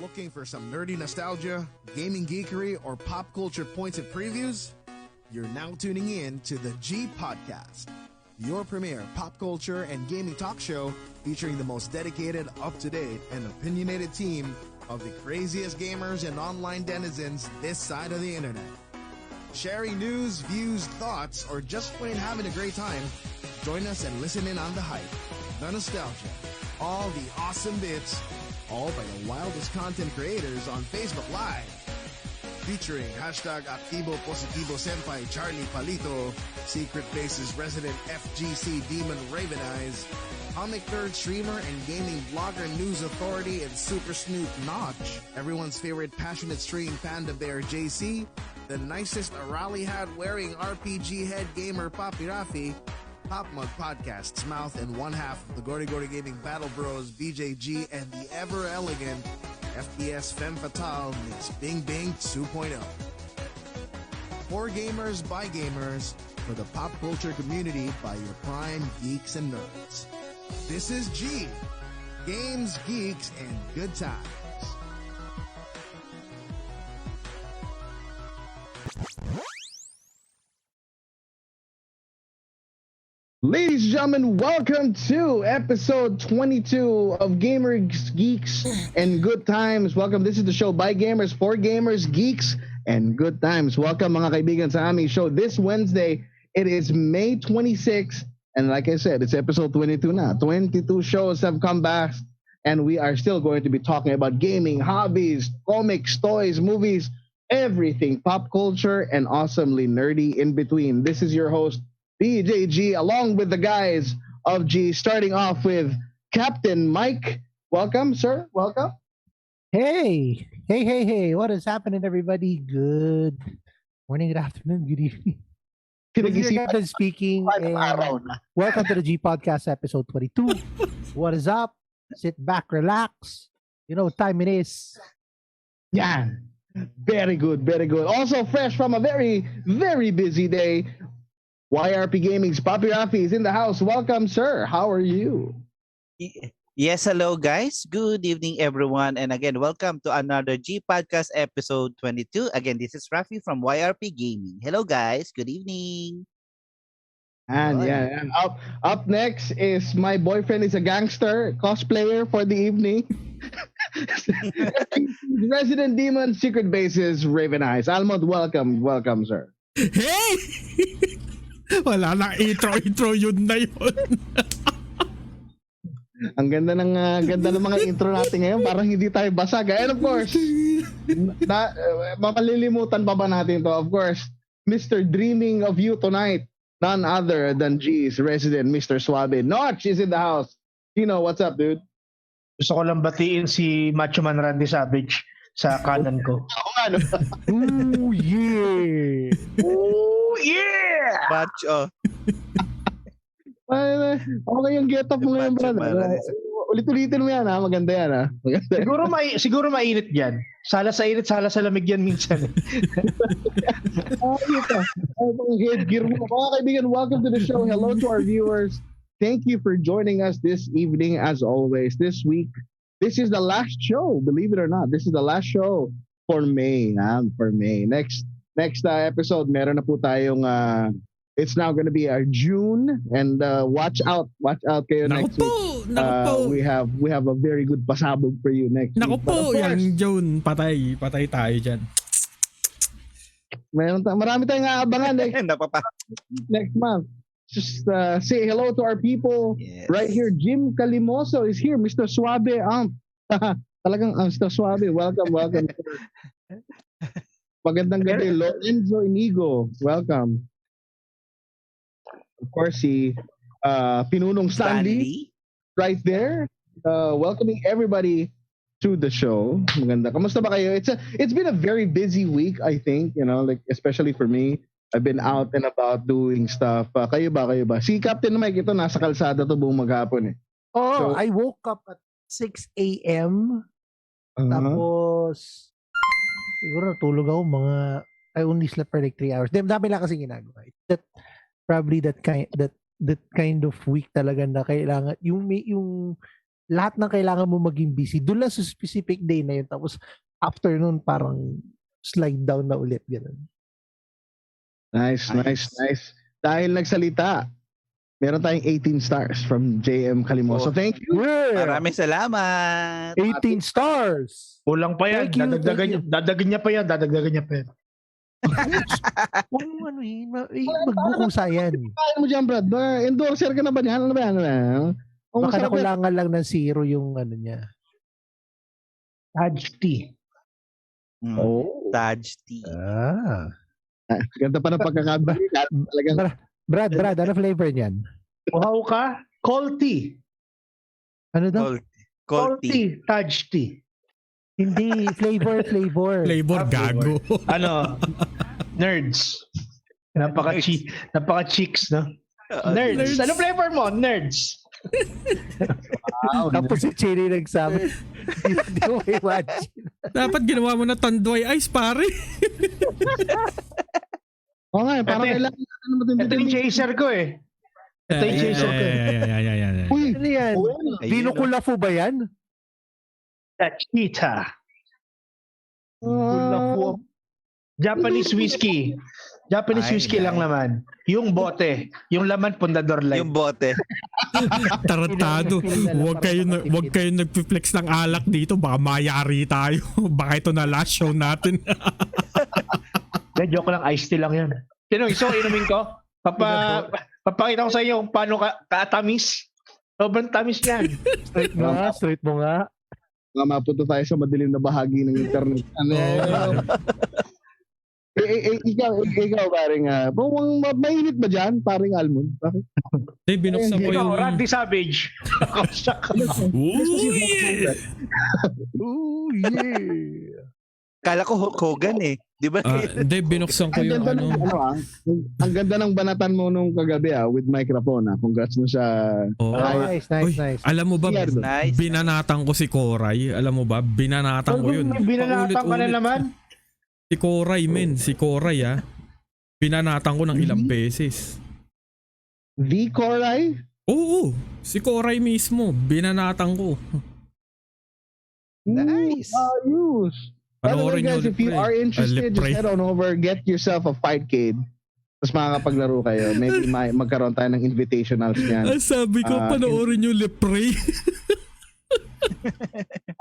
Looking for some nerdy nostalgia, gaming geekery, or pop culture points and previews? You're now tuning in to the G Podcast, your premier pop culture and gaming talk show featuring the most dedicated, up-to-date, and opinionated team of the craziest gamers and online denizens this side of the internet. Sharing news, views, thoughts, or just plain having a great time, join us and listen in on the hype, the nostalgia, all the awesome bits, all by the wildest content creators on Facebook Live. Featuring hashtag Activo Positivo Senpai Charlie Palito, Secret Base's resident FGC Demon Ravenize, comic nerd streamer and gaming blogger news authority and super snoop Noch, everyone's favorite passionate stream panda bear JC, the nicest rally hat wearing RPG head gamer Papi Raffy, POPMuG Podcast's mouth and one half of the GoriGori Gaming Battle Bros BJG, and the ever elegant FPS Femme Fatale Miss Bing Bing 2.0. For gamers by gamers, for the pop culture community by your prime geeks and nerds. This is G, Games, Geeks, and Good Times. Ladies and gentlemen, welcome to episode 22 of Gamers, Geeks, and Good Times. Welcome. This is the show by gamers, for gamers, geeks, and good times. Welcome mga kaibigan sa aming show this Wednesday. It is May 26th, and like I said, it's episode 22 now. 22 shows have come back, and we are still going to be talking about gaming, hobbies, comics, toys, movies, everything pop culture, and awesomely nerdy in between. This is your host, BJG, along with the guys of G, starting off with Captain Mike. Welcome, sir. Welcome. Hey. What is happening, everybody? Good morning, good afternoon, good evening. This is your captain speaking. And welcome to the G Podcast, episode 22. What is up? Sit back, relax. You know what time it is. Yeah. Very good, very good. Also fresh from a very, very busy day, YRP Gaming's Papi Raffy is in the house. Welcome, sir. How are you? Yes, hello guys. Good evening, everyone. And again, welcome to another G Podcast episode 22. Again, this is Raffy from YRP Gaming. Hello guys. Good evening. And yeah, and up next is my boyfriend is a gangster cosplayer for the evening. Resident Demon Secret Base's Ravenize. Almond, welcome, sir. Hey! Wala na, intro yun na yun. Ang ganda ng mga intro natin ngayon, parang hindi tayo basag. And of course, makalilimutan pa ba natin to? Of course, Mr. Dreaming of You Tonight, none other than G's resident, Mr. Suave. Noch is in the house. Tino, what's up, dude? Gusto ko lang batiin si Macho Man Randy Savage sa kanan ko. Ooh, yeah! Oh, yeah! Macho. Okay yung get up mo ngayon, brother. Ulit-ulitin mo yan, ha? Maganda yan, ha? Maganda. Siguro mainit yan. Sala sa init, sala sa lamig yan minsan. Headgear mo. Mga kaibigan, welcome to the show. Hello to our viewers. Thank you for joining us this evening, as always. This week, this is the last show, believe it or not. This is the last show for May. For May. Next episode, meron na po tayong it's now going to be our June, and watch out kayo next week. We have a very good pasabog for you next Naku week. po, yan June, patay tayo dyan. Marami tayong aabangan next month. Just say hello to our people. Yes. Right here. Jim Calimoso is here. Mr. Suave. Talagang Mr. Suave. Welcome. Magandang gabi. Lorenzo Inigo. Welcome. Of course, si Pinunong Stanley. Right there. Welcoming everybody to the show. Maganda. Kamusta ba kayo? It's been a very busy week, I think. You know, like especially for me. I've been out and about doing stuff. Kayo ba? Si Captain Mike, ito nasa kalsada to buong maghapon eh. Oh, so, I woke up at 6 a.m. Tapos, siguro natulog ako I only slept for like 3 hours. Dami lang kasing ginagawa. Probably that kind of week talaga na kailangan, yung lahat ng kailangan mo maging busy, doon lang sa specific day na yun. Tapos afternoon parang slide down na ulit. Ganun. Nice. Dahil nagsalita, meron tayong 18 stars from JM Kalimoso. Thank you. Maraming salamat. 18 stars. Kulang pa yan. Thank you. Dadagdagan niya pa yan. Magbukusa yan. Kaya mo dyan, Brad. Endorser ka na ba niyan? Ano ba yan? Baka nakulangan lang ng 0 yung ano niya. Taj T. Taj T. Ganda pa ng pagkakabili. Brad, ano flavor niyan? Uhaw ka? Cold tea. Ano daw? Cold tea. Taj T. Hindi, flavor. Flavor, gago. Nerds. Napaka-chicks, no? Nerds. Ano flavor mo? Nerds. Wow. Tapos si Chiri nagsabi, hindi mo imagine. Dapat ginawa mo na Tanduay Ice, pare. Oo nga, parang kailangan ito yung chaser ko eh. Ito yung chaser ko. Yeah. Uy, Ano yan? Vino Kulafo ba yan? Cheetah. Japanese whiskey. Japanese whiskey lang naman. Yung bote. Yung laman pundador light. Yung bote. Tarantado. Huwag kayo nagpi-flex ng alak dito. Baka mayari tayo. Baka ito na last show natin. Joke lang. Iced tea lang yan. So, inumin ko. Papakita ko sa inyo kung paano katamis. Sobrang tamis yan. Straight mo nga. Mapunta tayo sa madilim na bahagi ng internet. Ikaw paring mainit ba dyan? Paring Almond? Bakit? Binuksan ko yung... Randy Savage. Ooh, yeah. Kala ko Hogan eh. Di ba? Hindi, binuksan ko yung ano. Ang ganda ng banatan mo nung kagabi with microphone. Congrats mo sa... Nice. Alam mo ba, Nice. binanatan ko si Koray. Alam mo ba, binanatan ko yun. Binanatan ka na naman? Si Koray binanatan ko ng ilang beses. The Koray? Oo, si Koray mismo, binanatan ko. Nice. Ayos. By the way, guys, if you are interested, just head on over, get yourself a Fightcade. Tapos makakapaglaro kayo. Maybe magkaroon tayo ng invitationals niyan. Sabi ko, panoorin yung Lepre.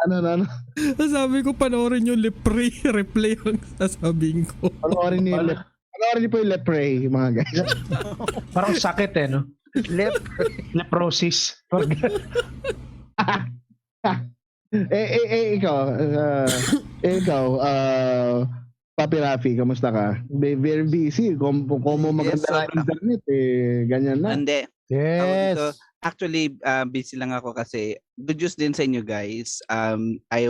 Ano? Sabi ko, panoorin yung Lepre. Replay ang sasabihin ko. Panoorin niyo po yung Lepre, mga guys. Parang sakit eh, no? Leprosis. Ikaw, Papi Raffy, kamusta ka? Very busy. Kung mo maganda na internet, ganyan na. Hindi. Yes. Actually, busy lang ako kasi good news din sa inyo guys. I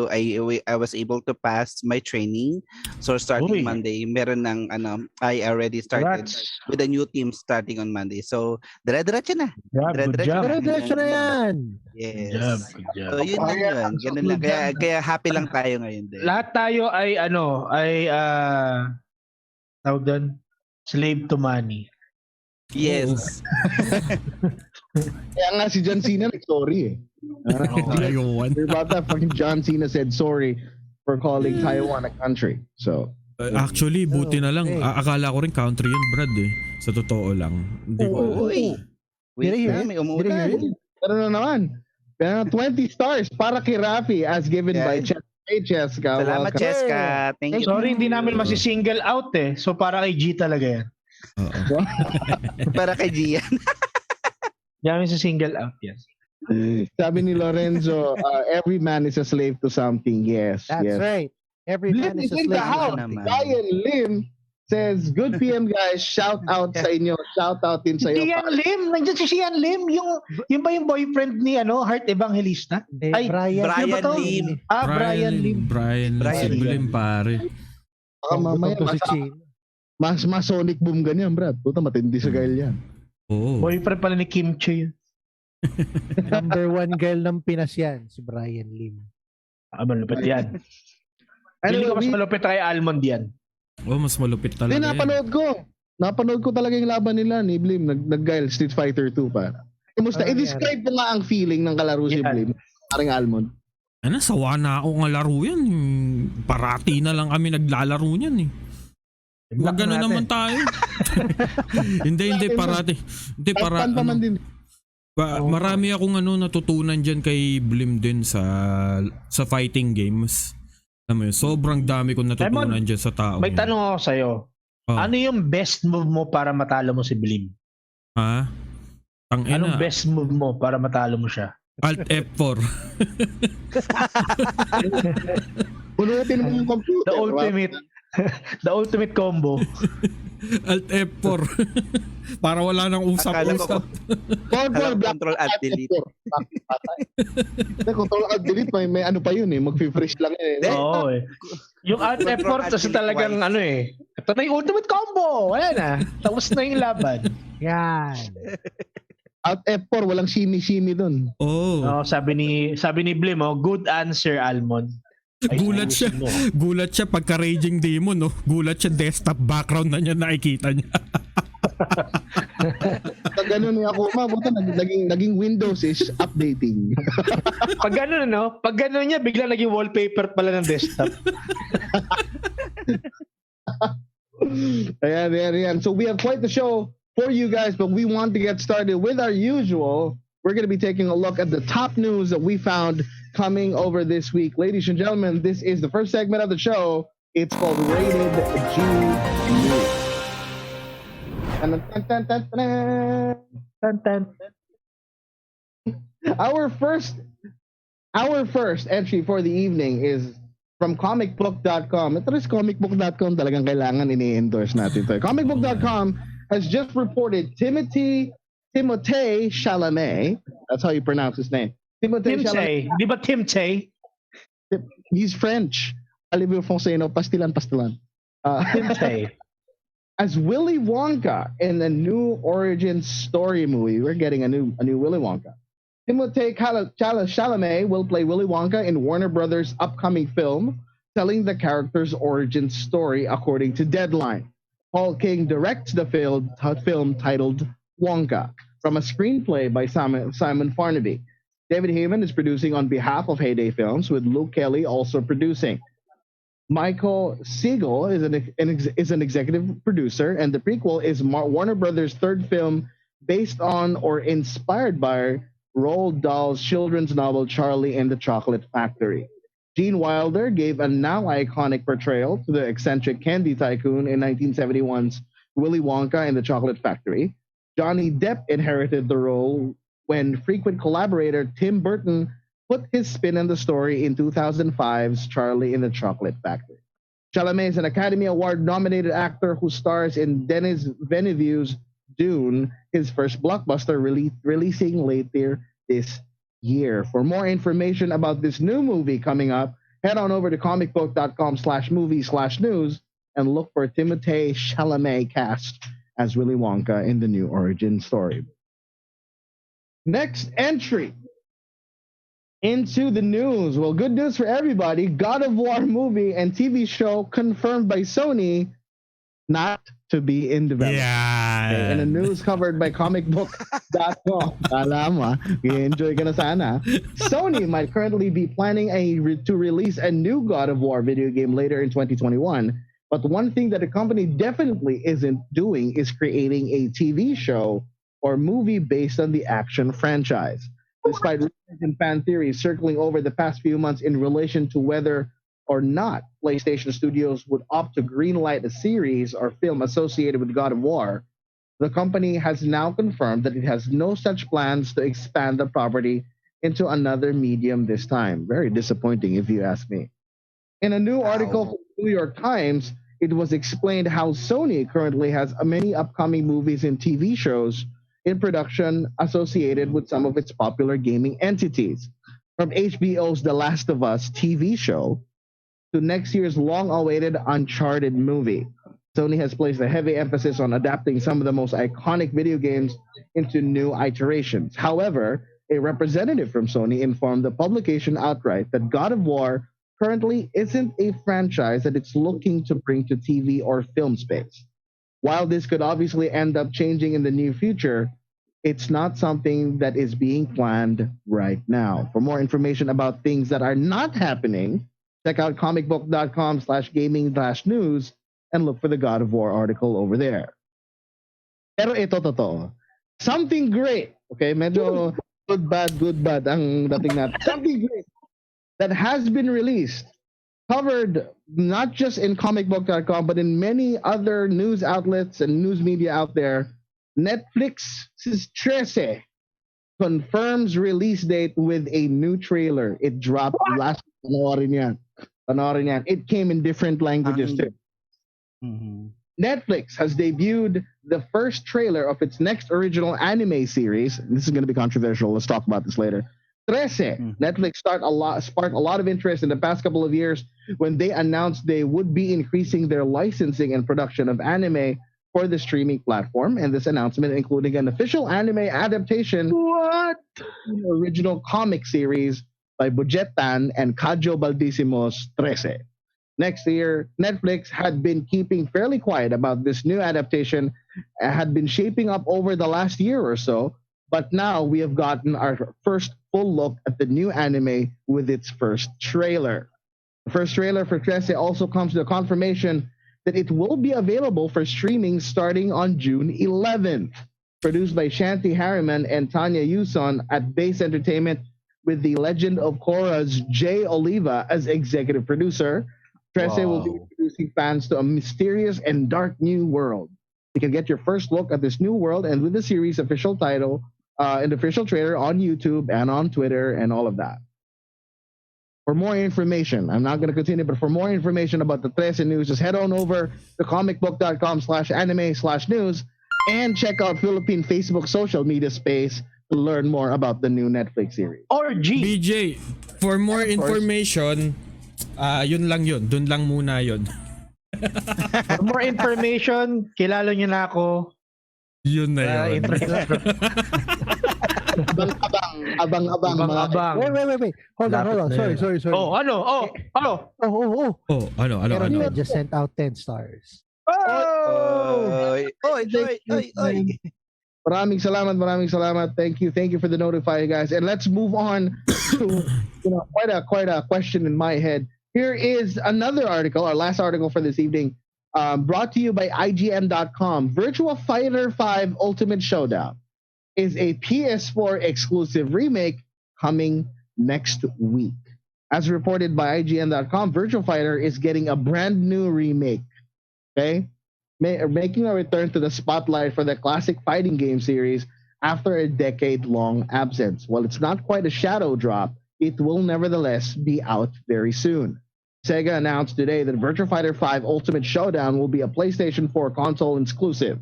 was able to pass my training. So starting Monday, meron ng I already started with a new team starting on Monday. So dire-diretso na. Dire-diretso na yan. Yes. Good job. So yun lang yun. Ganun lang. Kaya happy lang tayo ngayon din. Lahat tayo ay tawag doon, slave to money. Yes. Kaya nga si John Cena nag-sorry fucking John Cena said sorry for calling Taiwan a country. So actually, buti na lang. Akala ko rin country yun, Brad Sa totoo lang. Hindi ko. May umuulan. Pero na naman. 20 stars para kay Raffy as given by Cheska. Hey, Cheska. Salamat, Cheska. Thank you. Sorry, hindi namin masi-single out So para kay G talaga yan. Para kay Gian. Yamin sa single out, yes. Sabi ni Lorenzo, every man is a slave to something. Yes. That's right. Every man is a slave to something. Ryan Lim says, good PM guys, shout out sa inyo. Shout out din sa iyo. Sian Lim, nandiyan si Sian Lim, yung ba yung boyfriend ni Heart Evangelista? Brian Lim. Brian Lim. Brian Lim, pare. Mamaya mas Sonic Boom ganyan, Brad. Puta, matindi sa gail yan. Boyfriend pala ni Kim Chiu yun. Number 1 girl ng Pinas yan, si Brian Lim. Malupit yan. Pili ko mas malupit kay Almond yan. Mas malupit talaga yan. Napanood ko talaga yung laban nila ni Blim. Nag-gail Street Fighter 2 pa. Kumusta? I-describe mo nga ang feeling ng kalaro si Blim. Parang almond. Ano, sawa na ako nga laro yan. Parati na lang kami naglalaro niyan eh. Wag gano'n naman tayo. hindi parati. Hindi para din. Marami akong natutunan diyan kay Blim din sa fighting games. Alam mo, sobrang dami kong natutunan diyan sa tao. May tanong ako sa'yo. Ano yung best move mo para matalo mo si Blim? Ha? Anong best move mo para matalo mo siya? Alt F4. Punutin mo yung computer. The ultimate combo. Alt F4. Para wala nang usap-usap. Control Alt Delete. Control Alt Delete may ano pa yun eh. Mag-freeze lang yun eh. Oo eh. Yung Alt F4 kasi talagang ito na yung ultimate combo. Wala na. Tapos na yung laban. Yan. Alt F4, walang shimmy-shimmy dun. Oh. Sabi ni Blim, good answer, Almond. Gulat siya pagka Raging Demon, no? Gulat siya desktop background na niya nakikita niya. Pag gano'n ako, mabuta naging Windows is updating. Pag gano'n niya, bigla naging wallpaper pala ng desktop. Ayan. So we have quite the show for you guys, but we want to get started with our usual. We're going to be taking a look at the top news that we found coming over this week. Ladies and gentlemen, this is the first segment of the show. It's called Rated G News. Our first entry for the evening is from comicbook.com. Ito is comicbook.com, talagang kailangan ini-endorse natin ito. Comicbook.com has just reported Timothée Chalamet. That's how you pronounce his name. Timothée Chalamet. Di ba Timotei? He's French. Olivier Fonseca, pastilan. Timotei. As Willy Wonka in a new origin story movie. We're getting a new Willy Wonka. Timothée Chalamet will play Willy Wonka in Warner Brothers' upcoming film, telling the character's origin story according to Deadline. Paul King directs the film titled Wonka, from a screenplay by Simon Farnaby. David Heyman is producing on behalf of Heyday Films, with Luke Kelly also producing. Michael Siegel is an executive producer, and the prequel is Warner Brothers' third film based on or inspired by Roald Dahl's children's novel Charlie and the Chocolate Factory. Gene Wilder gave a now iconic portrayal to the eccentric candy tycoon in 1971's Willy Wonka and the Chocolate Factory. Johnny Depp inherited the role when frequent collaborator Tim Burton put his spin on the story in 2005's Charlie and the Chocolate Factory. Chalamet is an Academy Award-nominated actor who stars in Denis Villeneuve's Dune, his first blockbuster, releasing later this year. For more information about this new movie coming up, head on over to comicbook.com/movie/news and look for Timothée Chalamet cast as Willy Wonka in the new origin story. Next entry into the news. Well, good news for everybody. God of War movie and TV show confirmed by Sony not to be in development. Yeah. Okay, and the news covered by comicbook.com. Alam enjoy ka na sana. Sony might currently be planning to release a new God of War video game later in 2021. But one thing that the company definitely isn't doing is creating a TV show or movie based on the action franchise. Despite rumors and fan theories circling over the past few months in relation to whether or not PlayStation Studios would opt to greenlight a series or film associated with God of War, the company has now confirmed that it has no such plans to expand the property into another medium this time. Very disappointing, if you ask me. In a new article from the New York Times, it was explained how Sony currently has many upcoming movies and TV shows in production associated with some of its popular gaming entities. From HBO's The Last of Us TV show to next year's long-awaited Uncharted movie. Sony has placed a heavy emphasis on adapting some of the most iconic video games into new iterations. However, a representative from Sony informed the publication outright that God of War currently isn't a franchise that it's looking to bring to TV or film space. While this could obviously end up changing in the near future, it's not something that is being planned right now. For more information about things that are not happening, check out comicbook.com/gaming-news and look for the God of War article over there. Pero ito totoo. Something great. Okay, medyo good bad ang dating natin. Something great that has been released, covered not just in comicbook.com but in many other news outlets and news media out there. Netflix's 13 confirms release date with a new trailer. It dropped last panoorin yan. It came in different languages too. Mm-hmm. Netflix has debuted the first trailer of its next original anime series. This is going to be controversial. Let's talk about this later. 13. Netflix sparked a lot of interest in the past couple of years when they announced they would be increasing their licensing and production of anime for the streaming platform, and this announcement including an official anime adaptation of the original comic series by Bujetan and Kajo Baldisimo's 13. Next year, Netflix had been keeping fairly quiet about this new adaptation, had been shaping up over the last year or so, but now we have gotten our first full look at the new anime with its first trailer. The first trailer for 13 also comes with a confirmation that it will be available for streaming starting on June 11th. Produced by Shanti Harriman and Tanya Yuson at Base Entertainment with the Legend of Korra's Jay Oliva as executive producer, 13 will be introducing fans to a mysterious and dark new world. You can get your first look at this new world and with the series' official title and official trailer on YouTube and on Twitter and all of that. For more information, I'm not going to continue, but for more information about the 13 news, just head on over to comicbook.com/anime/news and check out Philippine Facebook social media space to learn more about the new Netflix series. Or BJ, for more information, yun lang yun. Dun lang muna yun. For more information, kilala nyo na ako. Yun na yun. Abang. Wait. Hold on. Sorry. Oh, ano? Ano? Kerrigan just sent out 10 stars. Oy. Maraming salamat. Thank you for the notifier, guys. And let's move on to quite a question in my head. Here is another article, our last article for this evening, brought to you by IGN.com. Virtua Fighter 5 Ultimate Showdown is a PS4 exclusive remake coming next week. As reported by IGN.com, Virtua Fighter is getting a brand new remake. Okay? Making a return to the spotlight for the classic fighting game series after a decade-long absence. While it's not quite a shadow drop, it will nevertheless be out very soon. Sega announced today that Virtua Fighter 5 Ultimate Showdown will be a PlayStation 4 console exclusive.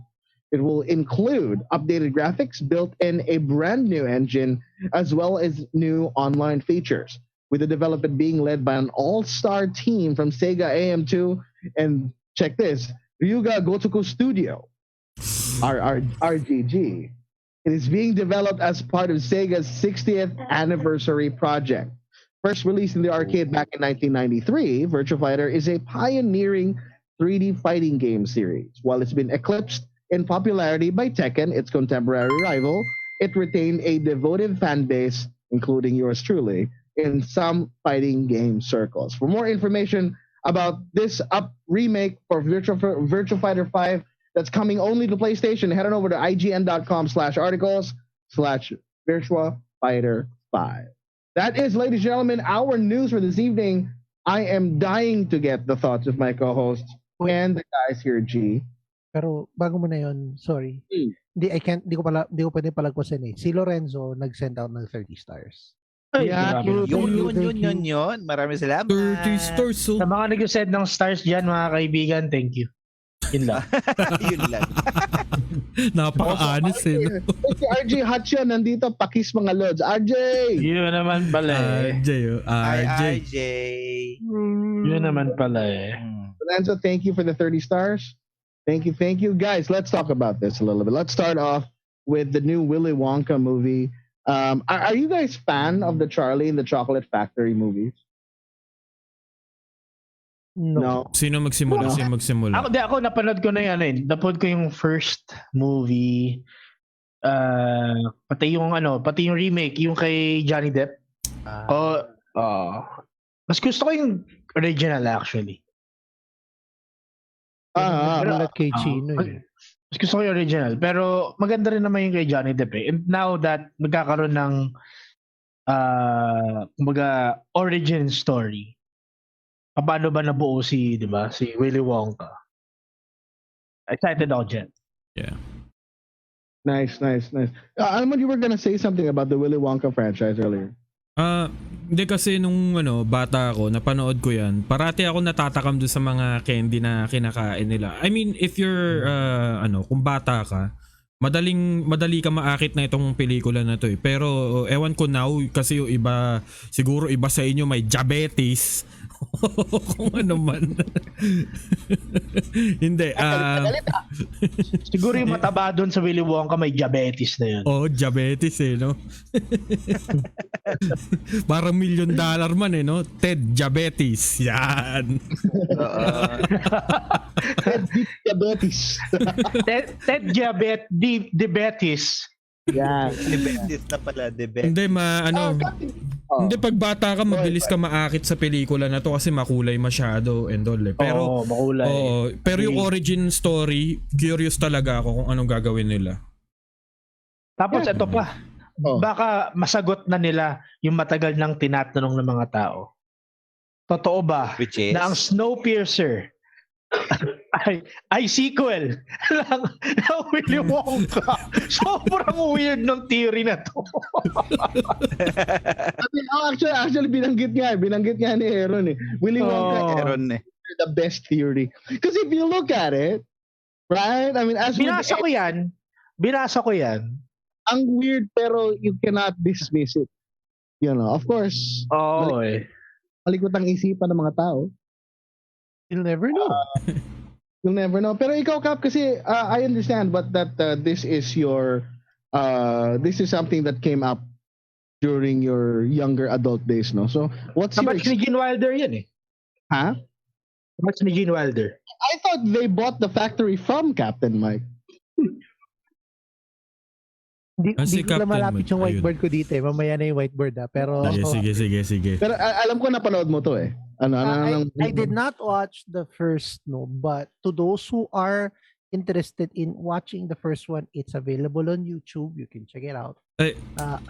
It will include updated graphics, built in a brand new engine, as well as new online features, with the development being led by an all-star team from Sega AM2 and, check this, Ryuga Gotoku Studio, RGG. It is being developed as part of Sega's 60th anniversary project. First released in the arcade back in 1993, Virtua Fighter is a pioneering 3D fighting game series. While it's been eclipsed in popularity by Tekken, its contemporary rival, it retained a devoted fan base, including yours truly, in some fighting game circles. For more information about this remake for Virtua Fighter 5 that's coming only to PlayStation, head on over to IGN.com/articles/Virtua Fighter 5. That is, ladies and gentlemen, our news for this evening. I am dying to get the thoughts of my co-hosts and the guys here, G. Pero bago mo na yun, sorry. Di ko pwede palagpasin eh. Si Lorenzo nag-send out ng 30 stars. Yeah, Yun. Maraming salamat. 30 stars. So. Sa mga nag-set ng stars dyan, mga kaibigan, thank you. Yun lang. Yun lang. Napaka-honest eh. Si RJ Hatcho nandito, pakis mga lods. RJ! Yun naman pala eh. RJ. Yun naman pala eh. Lorenzo, thank you for the 30 stars. Thank you. Guys, let's talk about this a little bit. Let's start off with the new Willy Wonka movie. Are you guys fan of the Charlie and the Chocolate Factory movies? No. Sino magsimula? Ako napanood ko na yan eh. Napanood ko yung first movie. Pati yung remake, yung kay Johnny Depp. Mas gusto ko yung original actually. Ulat kay Chino eh. Mas gusto ko yung original. Pero maganda rin naman yung kay Johnny Depp eh. And now that magkakaroon ng kumbaga origin story, paano ba nabuo si Willy Wonka? Excited ako dyan. Yeah. Nice. Alam mo, you were gonna say something about the Willy Wonka franchise earlier. Hindi kasi nung bata ako, napanood ko yan. Parati ako natatakam dun sa mga candy na kinakain nila. I mean, if you're, kung bata ka, madali ka maakit na itong pelikula na to eh. Pero ewan ko now, kasi yung iba, siguro iba sa inyo may diabetes. Kung ano man. Hindi. Siguro yung mataba doon sa Willy Wonka may diabetes na yun. Diabetes eh, no? Parang $1 million man eh, no? Ted Diabetes. Yan. Ted Diabetes. Ted Diabetes. Yeah. Diabetes na pala, diabetes. Hindi hindi pag bata ka mabilis ka maakit sa pelikula na to kasi makulay masyado and all eh. Pero makulay. Pero yung origin story, curious talaga ako kung anong gagawin nila. Tapos ito pa. Baka masagot na nila yung matagal nang tinatanong ng mga tao. Totoo ba na ang Snowpiercer ay sequel lang Willy Wonka? Sobrang weird ng theory na to. Actually binanggit nga ni Aaron eh. Willy Wonka Aaron the best theory. Because if you look at it, right? I mean, binasa ko yan. Ang weird pero you cannot dismiss it. You know, of course. Malikot ang isipan ng mga tao. You'll never know. You'll never know. Pero ikaw, Cap, kasi I understand that this is something that came up during your younger adult days, no? So, what's your... Ni Gene Wilder yan eh. Huh? Ni Gene Wilder. I thought they bought the factory from Captain Mike. Hindi ko lang malapit yung whiteboard ko dito eh. Mamaya na yung whiteboard Pero... Sige. Pero alam ko napanood mo to eh. I did not watch the first, but to those who are interested in watching the first one, it's available on YouTube. You can check it out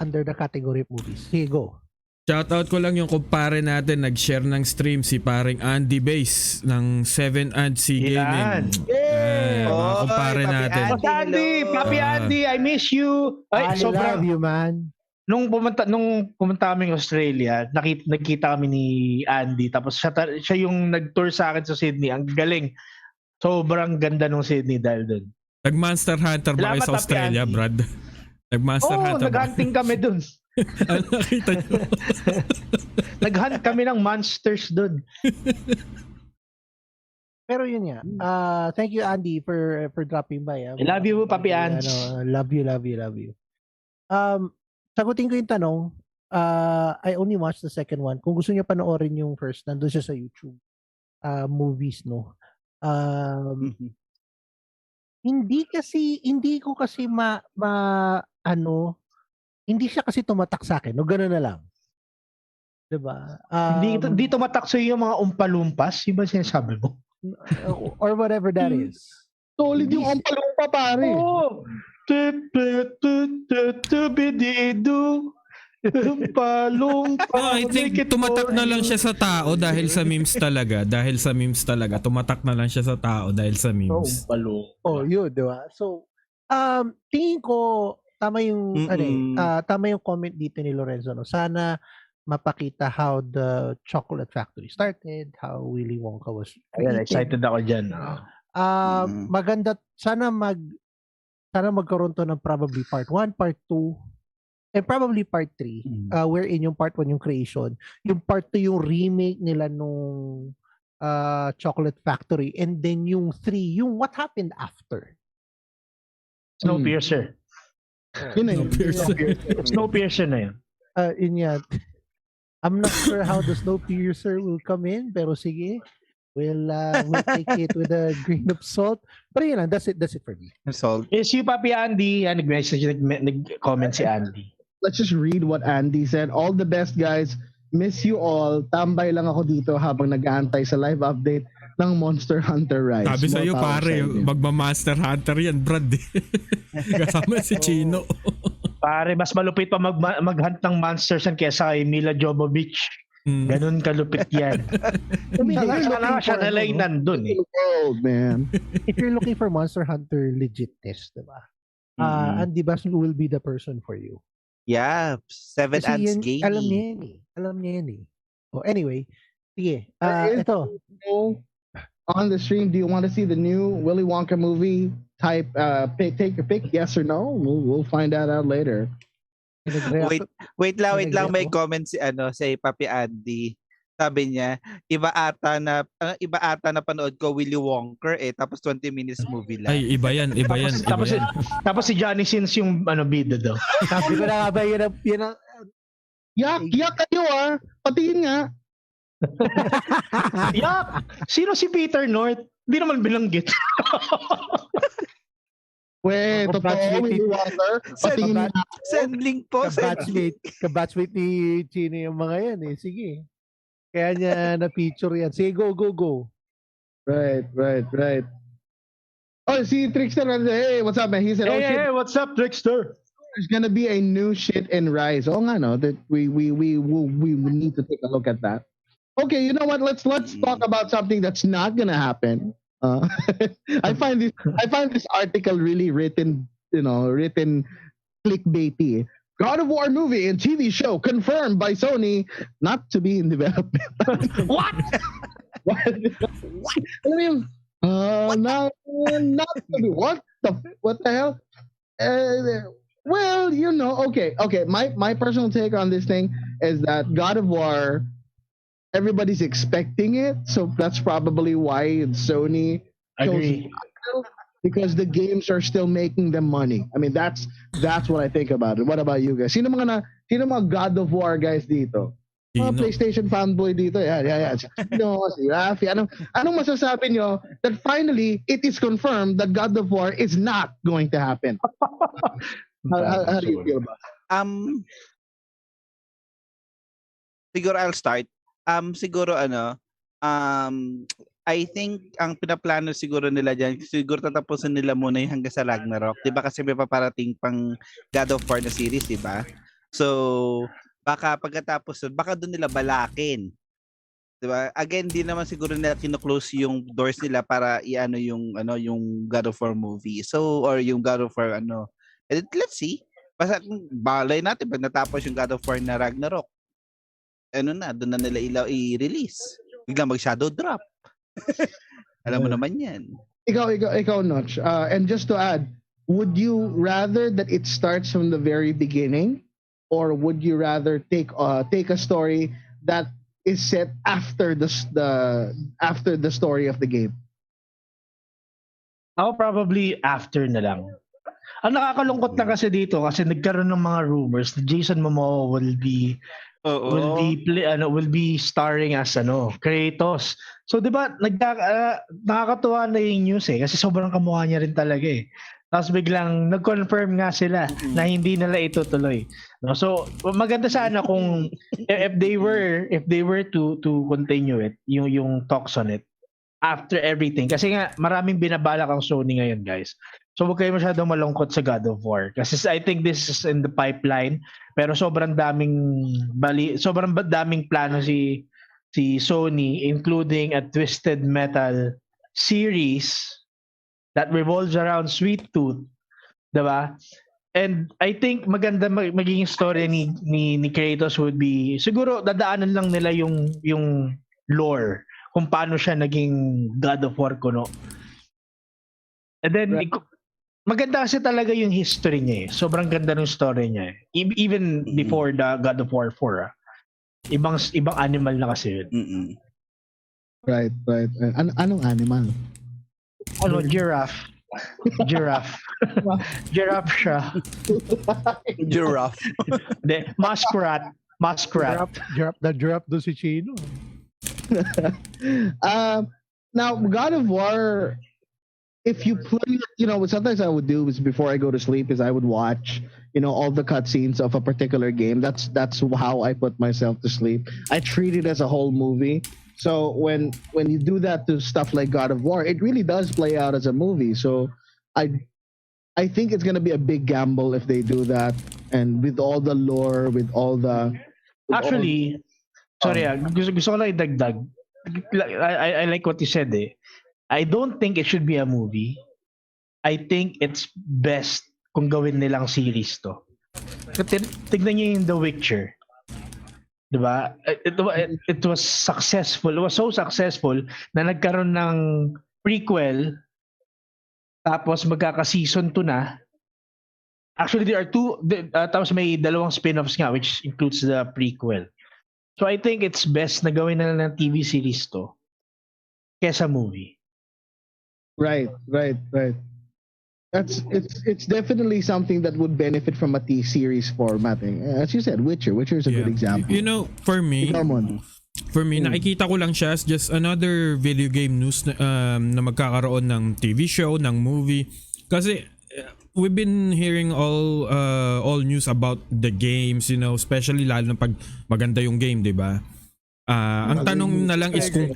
under the category of movies. Here you go. Shoutout ko lang yung kumpare natin, nag-share ng stream si paring Andy Base ng 7 and C Gaming. Mga kumpare natin. Papi Andy, I miss you. I love you, man. Nung pumunta kaming Australia, nagkita kami ni Andy, tapos siya yung nag-tour sa akin sa Sydney. Ang galing. Sobrang ganda nung Sydney dahil doon. Nag-Monster Hunter ba kayo sa Australia, Brad? Nag-Monster Hunter ba? Nag-hunting kami doon. Ano nakita nyo? Nag-hunt kami ng monsters doon. Pero yun nga. Thank you, Andy, for dropping by. I love you, Papi Ans. Love you. Sagutin ko yung tanong. I only watched the second one. Kung gusto niyo panoorin yung first, nandun siya sa YouTube. Movies, no? Hindi ko kasi hindi siya kasi tumatak sa akin. No, gano'n na lang. Diba? Hindi tumatak sa yung mga umpalumpas? Yung ba sinasabi mo? Or whatever that is. Solid yung umpalumpa, pare. Oh! I think tumatak na lang siya sa tao dahil sa memes talaga. Tumatak na lang siya sa tao dahil sa memes. Yun, diba? So, tingin ko, tama yung comment dito ni Lorenzo, no? Sana mapakita how the chocolate factory started, how Willy Wonka was created. Excited ako dyan. Maganda, sana magkaroon to ng probably part 1, part 2, and probably part 3, wherein yung part 1 yung creation, yung part 2 yung remake nila nung chocolate factory, and then yung 3 yung what happened after. Snowpiercer. Snowpiercer na yun. Yun yan. I'm not sure how the Snowpiercer will come in, pero sige. we'll take it with a grain of salt. But yun lang, that's it for me. Salt. Si Papi Andy, nag-comment si Andy. Let's just read what Andy said. All the best, guys. Miss you all. Tambay lang ako dito habang nag-aantay sa live update ng Monster Hunter Rise. Sabi sa'yo, pare, magma-Monster Hunter yan, Brad. Kasama si Chino. Pare, mas malupit pa mag-hunt ng monsters yan kesa kay Mila Jovovich. Ganun kalupit yan. Siya na lang nandun eh. World, man. If you're looking for Monster Hunter legitness, diba? Andy Bass will be the person for you. Yeah, 7 Ants Gaming. Alam niya yan eh. Oh, anyway, sige. Ito. On the stream, do you want to see the new Willy Wonka movie? Type, take your pick, yes or no. We'll find that out later. Wait lang, may comment si Papi Andy. Sabi niya, iba ata na panood ko Willy Wonka tapos 20 minutes movie lang. Ay, iba yan. Tapos si Johnny Sins yung bida daw. Sabi ko na nga ba yun ang Yak kayo patiin nga. Yak! Sino si Peter North? Hindi naman bilanggit. Weh, totoo, Willy Wonka. Patiin nga. Send link po. Kabatchmate ni Chino yung mga yan eh. Sige. Kaya niya na-feature yan. Sige, go. Right. Oh, see Trickster. Hey, what's up, man? He said, hey, what's up, Trickster? There's gonna be a new shit in Rise. Oh, nga, no? That we need to take a look at that. Okay, you know what? Let's talk about something that's not gonna happen. I find this article really written clickbaity. God of War movie and TV show confirmed by Sony not to be in development. What? What? I mean, not to be. What the hell? Well, okay. My personal take on this thing is that God of War, everybody's expecting it, so that's probably why Sony. Agree. Because the games are still making them money. I mean, that's what I think about it. What about you guys? Sino mga God of War guys dito? Mga PlayStation fanboy dito. Yeah. Si Raffy. Anong masasabi nyo that finally it is confirmed that God of War is not going to happen? How do you feel about it? Siguro I'll start. I think ang pinaplano siguro nila dyan, siguro tatapusin nila muna yung hanggang sa Ragnarok. Diba kasi may paparating pang God of War na series, diba? So, baka pagkatapos doon, baka doon nila balakin. Diba? Again, di naman siguro nila kino-close yung doors nila para yung God of War movie. So, or yung God of War let's see. Basta balay natin pag natapos yung God of War na Ragnarok. Doon na nila i-release. Biglang mag-shadow drop. Alam mo naman yan. Ikaw, Noch. And just to add, would you rather that it starts from the very beginning, or would you rather take a story that is set after the story of the game? Ako probably after na lang. Ang nakakalungkot lang kasi dito kasi nagkaroon ng mga rumors na Jason Momoa will be starring as Kratos. So 'di ba nakakatuwa na yung news kasi sobrang kamukha niya rin talaga eh. Tapos biglang nag-confirm nga sila na hindi nila itutuloy. No? So maganda sana kung if they were to continue it, yung talks on it after everything. Kasi nga maraming binabalak ang Sony ngayon, guys. So huwag kayo masyadong malungkot sa God of War. Kasi I think this is in the pipeline. Pero sobrang daming plano si Sony, including a Twisted Metal series that revolves around Sweet Tooth. Diba? And I think maganda magiging story ni Kratos would be, siguro dadaanan lang nila yung lore kung paano siya naging God of War kuno. And then maganda kasi talaga yung history niya eh. Sobrang ganda ng story niya eh. Even before the God of War 4. Ibang animal na kasi yun. Right. Anong animal? Giraffe. Giraffe siya. Giraffe. Muskrat. Giraffe. The giraffe do si Chino. Now, God of War, if you play it, sometimes I would do is before I go to sleep is I would watch, all the cutscenes of a particular game. That's how I put myself to sleep. I treat it as a whole movie. So when you do that to stuff like God of War, it really does play out as a movie. So I think it's gonna be a big gamble if they do that, and with all the lore, with all the. Actually, gusto ko lang idagdag. I like what you said. I don't think it should be a movie. I think it's best kung gawin nilang series to. Tignan niyo yung The Witcher. Diba? It was successful. It was so successful na nagkaroon ng prequel tapos magkaka-season 2 na. Actually, there are 2 tapos may 2 spin-offs nga which includes the prequel. So I think it's best na gawin na ng TV series to kesa movie. Right. It's definitely something that would benefit from a series formatting. As you said, Witcher is a good example. For me, nakikita ko lang siya as just another video game news na magkakaroon ng TV show, ng movie. Kasi we've been hearing all news about the games, especially lalo na pag maganda yung game, 'di ba? Ang tanong na lang is kung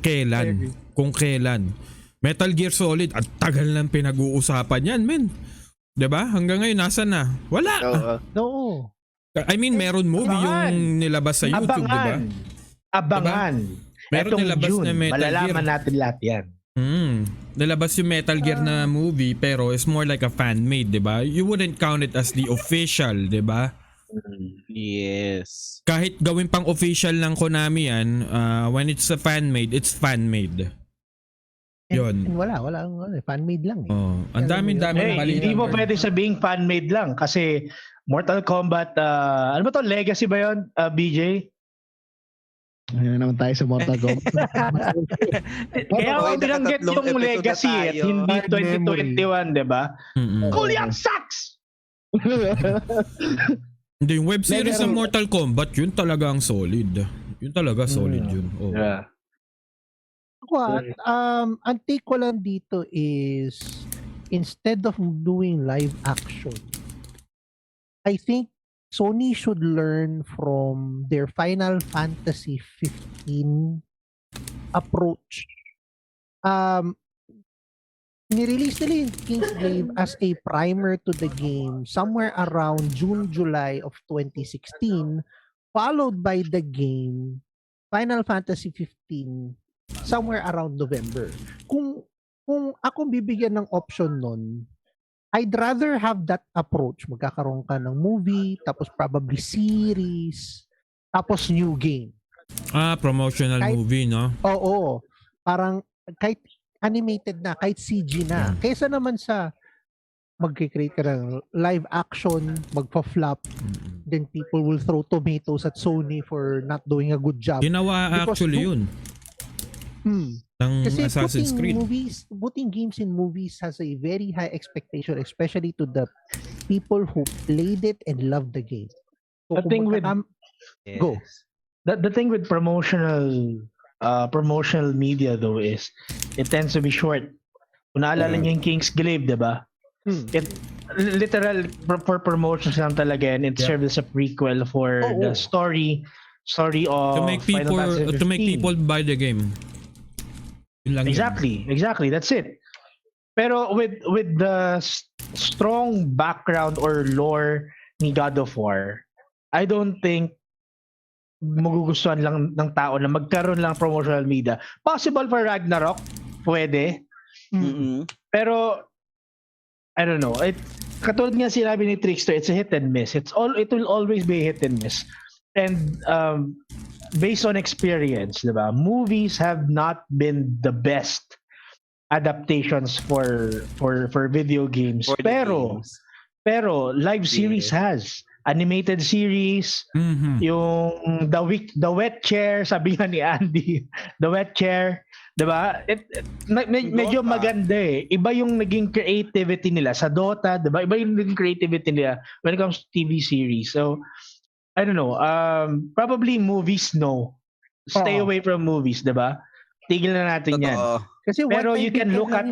kailan. Metal Gear Solid, at tagal nang pinag-uusapan yan, men. 'Di ba? Hanggang ngayon nasan na? Wala. No. I mean, meron movie yung nilabas sa YouTube, 'di ba? Abangan. Diba? Meron nilabas June, na Metal Gear. Malalaman natin lahat 'yan. Nilabas yung Metal Gear na movie pero it's more like a fan-made, 'di ba? You wouldn't count it as the official, 'di ba? Yes. Kahit gawin pang official ng Konami yan, when it's a fan-made, it's fan-made. Yun. Wala, fan-made lang eh. Oh, ang daming mali. Hindi mo pwede sabing fan-made lang kasi Mortal Kombat, ano ba to? Legacy ba yun, BJ? Ayun naman tayo sa Mortal Kombat. Kaya ako binanggit yung Legacy hindi 2021, di ba? Kuliang sucks! Hindi, yung web series ng Mortal Kombat, yun talaga ang solid. Yun talaga solid yun. Oh. Yeah. Ang take ko lang dito is instead of doing live action, I think Sony should learn from their Final Fantasy 15 approach. Nirelease nila yung Kingsglaive as a primer to the game somewhere around June, July of 2016, followed by the game Final Fantasy 15 somewhere around November. Kung ako bibigyan ng option nun, I'd rather have that approach. Magkakaroon ka ng movie, tapos probably series, tapos new game. Promotional movie, no? Oo. Parang kahit animated na, kahit CG na. Kaysa naman sa mag-create ka ng live action, magpa-flop, then people will throw tomatoes at Sony for not doing a good job. Ginawa actually yun. Kasi Assassin's Creed. putting games in movies has a very high expectation, especially to the people who played it and loved the game. So, The thing with promotional media though is it tends to be short. Kung naalala niyo yung Kingsglaive, diba? It literal for promotions lang talaga, and it serves as a prequel for the story of to make people buy the game. Exactly, that's it. Pero with the strong background or lore ni God of War, I don't think magugustuhan lang ng tao na magkaroon lang promotional media. Possible for Ragnarok, pwede. Pero I don't know. Katulad nga sinabi ni Trickster, it's a hit and miss. It will always be a hit and miss. And based on experience, diba? Movies have not been the best adaptations for video games. Pero live series has. Animated series, yung The Wet Chair, sabi nga ni Andy, The Wet Chair, diba? Medyo maganda eh. Iba yung naging creativity nila sa Dota, diba? Iba yung naging creativity nila when it comes to TV series. So, I don't know. Probably movies, no. Stay away from movies, diba? Tigil na natin yan. Kasi pero you can look at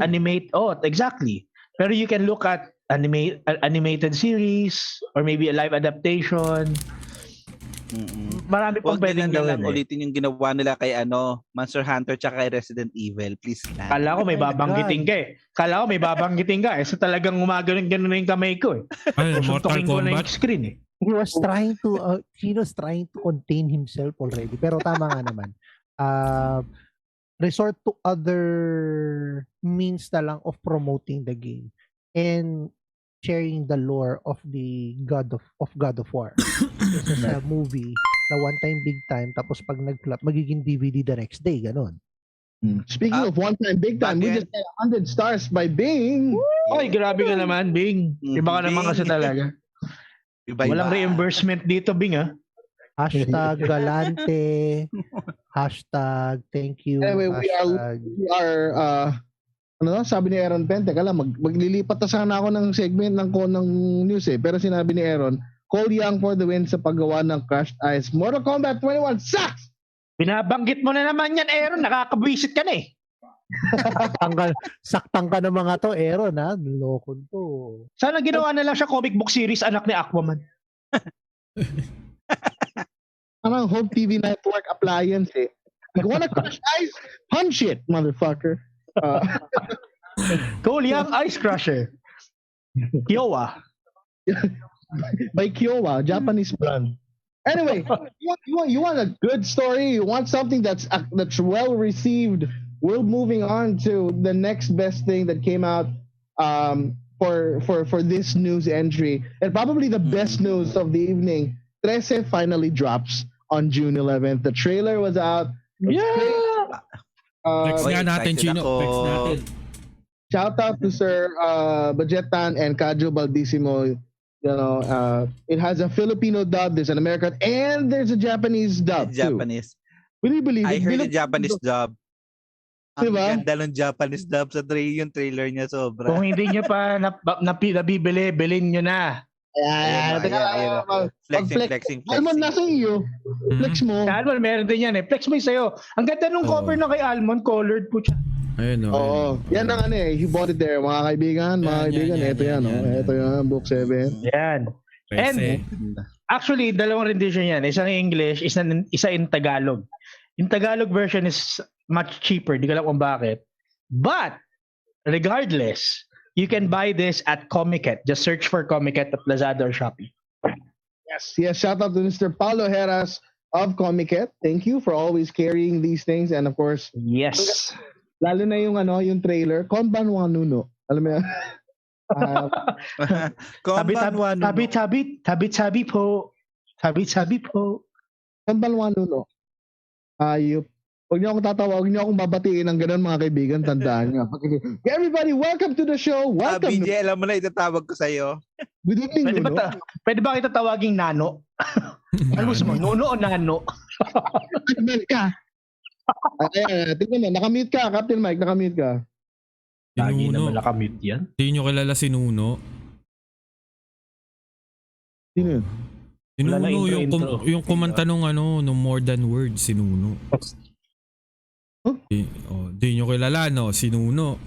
exactly. Pero you can look at animated series or maybe a live adaptation. Marami pang pwedeng gawin. Ulitin yung ginawa nila kay Monster Hunter tsaka kay Resident Evil. Please lang. Kala ko may babanggitin ka eh. So talagang gumagano'n na yung kamay ko eh. Ay, Mortal Kombat. Yung screen eh. He was trying to contain himself already. Pero tama nga naman. Resort to other means na lang of promoting the game and sharing the lore of the God of War. This is a movie na one time big time tapos pag nag-flop magiging DVD the next day, ganon. Speaking of one time big time, we just got 100 stars by Bing. Oy, grabe ka naman, Bing. Iba ka naman kasi talaga. Walang reimbursement dito, Bing, ha? Hashtag galante. Hashtag thank you. Anyway, hashtag... we are sabi ni Aaron Pen, teka lang, maglilipat na sana ako ng segment ng news eh. Pero sinabi ni Aaron, Cole Young for the win sa paggawa ng Crushed Ice. Mortal Kombat 21 sucks! Binabanggit mo na naman yan, Aaron. Nakakabwisit ka na eh. Saktang ka ng mga to, Aaron, ha? Lokon to. Sana ginawa na lang siya comic book series, anak ni Aquaman. Parang Home TV Network appliance eh. You wanna crush ice? Punch it, motherfucker. Cole Young Ice Crusher. Kiowa. By Kiowa, Japanese brand. Anyway, you want a good story? You want something that's well received? We're moving on to the next best thing that came out for this news entry, and probably the best news of the evening. 13 finally drops on June 11th. The trailer was out. Yeah. Flex nga natin, Chino. Flex natin. Shout out to Sir Bajetan and Kajo Baldissimo. You know, it has a Filipino dub, there's an American, and there's a Japanese dub Japanese. Will you believe I heard the Japanese dub. Diba? Ang ganda ng Japanese dub sa yung trailer niya sobra. Kung hindi niyo pa nabibili, bilhin niyo na. Flexing. Almond, nasa iyo. Flex mo. Almond, meron din yan eh. Flex mo sa'yo. Ang ganda nung cover na kay Almond, colored po siya. Ayun o. Oo. Yan ang he bought it there. Mga kaibigan, ito yan. Ito yung book 7. Yan. And actually, dalawang rendition yan. Isa in English, isa in Tagalog. Yung Tagalog version is much cheaper. Di ko alam kung bakit. But, regardless, you can buy this at Comiket. Just search for Comiket at Lazada or Shopee. Yes. Shout out to Mr. Paulo Heras of Comiket. Thank you for always carrying these things. And of course, yes. Lalo na yung trailer. Konban Wanuno. Alam mo yan? Tabi po. Konban Wanuno. Ayup. Huwag niyo akong tatawa, huwag niyo akong babatiin ng ganun mga kaibigan, tandaan niyo. Everybody, welcome to the show. Welcome. BJ, alam mo na itatawag ko sa'yo. Good evening, Nuno. Pwede ba kita tawaging Nano? Ano gusto mo, Nuno o Nano? Captain ka. Tingnan mo, nakamute ka, Captain Mike, nakamute ka. Lagi naman nakamute yan. Hindi nyo kilala si Nuno. Sino yun? Si Nuno, yung kumanta nung More Than Words, si Nuno. Di nyo kilala, no? Si Nuno.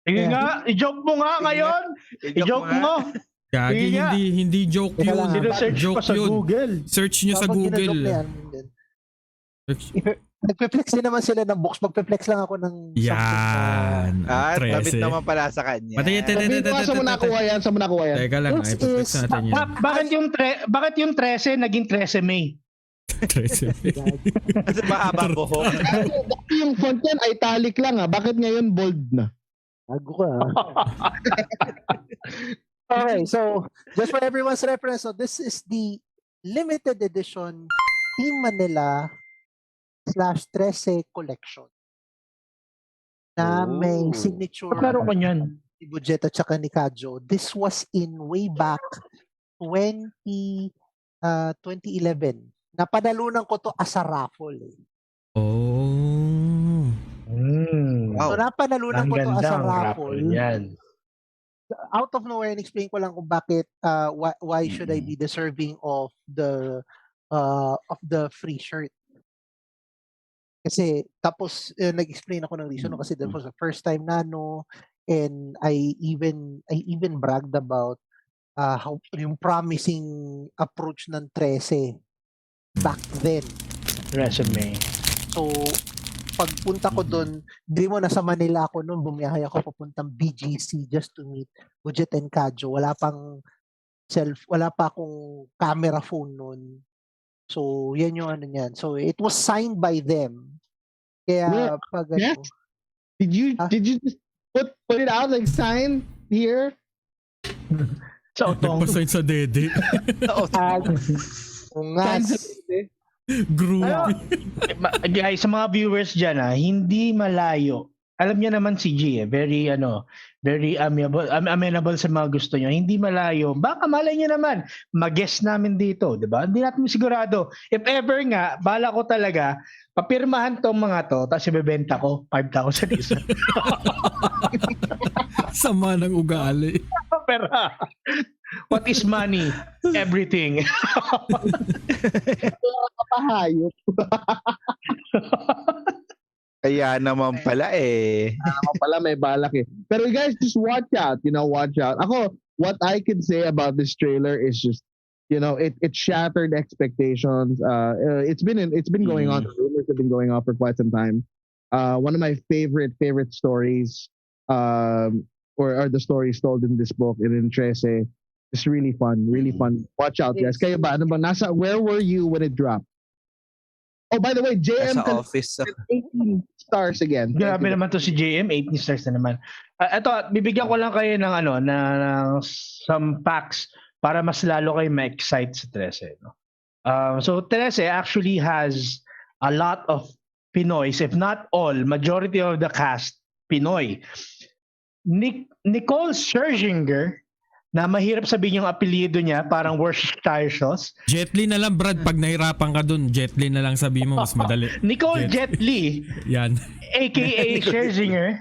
Sige nga, i-joke mo nga ngayon. I-joke mo. Gagi, hindi joke yun. Search pa sa Google. Search nyo sa Google. Nagpe-flex din naman sila ng box. Magpe-flex lang ako ng... Yan. Tabit naman pala sa kanya. Saan mo nakuha yan? Teka lang, ipiplex natin yan. Bakit yung 13 naging 13 May? 13 May. Kasi mahaba buhok. Yung font yan, italic lang Bakit ngayon bold na? Bago ka Okay, so just for everyone's reference, so this is the limited edition Team Manila /13 collection na may signature Paklaro ko niyan. Ni Budget at saka ni Kajo. This was in way back 2011. Napanalunan ko to as a raffle. Oh. So napanalunan ko to as a raffle. Yan. Out of nowhere, explain ko lang kung bakit why should I be deserving of the free shirt. Kasi tapos nag-explain ako ng reason kasi that was the first time na and I even bragged about how yung promising approach ng 13 back then. Resume. So pagpunta ko doon, di mo nasa Manila ako noon, bumiyahe ako papuntang BGC just to meet Budget and Kadjo. Wala pa akong camera phone noon. So, yan yung ano niyan. So, it was signed by them. Kaya, pag yes. Did you just put it out like sign here? Sa otong. Nagpasign sa dede. Group. Guys, sa mga viewers dyan, hindi malayo. Alam niya naman si G, very amenable sa mga gusto niyo. Hindi malayo. Baka malay niyo naman, mag-guest namin dito, 'di ba? Hindi natin sigurado. If ever nga, bala ko talaga, papirmahan tong mga to, tapos ibebenta ko 5,000 isa. Sama ng ugali. Pero, what is money? Everything. Kapahayop. Kaya naman pala eh. May balak eh. Pero you guys just watch out, watch out. Ako, what I can say about this trailer is just, it shattered expectations. It's been going on. The rumors have been going on for quite some time. One of my favorite stories, or the stories told in this book, in 13. It's really fun. Watch out, guys. Kayo ba? Where were you when it dropped? Oh, by the way, JM office 18 stars again. Grabe naman to si JM, 18 stars na naman. Ito, bibigyan ko lang kayo ng ng some facts para mas lalo kayo ma-excite sa 13. No? So 13 actually has a lot of Pinoys, if not all, majority of the cast Pinoy. Nicole Scherzinger, na mahirap sabihin yung apelyido niya, parang Worcestershire sauce. Jet Li na lang, Brad. Pag nahirapan ka dun, Jet Li na lang sabihin mo, mas madali. Nicole Jet Li. Yan. A.K.A. Scherzinger.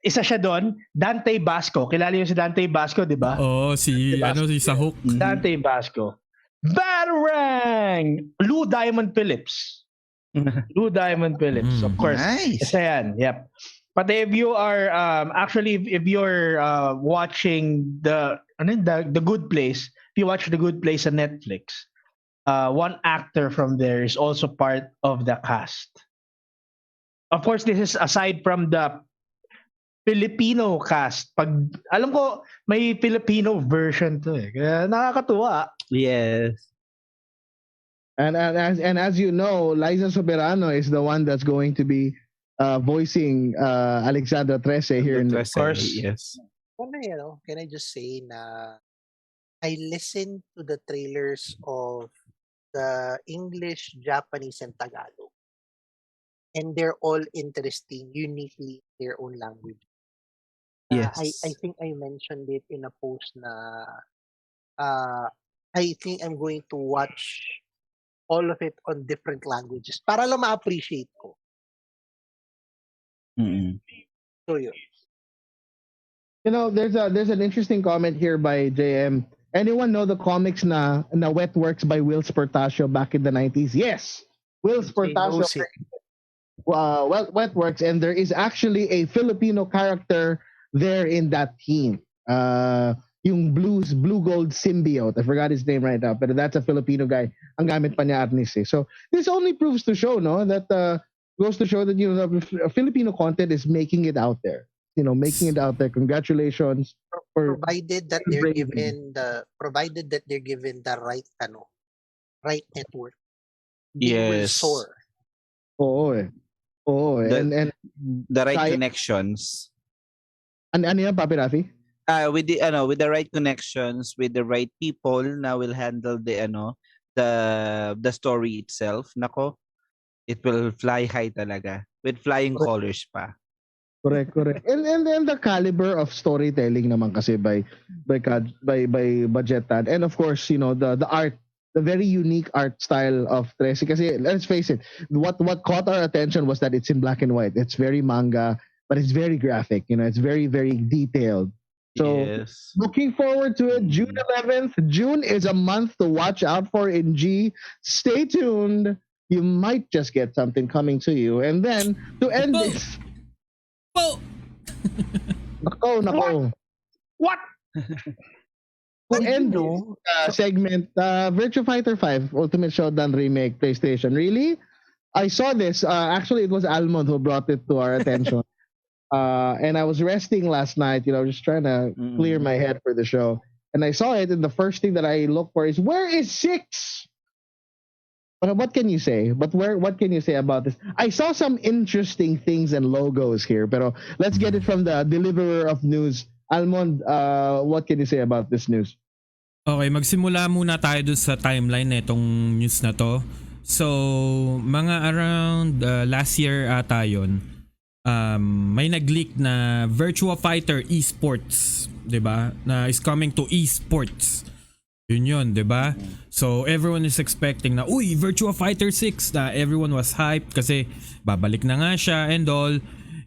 Isa siya doon. Dante Basco. Kilala yung si Dante Basco, di ba? Oo, si Sahok. Dante Basco. Batarang! Lou Diamond Phillips. Lou Diamond Phillips, of course. Nice. Isa yan, yep. But if you are if you're watching the Good Place, if you watch The Good Place on Netflix, one actor from there is also part of the cast. Of course, this is aside from the Filipino cast. Alam ko may Filipino version to eh. Kaya nakakatuwa. Yes. And as you know, Liza Soberano is the one that's going to be voicing Alexandra 13 here in the course. Yes. Can I just say na I listened to the trailers of the English, Japanese, and Tagalog. And they're all interesting, uniquely their own language. Yes. I think I mentioned it in a post na I think I'm going to watch all of it on different languages para lang ma-appreciate ko. So yun. There's an interesting comment here by JM. Anyone know the comics na Wet Works by Will Sportacio back in the 90s? Yes, Will Sportacio. Wet Works, and there is actually a Filipino character there in that team. Yung blue gold symbiote. I forgot his name right now, but that's a Filipino guy. Ang gamit pa niya Arnis eh. So this only proves to show, that goes to show that Filipino content is making it out there. Making it out there. Congratulations. Provided that they're given the right network. Yes. Soar. And the right connections. Ano yan, Papi Raffy? With the right connections, with the right people na will handle the story itself. Nako, it will fly high talaga with flying colors pa. Correct. And the caliber of storytelling naman kasi by Budgetan, and of course, the art, the very unique art style of 13. Kasi let's face it, what caught our attention was that it's in black and white. It's very manga, but it's very graphic. It's very, very detailed. So yes. Looking forward to it. June 11th. June is a month to watch out for in G. Stay tuned. you might just get something coming to you. And then to end this, nako. What? To end this segment, Virtua Fighter 5 Ultimate Showdown Remake PlayStation. Really? I saw this. Actually, it was Almond who brought it to our attention. And I was resting last night, just trying to clear my head for the show. And I saw it, and the first thing that I look for is, where is 6? But what can you say? What can you say about this? I saw some interesting things and logos here, pero let's get it from the deliverer of news. Almond, what can you say about this news? Okay, magsimula muna tayo dun sa timeline na itong news na to. So, mga around last year ata yun, may nag-leak na Virtua Fighter esports, 'di ba? Na is coming to esports. Yun, 'di ba? So everyone is expecting na Virtua Fighter 6, na everyone was hyped kasi babalik na nga siya and all.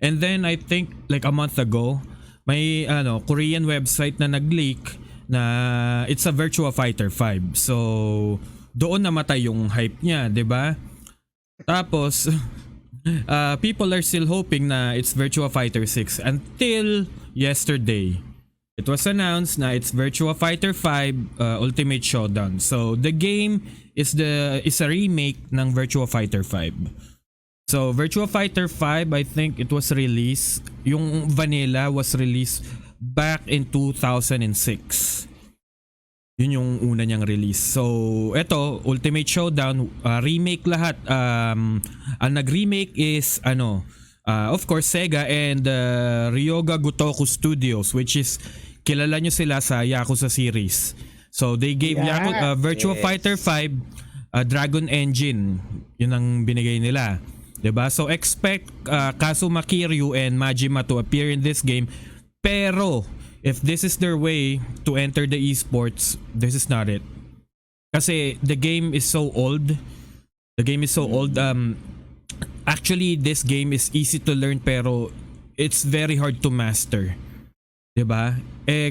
And then I think like a month ago, may Korean website na nag-leak na it's a Virtua Fighter 5. So doon namatay yung hype niya, 'di ba? Tapos people are still hoping na it's Virtua Fighter 6 until yesterday. It was announced na it's Virtua Fighter 5 Ultimate Showdown. So the game is a remake ng Virtua Fighter 5. So Virtua Fighter 5, I think it was released, yung vanilla was released back in 2006. Yun yung una niyang release. So eto, Ultimate Showdown, remake lahat. Ang nag-remake is of course Sega and Ryoga Gotoku Studios, which is kilala nyo sila sa Yakuza series. So they gave Virtua Fighter 5 Dragon Engine. Yun ang binigay nila. 'Di ba? So expect Kazuma Kiryu and Majima to appear in this game. Pero if this is their way to enter the esports, this is not it. Kasi the game is so old. Actually, this game is easy to learn pero it's very hard to master. 'Di ba?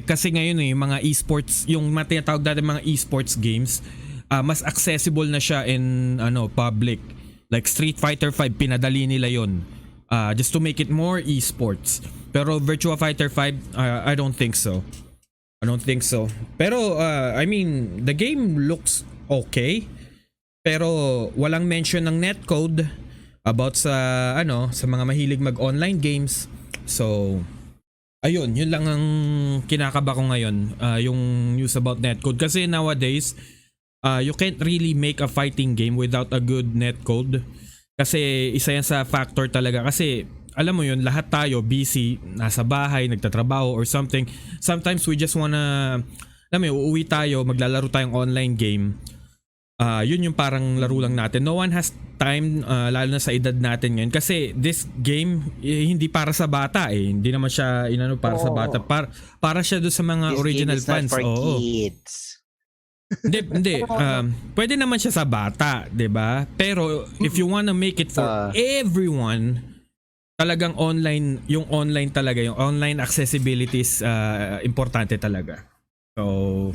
Kasi ngayon yung mga esports, yung tinatawag natin mga esports games, mas accessible na siya in public. Like Street Fighter 5, pinadali nila 'yon. Just to make it more esports. Pero Virtua Fighter 5, I don't think so. Pero I mean, the game looks okay. Pero walang mention ng netcode about sa mga mahilig mag-online games. So ayun, yun lang ang kinakaba ko ngayon, yung news about netcode. Kasi nowadays, you can't really make a fighting game without a good netcode. Kasi isa yan sa factor talaga. Kasi alam mo yun, lahat tayo busy, nasa bahay, nagtatrabaho or something. Sometimes we just wanna, uuwi tayo, maglalaro tayong online game. Yun yung parang laro lang natin. No one has time, lalo na sa edad natin ngayon. Kasi this game, hindi para sa bata eh. Hindi naman siya para sa bata. Para siya doon sa mga this original game is fans. Not for kids. Hindi. Pwede naman siya sa bata, 'di ba? Pero if you wanna make it for everyone, talagang yung online accessibility is importante talaga. So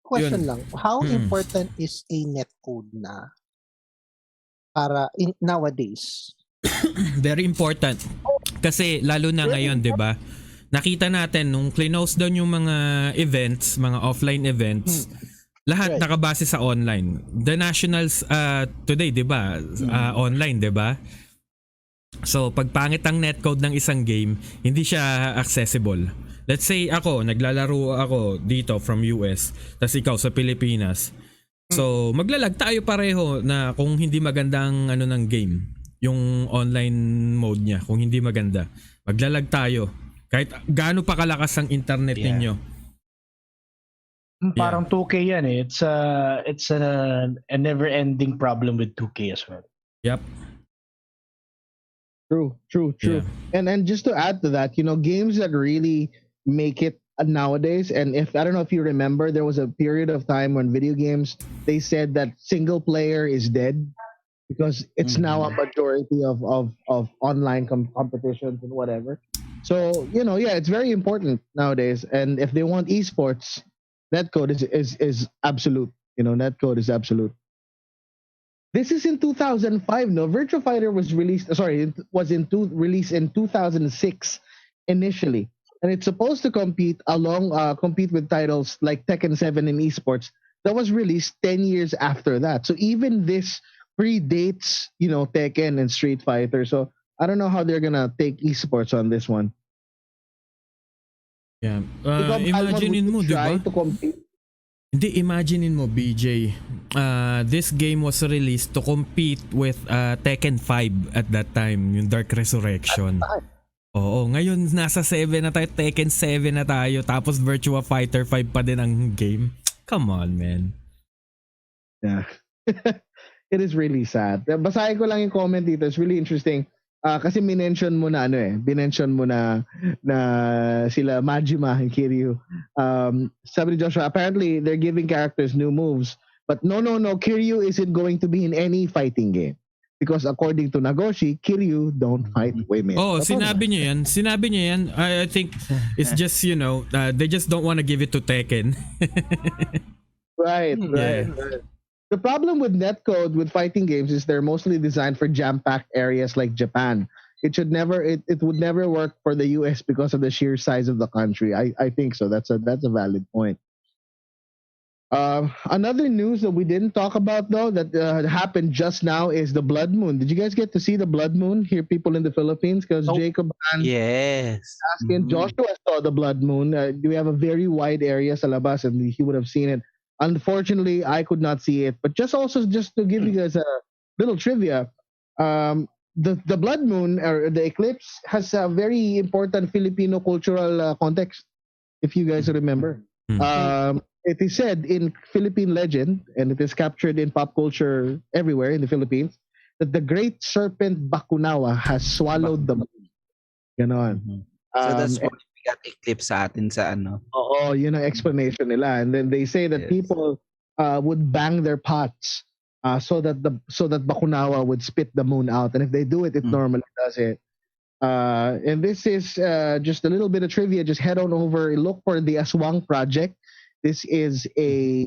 question yun lang, how important is a netcode na para nowadays? Very important. Kasi lalo na ngayon, 'di ba? Nakita natin nung close down yung mga events, mga offline events, lahat nakabase sa online. The nationals today, 'di ba? Online, 'di ba? So pag pangit ang netcode ng isang game, hindi siya accessible. Let's say naglalaro ako dito from US, tas ikaw sa Pilipinas. So maglalag tayo pareho na kung hindi maganda ang ng game, yung online mode niya, kung hindi maganda, maglalag tayo. Kahit gaano pa kalakas ang internet ninyo. Parang 2K yan eh. It's a never-ending problem with 2K as well. Yep. True. Yeah. And just to add to that, games that really make it nowadays, and I don't know if you remember, there was a period of time when video games, they said that single player is dead because it's now a majority of online competitions and whatever. So, it's very important nowadays. And if they want esports, netcode is absolute. Netcode is absolute. This is in 2005. No, Virtua Fighter was released. Sorry, it was released in 2006 initially, and it's supposed to compete with titles like Tekken 7 in esports. That was released 10 years after that. So even this predates, Tekken and Street Fighter. So I don't know how they're gonna take esports on this one. Yeah. Imaginein mo, di ba? Hindi, imaginein mo, BJ. This game was released to compete with Tekken 5 at that time, yung Dark Resurrection. Oo, ngayon nasa 7 na tayo, Tekken 7 na tayo, tapos Virtua Fighter 5 pa din ang game. Come on, man. Yeah. It is really sad. Basahin ko lang yung comment dito. It's really interesting. Kasi minention mo na sila Majima and Kiryu. Sabi ni Joshua, apparently they're giving characters new moves. But no, Kiryu isn't going to be in any fighting game. Because according to Nagoshi, Kiryu don't fight women. Oh, sinabi niya yan. I think it's just, they just don't want to give it to Tekken. Right. The problem with netcode with fighting games is they're mostly designed for jam-packed areas like Japan. It would never work for the US because of the sheer size of the country. I think so. That's a valid point. Another news that we didn't talk about though that happened just now is the Blood Moon. Did you guys get to see the Blood Moon? Here, people in the Philippines, because Jacob and asking Joshua saw the Blood Moon. We have a very wide area sa labas, and he would have seen it. Unfortunately, I could not see it. But just to give you guys a little trivia, the Blood Moon or the eclipse has a very important Filipino cultural context. If you guys remember, it is said in Philippine legend, and it is captured in pop culture everywhere in the Philippines, that the great serpent Bakunawa has swallowed the moon. Ganon. So that's why we got eclipse sa atin sa ano. Oo, yun ang explanation nila. And then they say that people would bang their pots so that Bakunawa would spit the moon out. And if they do it, it normally does it. And this is just a little bit of trivia. Just head on over, look for the Aswang Project. This is a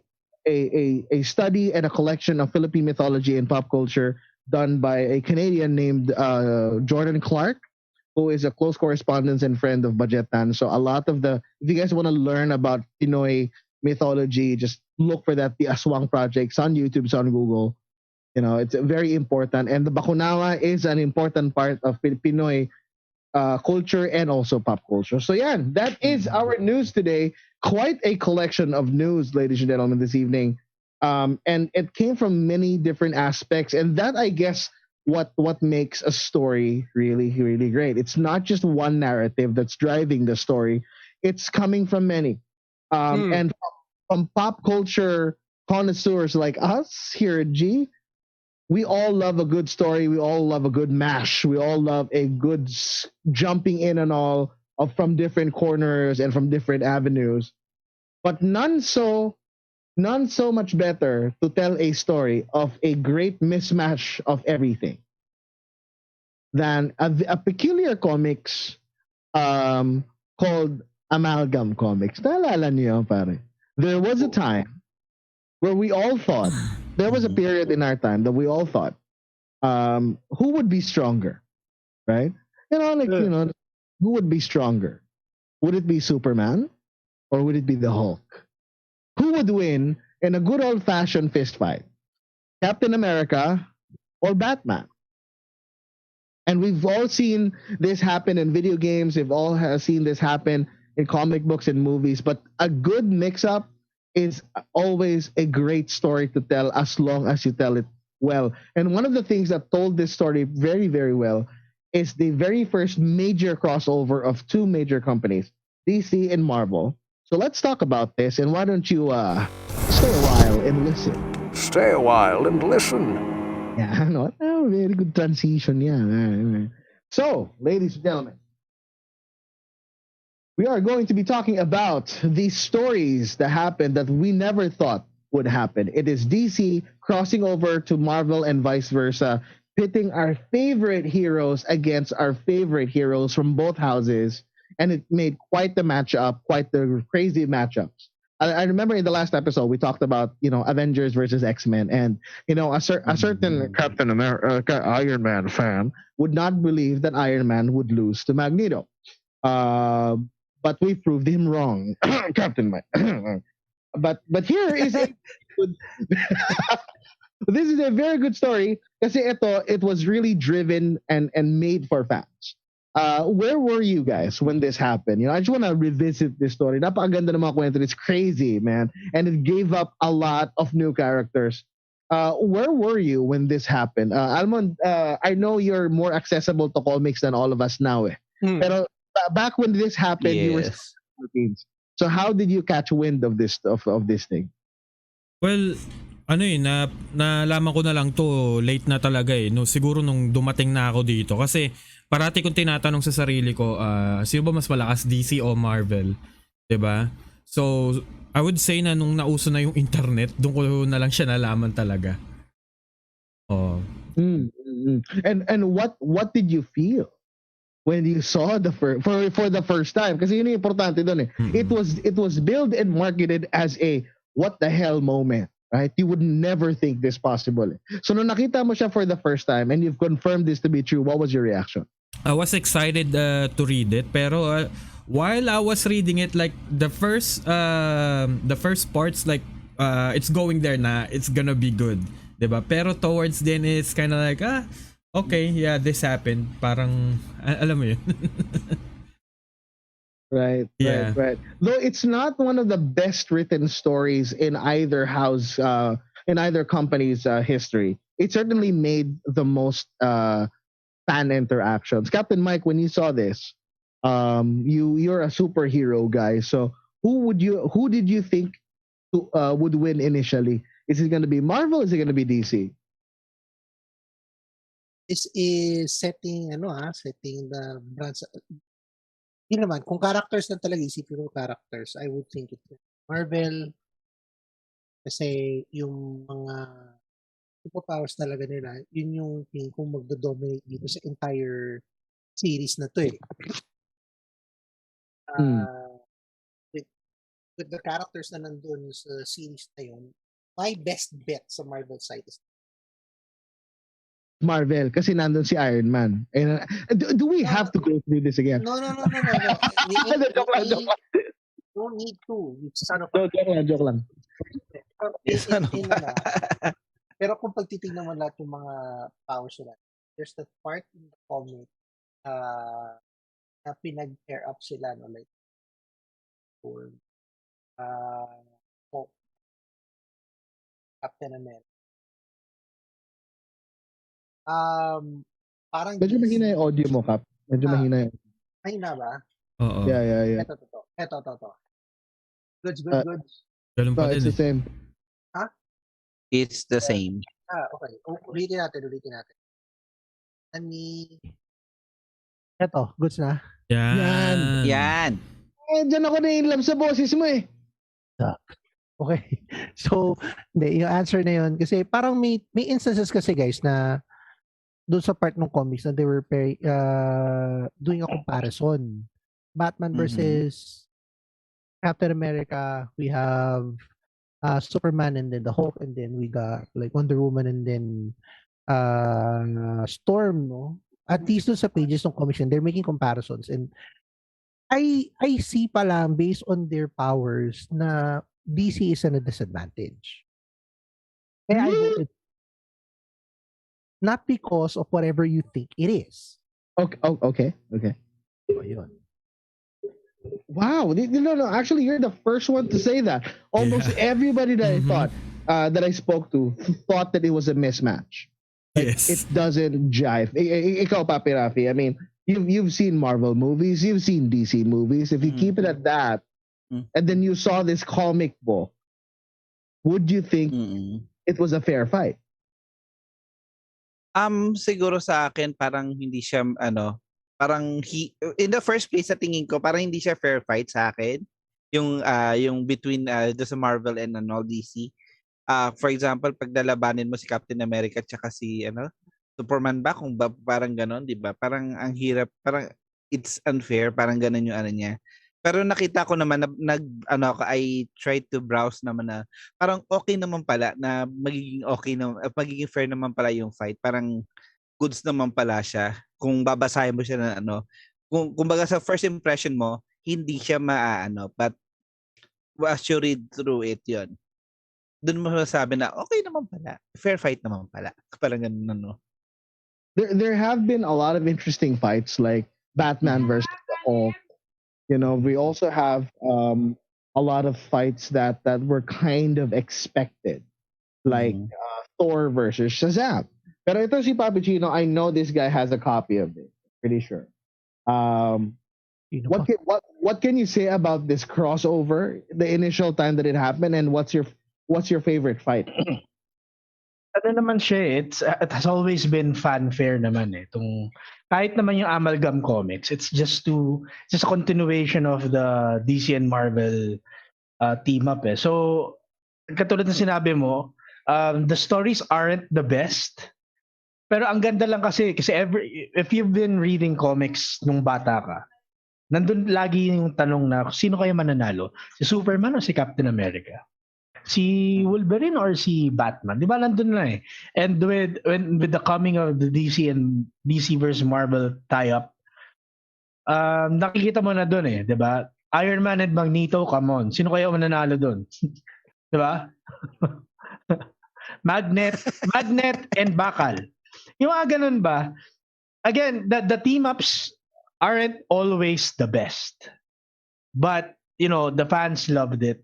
study and a collection of Philippine mythology and pop culture done by a Canadian named Jordan Clark, who is a close correspondent and friend of Bajetan. So a lot of if you guys want to learn about Pinoy mythology, just look for that. The Aswang Project. It's on YouTube, it's on Google. It's very important. And the Bakunawa is an important part of Pinoy culture and also pop culture. So yeah, that is our news today. Quite a collection of news, ladies and gentlemen, this evening. And it came from many different aspects. And that, I guess, what makes a story really, really great. It's not just one narrative that's driving the story. It's coming from many. And from pop culture connoisseurs like us here at G, we all love a good story. We all love a good mash. We all love a good jumping in and all from different corners and from different avenues. But none so much better to tell a story of a great mismatch of everything than a peculiar comics called Amalgam Comics. Naalala niyo, pare? There was a time where we all thought, there was a period in our time that we all thought, who would be stronger, right? Who would be stronger? Would it be Superman or would it be the Hulk? Who would win in a good old-fashioned fist fight? Captain America or Batman? And we've all seen this happen in video games. We've all seen this happen in comic books and movies. But a good mix-up is always a great story to tell as long as you tell it well. And one of the things that told this story very, very well is the very first major crossover of two major companies, DC and Marvel. So let's talk about this, and why don't you stay a while and listen. Stay a while and listen. Yeah, very good transition. Yeah. So, ladies and gentlemen, we are going to be talking about these stories that happened that we never thought would happen. It is DC crossing over to Marvel and vice versa, pitting our favorite heroes against our favorite heroes from both houses. And it made quite the matchup, quite the crazy matchups. I remember in the last episode we talked about Avengers versus X-Men, and a certain Captain America Iron Man fan would not believe that Iron Man would lose to Magneto, but we proved him wrong, Captain Man. but here is a good. This is a very good story kasi it was really driven and made for fans. Where were you guys when this happened? I just want to revisit this story. Napakaganda ng mga kwento. It's crazy, man. And it gave up a lot of new characters. Where were you when this happened? Almond, I know you're more accessible to comics than all of us now. Pero back when this happened, you were still in the So how did you catch wind of this thing? Well, nalaman ko na lang to late na talaga no, siguro nung dumating na ako dito kasi parati kong tinatanong sa sarili ko, sino ba mas malakas, DC o Marvel? 'Di ba? So, I would say na nung nauso na yung internet, doon ko na lang siya nalaman talaga. Oh. And what did you feel when you saw for the first time? Kasi yun yung importante doon eh. It was billed and marketed as a what the hell moment. Right? You would never think this possible. So nung nakita mo siya for the first time and you've confirmed this to be true, what was your reaction? I was excited to read it, pero while I was reading it, like the first parts, like it's going there na, it's gonna be good, diba? Pero towards then it's kind of like okay, yeah, this happened. Parang alam mo yun. Right. Though it's not one of the best written stories in either house, in either company's history, it certainly made the most fan interactions. Captain Mike, when you saw this, you're a superhero guy. So who did you think would win initially? Is it going to be Marvel? Is it going to be DC? This is setting the brands. Hindi naman, kung characters na talaga, isipin ko characters, I would think it's Marvel. Kasi yung mga superpowers talaga nila, yun yung thing kung magdo-dominate dito sa entire series na to eh. With the characters na nandun sa series na yun, my best bet sa Marvel side is Marvel kasi nandun si Iron Man. And, do we have to go through this again? No. Don't need to. Joke lang. Pero kung pagtitingnan mo lahat yung mga powers nila, there's that part in the comic na pinag-pair up sila, no? Like, for Captain America. Parang medyo mahina yung audio mo, Cap. Medyo mahina yun. Mahina ba? Oo. Yeah. Ito. Goods. Ganun pa din. It's the same. It's the same. Okay. Ulitin natin. Ito, goods na? Yan. Diyan ako na-inlove sa boses mo eh. Okay. So, yung answer na yun, kasi parang may instances kasi guys na doon sa part ng comics na they were doing a comparison. Batman versus Captain America, we have Superman and then the Hulk, and then we got like Wonder Woman and then Storm, no? At least doon sa pages ng comics, they're making comparisons. And I see pa lang based on their powers na DC is at a disadvantage. Kaya I voted not because of whatever you think it is. Okay. So, yun. Wow. No. Actually, you're the first one to say that. Almost everybody that I thought, that I spoke to, thought that it was a mismatch. Yes. It doesn't jive. Ikaw, Papi Raffy, I mean, you've seen Marvel movies, you've seen DC movies. If you keep it at that, and then you saw this comic book, would you think it was a fair fight? Siguro sa akin parang hindi siya parang in the first place sa tingin ko parang hindi siya fair fight sa akin yung between sa Marvel and DC. For example, pag lalabanin mo si Captain America at saka si Superman ba kung parang gano'n, 'di ba? Parang ang hirap, parang it's unfair, parang gano'n yung niya. Pero nakita ko naman I tried to browse naman na parang okay naman pala na magiging fair naman pala yung fight. Parang goods naman pala siya. Kung babasahin mo siya na kumbaga sa first impression mo, hindi siya but as you read through it yun, doon mo masasabi na okay naman pala. Fair fight naman pala. Parang ganun, There have been a lot of interesting fights like Batman versus the Hulk. We also have a lot of fights that were kind of expected, like Thor versus Shazam. Pero ito si Papi Chino, I know this guy has a copy of it. Pretty sure. What can you say about this crossover? The initial time that it happened, and what's your favorite fight? Ano naman siya, it has always been fanfare naman kahit naman yung Amalgam Comics, it's just a continuation of the DC and Marvel team up. So katulad ng sinabi mo, the stories aren't the best, pero ang ganda lang kasi if you've been reading comics nung bata ka, nandun lagi yung tanong na sino kaya mananalo, si Superman o si Captain America, si Wolverine or si Batman, di ba nandun na and with the coming of the DC and DC versus Marvel tie-up, nakikita mo na dun di ba, Iron Man and Magneto, come on, sino kaya mananalo dun? Di ba? Magnet and Bakal, yung mga ganun ba, again, the team-ups aren't always the best, but the fans loved it.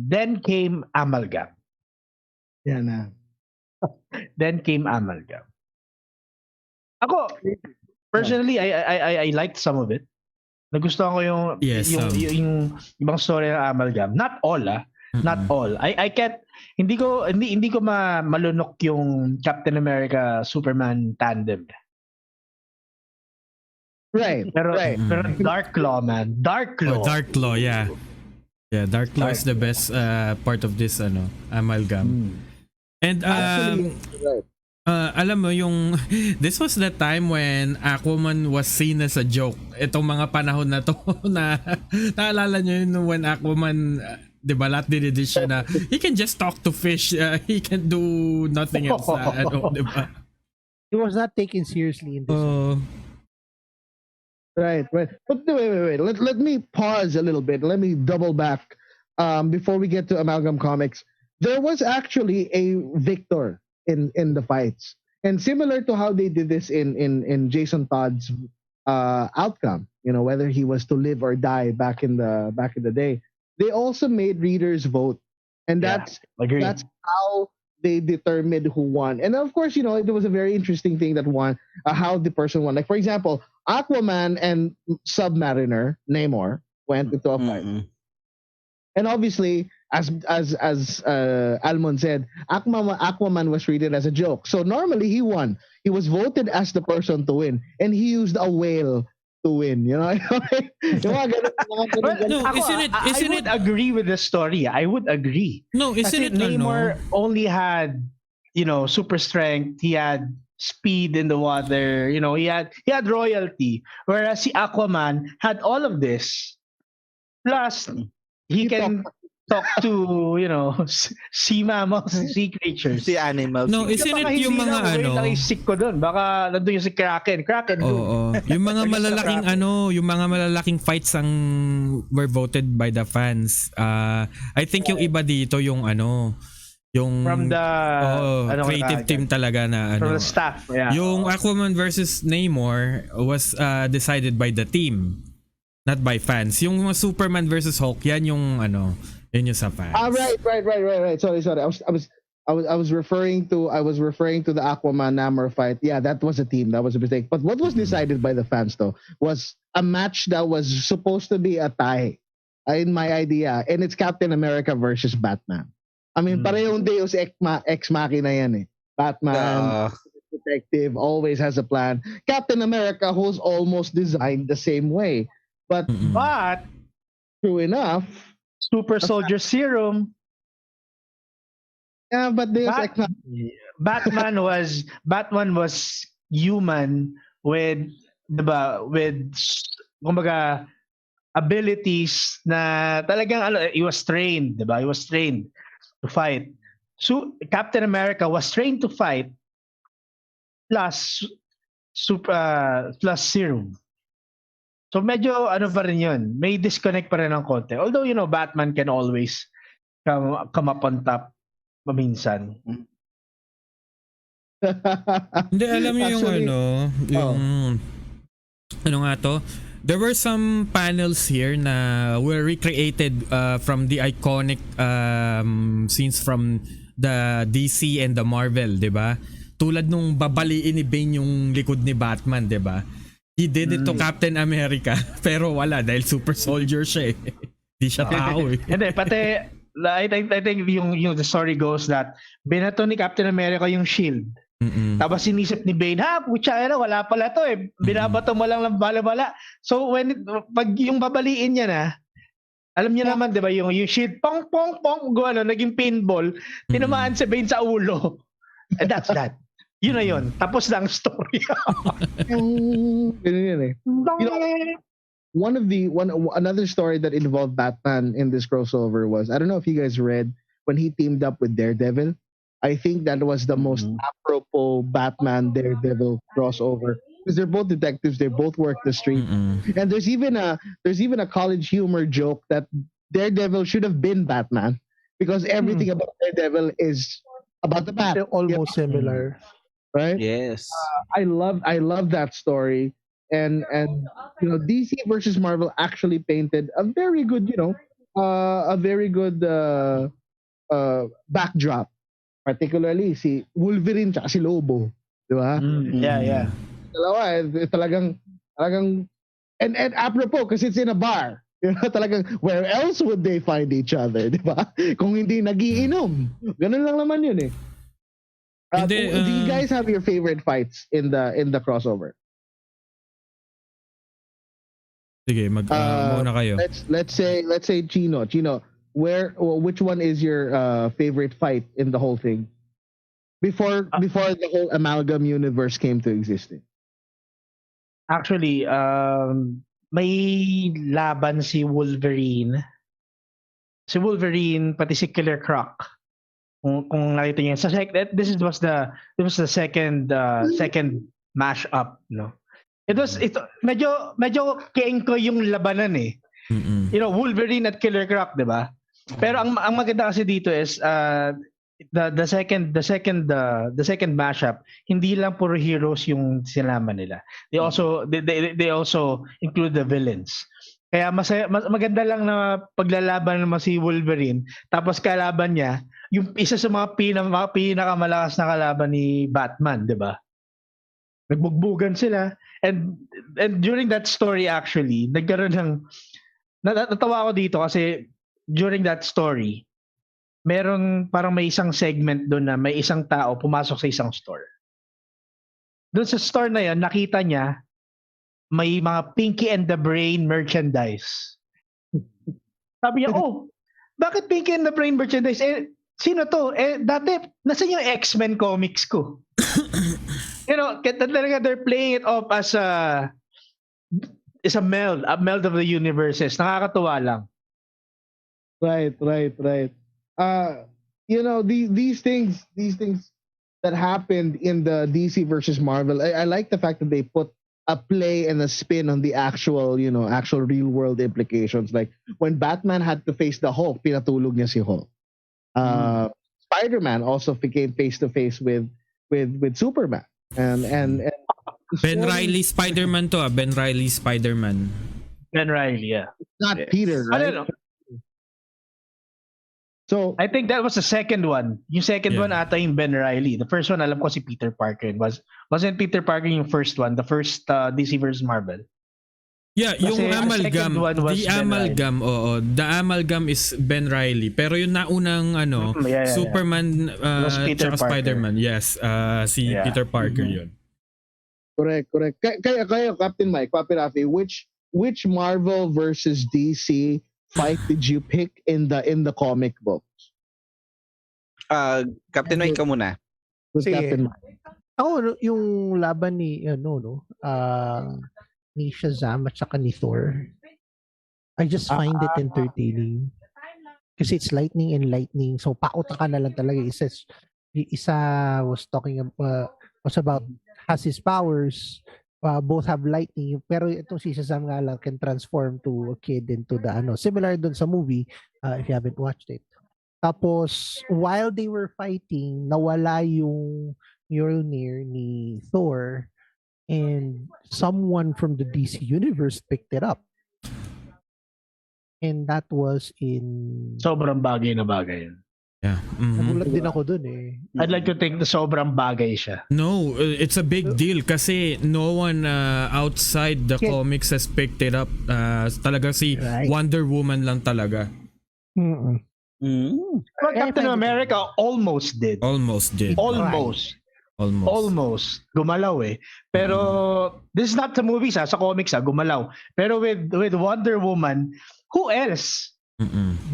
Then came Amalgam. Yan na. Then came Amalgam. Ako, personally, I liked some of it. Nagustuhan ko yung ibang story ng Amalgam. Not all, Not all. I can't, hindi ko malunok yung Captain America Superman tandem. Right. Pero Dark Claw, man. Dark Claw. Dark Claw, yeah. Yeah, Dark Claw is the best part of this Amalgam. And alam mo yung this was the time when Aquaman was seen as a joke. Itong mga panahon na to na naalala nyo yun when Aquaman diba lahat din siya na he can just talk to fish, he can do nothing else diba? He was not taken seriously in this Right. But wait. Let me pause a little bit. Let me double back before we get to Amalgam Comics. There was actually a victor in the fights, and similar to how they did this in Jason Todd's outcome, whether he was to live or die back in the day, they also made readers vote, and that's how they determined who won. And of course, it was a very interesting thing that won, how the person won. Like, for example, Aquaman and Submariner, Namor, went into a fight. And obviously, as Almond said, Aquaman was treated as a joke. So normally he won. He was voted as the person to win. And he used a whale to win. I would agree with the story. I would agree. No, isn't it Namor only had, super strength. He had speed in the water. He had royalty. Whereas si Aquaman had all of this. Plus, he can talk to, sea mammals, sea creatures. Sea animals. No, isn't it yung mga Isik ko dun. Baka nandun yung si Kraken. Oo. Yung mga malalaking yung mga malalaking fights ang were voted by the fans. I think yung iba dito yung yung from the creative team talaga na from the staff. Yeah. Yung Aquaman versus Namor was decided by the team, not by fans. Yung Superman versus Hulk, yan yung yun yung sa fans. Right. Sorry. I was referring to the Aquaman Namor fight. Yeah, that was a team. That was a mistake. But what was decided by the fans though was a match that was supposed to be a tie, in my idea, and it's Captain America versus Batman. I mean, parehong Deus Ex Machina yan Batman, detective, always has a plan. Captain America, who's almost designed the same way. But true enough, Super Soldier Serum. Yeah, but Deus Ex Batman was human with kumbaga abilities na talagang he was trained, diba? He was trained to fight. So Captain America was trained to fight plus plus serum. So medyo pa rin yun. May disconnect pa rin ng konti. Although, Batman can always come up on top maminsan. Hindi, alam niyo ano nga to? There were some panels here na were recreated from the iconic scenes from the DC and the Marvel, 'di ba? Tulad nung babaliin ni Bane yung likod ni Batman, 'di ba? He did it to Captain America pero wala dahil super soldier siya eh. Di siya tao eh. Hindi, pati I think yung the story goes that binato ni Captain America yung shield. Tapos sinisip ni Bane, wala pala to eh. Binabato mo lang ng bala-bala. So pag yung babaliin niya na, alam niyo naman 'di ba yung shield pong naging pinball, tinamaan si Bane sa ulo. And that's that. Yun na yun. Tapos na ang story. Another story that involved Batman in this crossover was, I don't know if you guys read when he teamed up with Daredevil. I think that was the most apropos Batman Daredevil crossover because they're both detectives. They both work the street, and there's even a college humor joke that Daredevil should have been Batman because everything about Daredevil is about the Bat. They're almost similar. Right? Yes. I love that story, and DC versus Marvel actually painted a very good backdrop, particularly si Wolverine at si Lobo, di ba? Yeah. Dalawa talagang and apropos kasi it's in a bar. Talagang where else would they find each other, di ba? Kung hindi nagiinom. Ganun lang naman yun eh. Do you guys have your favorite fights in the crossover? Sige, muna kayo. Let's say Chino, which one is your favorite fight in the whole thing? Before the whole amalgam universe came to existing. Actually, may laban si Wolverine. Si Wolverine pati si Killer Croc. Kung nakita niyo this was the second mash-up, no. Ito medyo keengko yung labanan eh. Wolverine at Killer Croc, 'di ba? Pero ang maganda kasi dito is the second mashup, hindi lang puro heroes yung sinama nila. They also include the villains. Kaya maganda lang na paglalaban naman si Wolverine, tapos kalaban niya yung isa sa mga pinakamalakas na kalaban ni Batman, 'di ba? Nagbugbugan sila, and during that story actually, nagkaroon ng natawa ako dito kasi during that story, meron parang may isang segment doon na may isang tao pumasok sa isang store. Doon sa store na 'yan, nakita niya may mga Pinky and the Brain merchandise. Sabi niya, bakit Pinky and the Brain merchandise? Sino to? Dati, nasan yung X-Men comics ko? Talaga they're playing it off as a meld of the universes. Nakakatuwa lang. Right. These things that happened in the DC versus Marvel, I like the fact that they put a play and a spin on the actual real world implications. Like when Batman had to face the Hulk, pinatulog niya si Hulk. Spider-Man also became face to face with Superman. And Ben Reilly Spider-Man to Ben Reilly Spider-Man. Ben Reilly, yeah. Not Peter, right? I don't know. So I think that was the second one. Yung second one ata yung Ben Reilly. The first one alam ko si Peter Parker. Wasn't Peter Parker yung first one? The first DC vs Marvel. Yeah, yung amalgam. The amalgam is Ben Reilly. Pero yung naunang Superman tsaka Spider-Man. Yes, si Peter Parker yun. Correct. Kaya Captain Mike, Papi Raffy, which Marvel versus DC fight did you pick in the comic books? Captain Mike ka muna. Captain Mike. Ako yung laban ni ni Shazam at saka ni Thor. I just find it entertaining. Kasi it's lightning and lightning. So, pauta ka na lang talaga. Isa was about has his powers. Both have lightning. Pero itong si Shazam nga lang can transform to a kid into the similar dun sa movie if you haven't watched it. Tapos, while they were fighting, nawala yung Mjolnir ni Thor and someone from the DC universe picked it up. And that was in... Sobrang bagay na bagay yun. Yeah. Nagulat din ako dun eh. I'd like to think na sobrang bagay siya. No, it's a big deal kasi no one outside the comics has picked it up. Talaga si Wonder Woman lang talaga. Well, Captain America almost did. Almost. Gumalaw eh. Pero this is not the movies sa comics gumalaw. Pero with Wonder Woman, who else?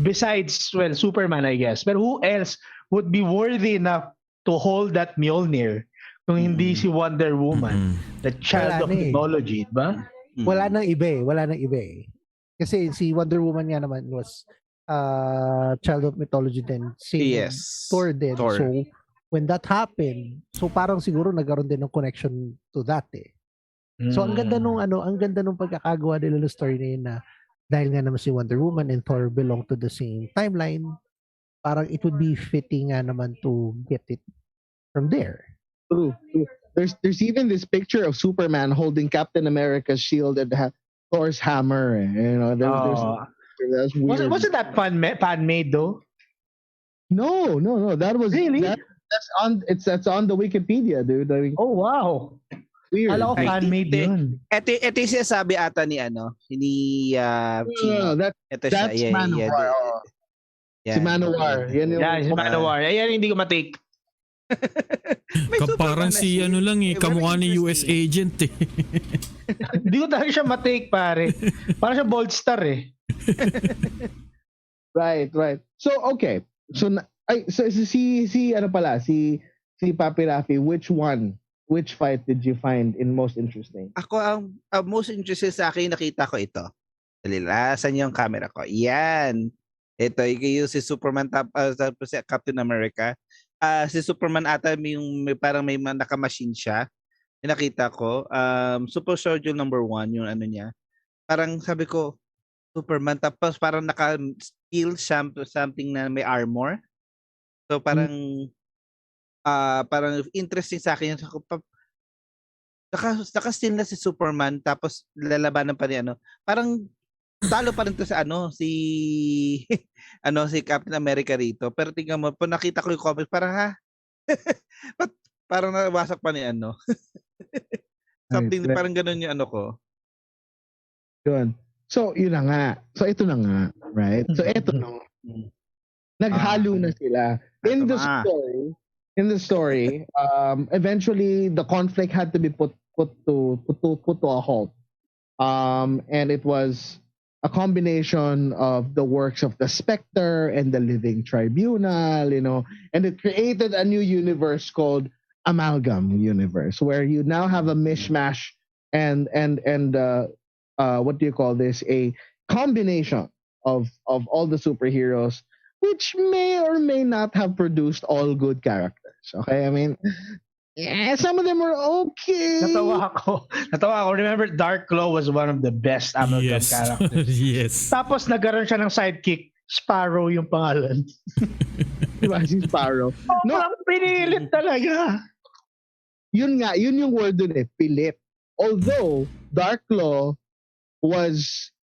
Besides, well, Superman, I guess. But who else would be worthy enough to hold that Mjolnir kung hindi si Wonder Woman? The child of mythology, ba? Wala nang iba eh. Kasi si Wonder Woman nga naman was child of mythology din. Thor din. So, when that happened, so parang siguro nagkaroon din ng connection to that eh. So, ang ganda nung pagkakagawa nila ng story na yun na dahil nga naman si Wonder Woman and Thor belong to the same timeline, parang it would be fitting nga naman to get it from there. True. There's even this picture of Superman holding Captain America's shield and Thor's hammer. That's weird. Wasn't that fan made though? No. That was really that's on the Wikipedia, dude. I mean, oh wow. Weird. Alam ko fan-made yun. Ito yung sinasabi ata ni that's Manowar. Si Manowar. Si Manowar. Ayan, hindi ko matake. Parang si kamukha ni US agent eh. Hindi ko talaga siya matake, pare. Parang siya bold star eh. Right. So, okay. So si Papi Raffy, which fight did you find most interesting? Ako, ang most interesting sa akin, nakita ko ito. Saan yung camera ko? Yan. Ito, yung si Superman, tapos si Captain America. Si Superman ata, parang may naka-machine siya. Yung nakita ko. Super Soldier number 1, yung niya. Parang sabi ko, Superman, tapos parang naka-steel something na may armor. So parang parang interesting sa akin yung naka-steal na si Superman tapos lalabanan pa ni parang talo pa rin to sa si Captain America rito, pero tingnan mo, pag nakita ko yung comments parang parang nawasak pa ni something parang ganun yung ko. Yun. So yun na nga. So ito na nga, right? So ito no. Naghalo na sila. In the story, eventually the conflict had to be put to a halt. And it was a combination of the works of the Spectre and the Living Tribunal, and it created a new universe called Amalgam Universe, where you now have a mishmash and what do you call this? A combination of all the superheroes, which may or may not have produced all good characters. Okay, I mean, some of them are okay. Natawa ako. Remember, Dark Claw was one of the best Amalgam characters. Yes. Tapos nagkaroon siya ng sidekick, Sparrow yung pangalan. Diba, si Sparrow? No, pinilit talaga. Yun yung word dun pilit. Although Dark Claw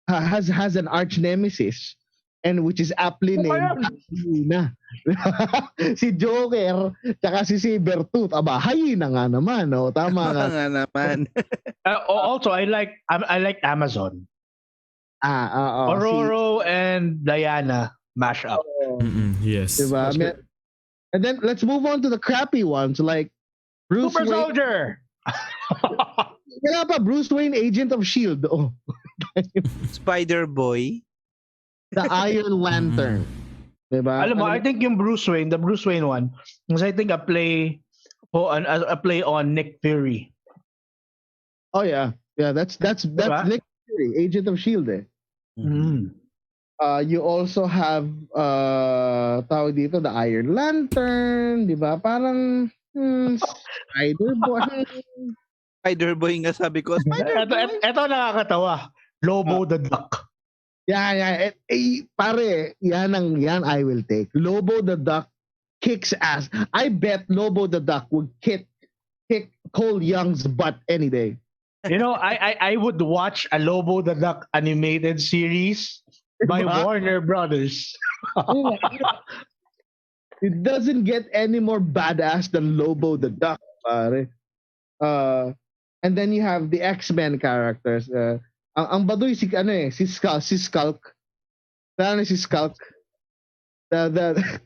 has an arch nemesis, and which is aptly named Hyena. Si Joker, tsaka si Sabertooth. Hyena nga naman, no? Tama nga naman. Also, I like Amazon. Ororo and Diana mash up. Yes. Diba? And then let's move on to the crappy ones like Bruce Super Wayne. Soldier. Wala pa, Bruce Wayne, Agent of S.H.I.E.L.D. Spider-Boy. The Iron Lantern. Diba? Alam mo, I think yung the Bruce Wayne one, was I think a play on Nick Fury. Oh yeah. Yeah, that's diba? Nick Fury, Agent of S.H.I.E.L.D. You also have tawag dito, the Iron Lantern, di ba? Parang Spider-Boy. Spider-Boy nga sabi ko. Spider-Boy. Ito nakakatawa. Lobo the Duck. Yeah. Pare, yan I will take. Lobo the Duck kicks ass. I bet Lobo the Duck would kick Cole Young's butt any day. You know, I would watch a Lobo the Duck animated series by Warner Brothers. It doesn't get any more badass than Lobo the Duck, pare. And then you have the X-Men characters. Ang baduy si Skulk. Ano si Skulk? The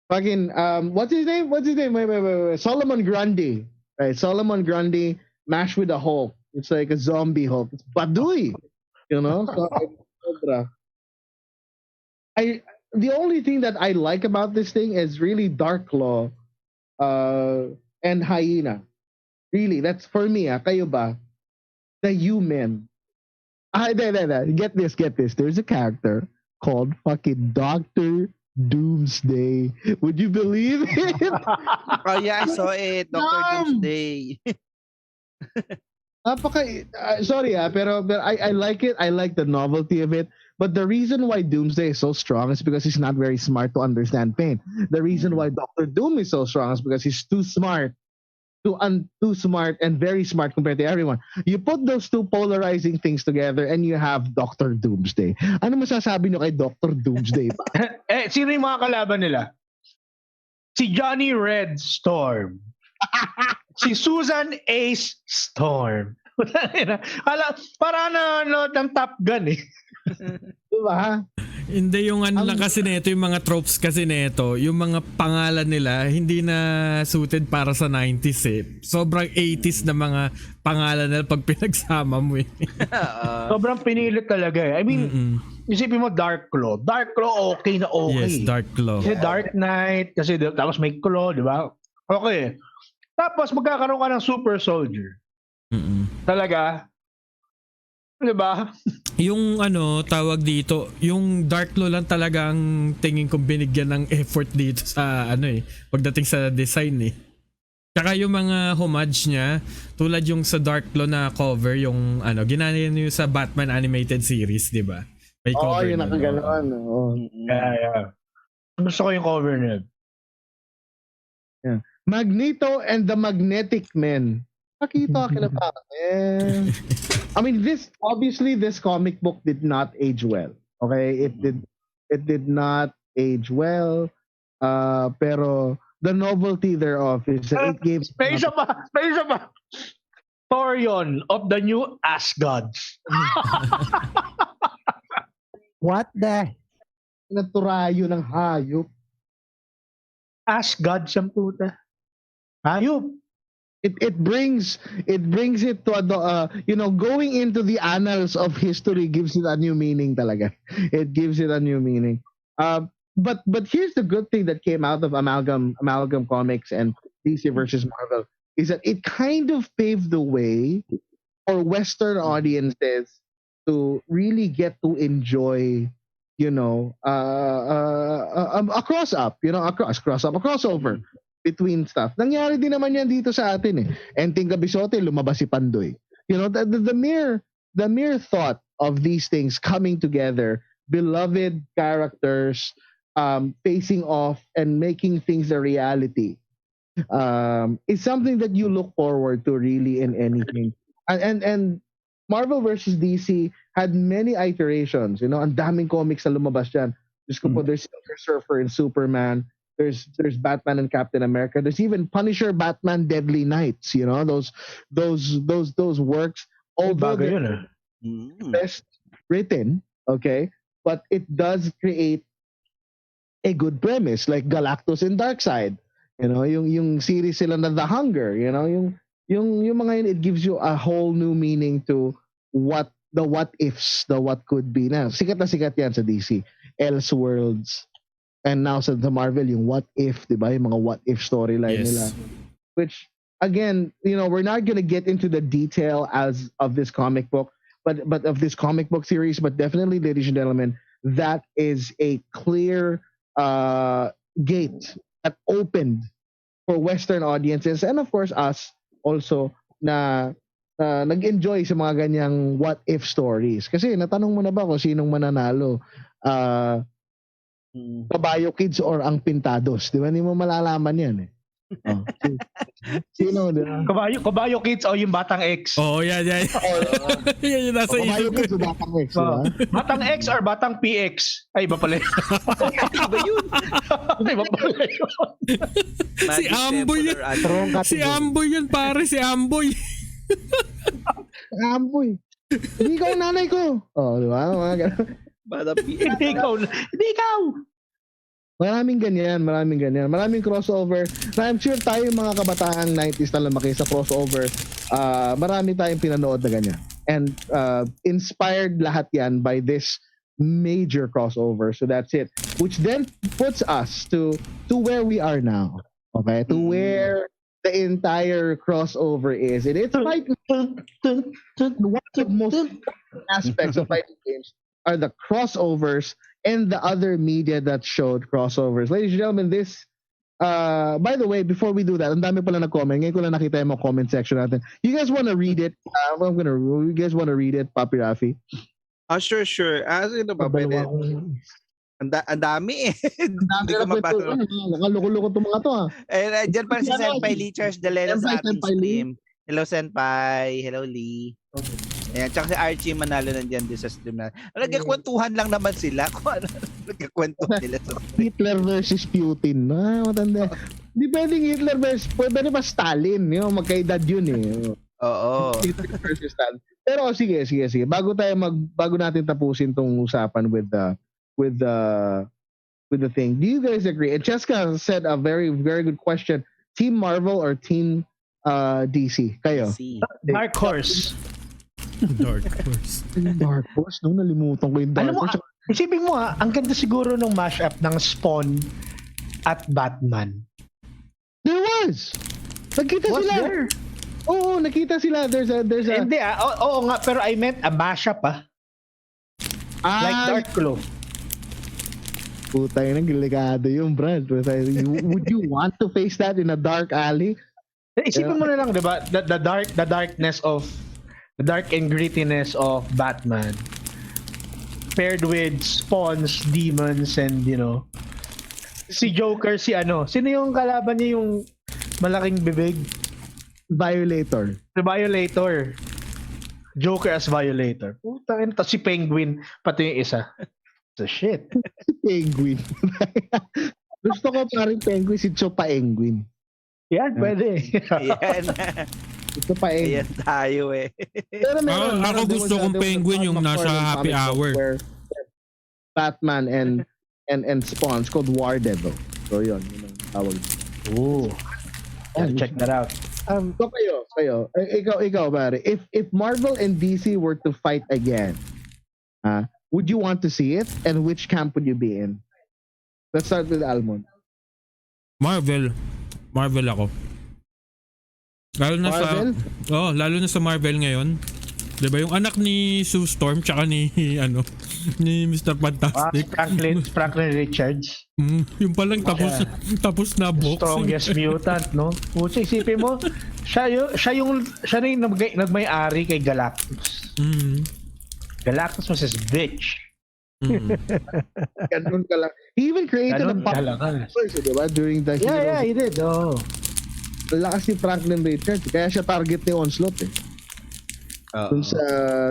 fucking what's his name? Wait. Solomon Grundy. Right, Solomon Grundy mashed with a Hulk. It's like a zombie Hulk. It's baduy. You know? So, the only thing that I like about this thing is really Darklaw and Hyena. Really, that's for me. Kayo ba? The human. Get this. There's a character called fucking Dr. Doomsday. Would you believe it? Oh yeah, I saw it. Dr. Doomsday. Sorry, pero I like it. I like the novelty of it. But the reason why Doomsday is so strong is because he's not very smart to understand pain. The reason why Dr. Doom is so strong is because he's too smart. Too smart and very smart compared to everyone. You put those two polarizing things together and you have Dr. Doomsday. Ano masasabi nyo kay Dr. Doomsday ba? Sino yung mga kalaban nila? Si Johnny Red Storm. Si Susan Ace Storm. Para na ng Top Gun eh. Diba? Hindi yung lang kasi nito, yung mga tropes kasi nito, yung mga pangalan nila hindi na suited para sa 90s eh. Sobrang 80s na mga pangalan nila pag pinagsama mo eh. Sobrang pinilit talaga eh. I mean, isipin mo Darklaw. Darklaw okay na okay. Yes, Darklaw. Kasi Dark Knight, kasi tapos may Claw, di ba? Okay. Tapos magkakaroon ka ng Super Soldier. Talaga? Di ba? Yung tawag dito, yung Darklaw lang talaga ang tingin kong binigyan ng effort dito sa pagdating sa design eh. Tsaka yung mga homage niya, tulad yung sa Darklaw na cover, yung ginana niyo sa Batman animated series, di ba? May cover. Yung nakaganoon. Yeah. Gusto ko yung cover niya. Yeah. Magneto and the Magnetic Men. Nakita ka na pa. I mean, this comic book did not age well. Okay, it did not age well. Pero the novelty thereof is that it gave space pa. Thorion of the new Asgods. What the? Naturayo ng hayop. Asgod siyang puta. Hayop. It brings it to going into the annals of history gives it a new meaning talaga. It gives it a new meaning. But here's the good thing that came out of Amalgam Comics and DC versus Marvel is that it kind of paved the way for Western audiences to really get to enjoy, a crossover between stuff. Nangyari din naman yan dito sa atin eh. Enting Kabisote, lumabas si Pandoy. The mere thought of these things coming together, beloved characters facing off and making things a reality, is something that you look forward to really in anything. And Marvel versus DC had many iterations. Ang daming comics na lumabas dyan. Just po, there's Silver Surfer and Superman. There's Batman and Captain America. There's even Punisher, Batman, Deadly Knights. Those works. Although they're best written, okay, but it does create a good premise, like Galactus and Darkseid. Yung series sila na The Hunger. Yung mga yun, it gives you a whole new meaning to what ifs, the what could be. Na sikat yan sa DC. Elseworlds. And now sa the Marvel, yung what if, di ba? Yung mga what if storyline nila. Which, again, we're not going to get into the detail of this comic book, but of this comic book series. But definitely, ladies and gentlemen, that is a clear gate that opened for Western audiences and of course us also na nag-enjoy sa mga ganyang what if stories. Kasi natanong mo na ba kung sinong mananalo? Kabayo Kids or ang Pintados? Di ba? Hindi mo malalaman yan eh. Oh. Sino? Kabayo Kids o yung Batang X? Yan. Yan yung nasa Kabayo isip Kids o Batang X? Diba? Batang X or Batang PX? Ay, iba pala yun. Iba yun. Iba pala yun. Si Amboy yun. Si Amboy yun, pare. Si Amboy. Amboy. Hindi ikaw ang nanay ko. Di ba? Mga ganun. Hindi ikaw. Maraming ganyan. Maraming crossover. I'm sure tayo mga kabataang 90s na lumaki sa crossover. Marami tayong pinanood na ganyan. And inspired lahat yan by this major crossover. So that's it. Which then puts us to where we are now. Okay? To where the entire crossover is. And it's fighting. One of the most aspects of fighting games are the crossovers and the other media that showed crossovers. Ladies and gentlemen, this, by the way, before we do that, ang dami pala nag-comment. Ngayon ko lang nakita yung mga comment section natin. You guys want to read it? You guys want to read it, Papi Raffy? Sure. Ano ba? Pwede? Ang dami eh. Hindi ko mapasok. Nakaloko-loko itong mga to Diyan pa si Senpai Lee Charles Dalena sa ating stream. Hello Senpai. Hello Lee. Okay. Ayan, tsaka si Archie Manalo nandiyan din sa stream na. Nagkakwentuhan lang naman sila. Kung ano nagkakwentuhan nila. Hitler versus Putin. Matanda. Hindi pwedeng Hitler versus, pwede ba Stalin? Magkaedad yun eh. Oo. Hitler versus Stalin. Pero sige. Bago natin tapusin tong usapan with the thing. Do you guys agree? And Cheska said a very, very good question. Team Marvel or Team DC? Kayo? Dark Horse. Dark Horse? No, nalimutan ko yung Dark Horse. Isipin mo ang ganda siguro ng mashup ng Spawn at Batman. There was! Nakita sila! There? Oo, nakita sila. There's a... Hindi oo nga, pero I meant a mashup like Dark Claw. Putay na, delikado yung Brad. Would you want to face that in a dark alley? Isipin mo na lang, di ba? The dark and grittiness of Batman paired with Spawn's demons and si Joker, sino yung kalaban niya yung malaking bibig? Violator. The Violator. Joker as Violator. Putang ina, si Penguin pati yung isa. So shit. Si Penguin. Gusto ko parang Penguin si Chopa Penguin. Yan, pwede. Yan. Ito pa Ayan tayo eh. Pero ako gusto kong Penguin yung nasa Happy Hour. Batman and Spawn. It's called War Devil. So yun ang tawag. Ooh. Check that out. So kayo. Ikaw pare. If Marvel and DC were to fight again, would you want to see it? And which camp would you be in? Let's start with Almond. Marvel ako. Lalo na sa Marvel ngayon. 'Di ba yung anak ni Sue Storm tsaka ni Mr. Fantastic. Franklin Richards. Yung palang tapos na box. Strongest mutant, no? Pucha, isipin mo, siya yung nagmay-ari kay Galactus. Galactus was his bitch. Ganun ka lang. He even created a pop first, diba? During the Yeah, he did. Oh. Lakas si Franklin Richards. Kaya siya target ni Onslaught eh.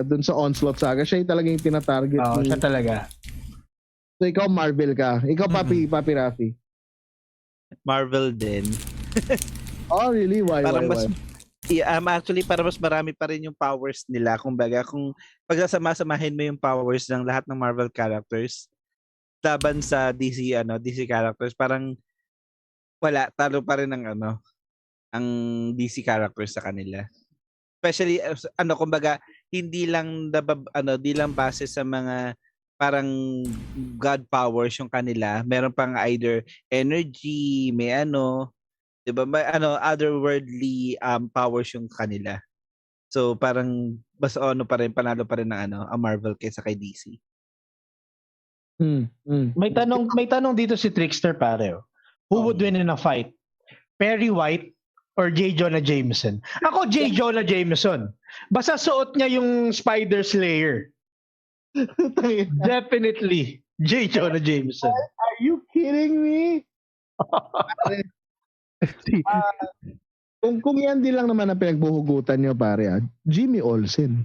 Dun sa Onslaught saga, siya yung talagang tinatarget. Siya talaga. So ikaw Marvel ka. Ikaw Papi Raffy. Marvel din. Oh really? Why? Actually, para mas marami pa rin yung powers nila. Kumbaga, kung pagsasama-samahin mo yung powers ng lahat ng Marvel characters laban sa DC characters, parang wala, talo pa rin ang DC characters sa kanila. Especially kumbaga, hindi lang base sa mga parang god powers yung kanila. Meron pang either energy, may diba? May otherworldly powers yung kanila. So parang basta ano pa rin, panalo pa rin ng ang Marvel kaysa kay DC. May tanong dito si Trickster pare. Who would win in a fight? Perry White or J. Jonah Jameson? Ako J. Jonah Jameson. Basta suot niya yung Spider Slayer. Definitely J. Jonah Jameson. Are you kidding me? Kung yan din lang naman ang pinagbuhugutan niyo pare, Jimmy Olsen.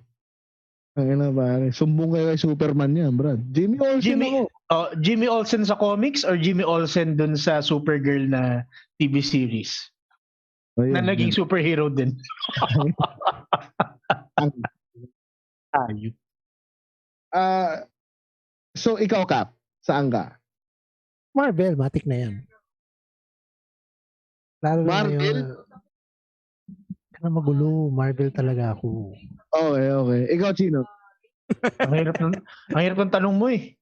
Ang pare, sumbong kayo kay Superman yan, Brad. Jimmy Olsen ako. Jimmy Olsen sa comics or Jimmy Olsen dun sa Supergirl na TV series? Ayun, na naging superhero din. Ayun. So ikaw, Cap, saan ka? Marvel, matik na yan. Lalo Marvel? Na magulo, Marvel talaga ako. Okay. Ikaw, Chino? Ang hirap ng tanong mo eh.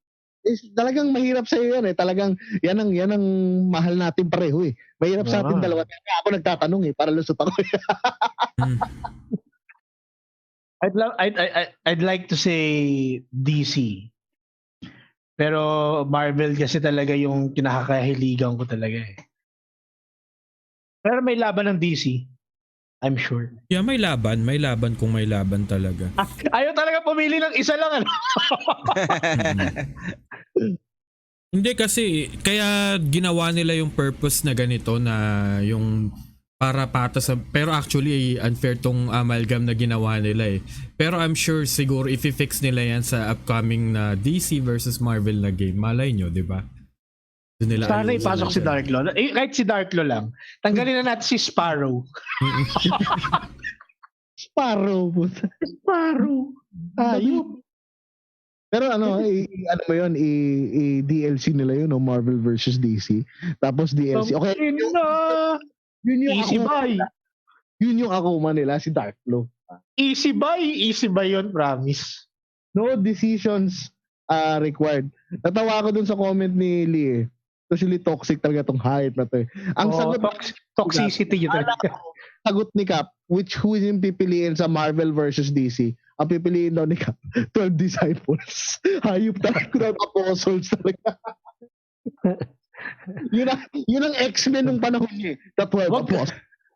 Talagang mahirap sa iyo yan eh. Talagang yan ang mahal natin pareho eh. Mahirap sa atin dalawa. Kaya ako nagtatanong eh para lusot ako. I'd like to say DC. Pero Marvel kasi talaga yung kinakahiligan ko talaga eh. Pero may laban ng DC. I'm sure. Yeah, may laban kung may laban talaga. Ayaw talaga pumili ng isa lang ano. Hindi kasi kaya ginawa nila yung purpose na ganito na yung para patas pero actually unfair tong amalgam na ginawa nila eh. Pero I'm sure siguro i-fix nila yan sa upcoming na DC versus Marvel na game. Malay nyo, 'di ba? Sana ipasok si Darklo. Kahit si Darklo lang. Tanggalin na natin si Sparrow. Sparrow. Ayun. Pero mo yun, i-DLC nila yun, no? Marvel versus DC. Tapos DLC. Okay. Yun yung easy buy. Yun yung Akuma nila, si Darklo. Easy buy yun, promise. No decisions required. Natawa ko dun sa comment ni Lee eh. Actually toxic talaga tong hype na to eh. Ang sagot toxicity yun talaga. Sagot ni Cap, who yung pipiliin sa Marvel versus DC? Ang pipiliin daw ni Cap, 12 Disciples. Hayop talaga, 12 Apostles talaga. yun ang X-Men nung panahon niya. The 12 Apostles.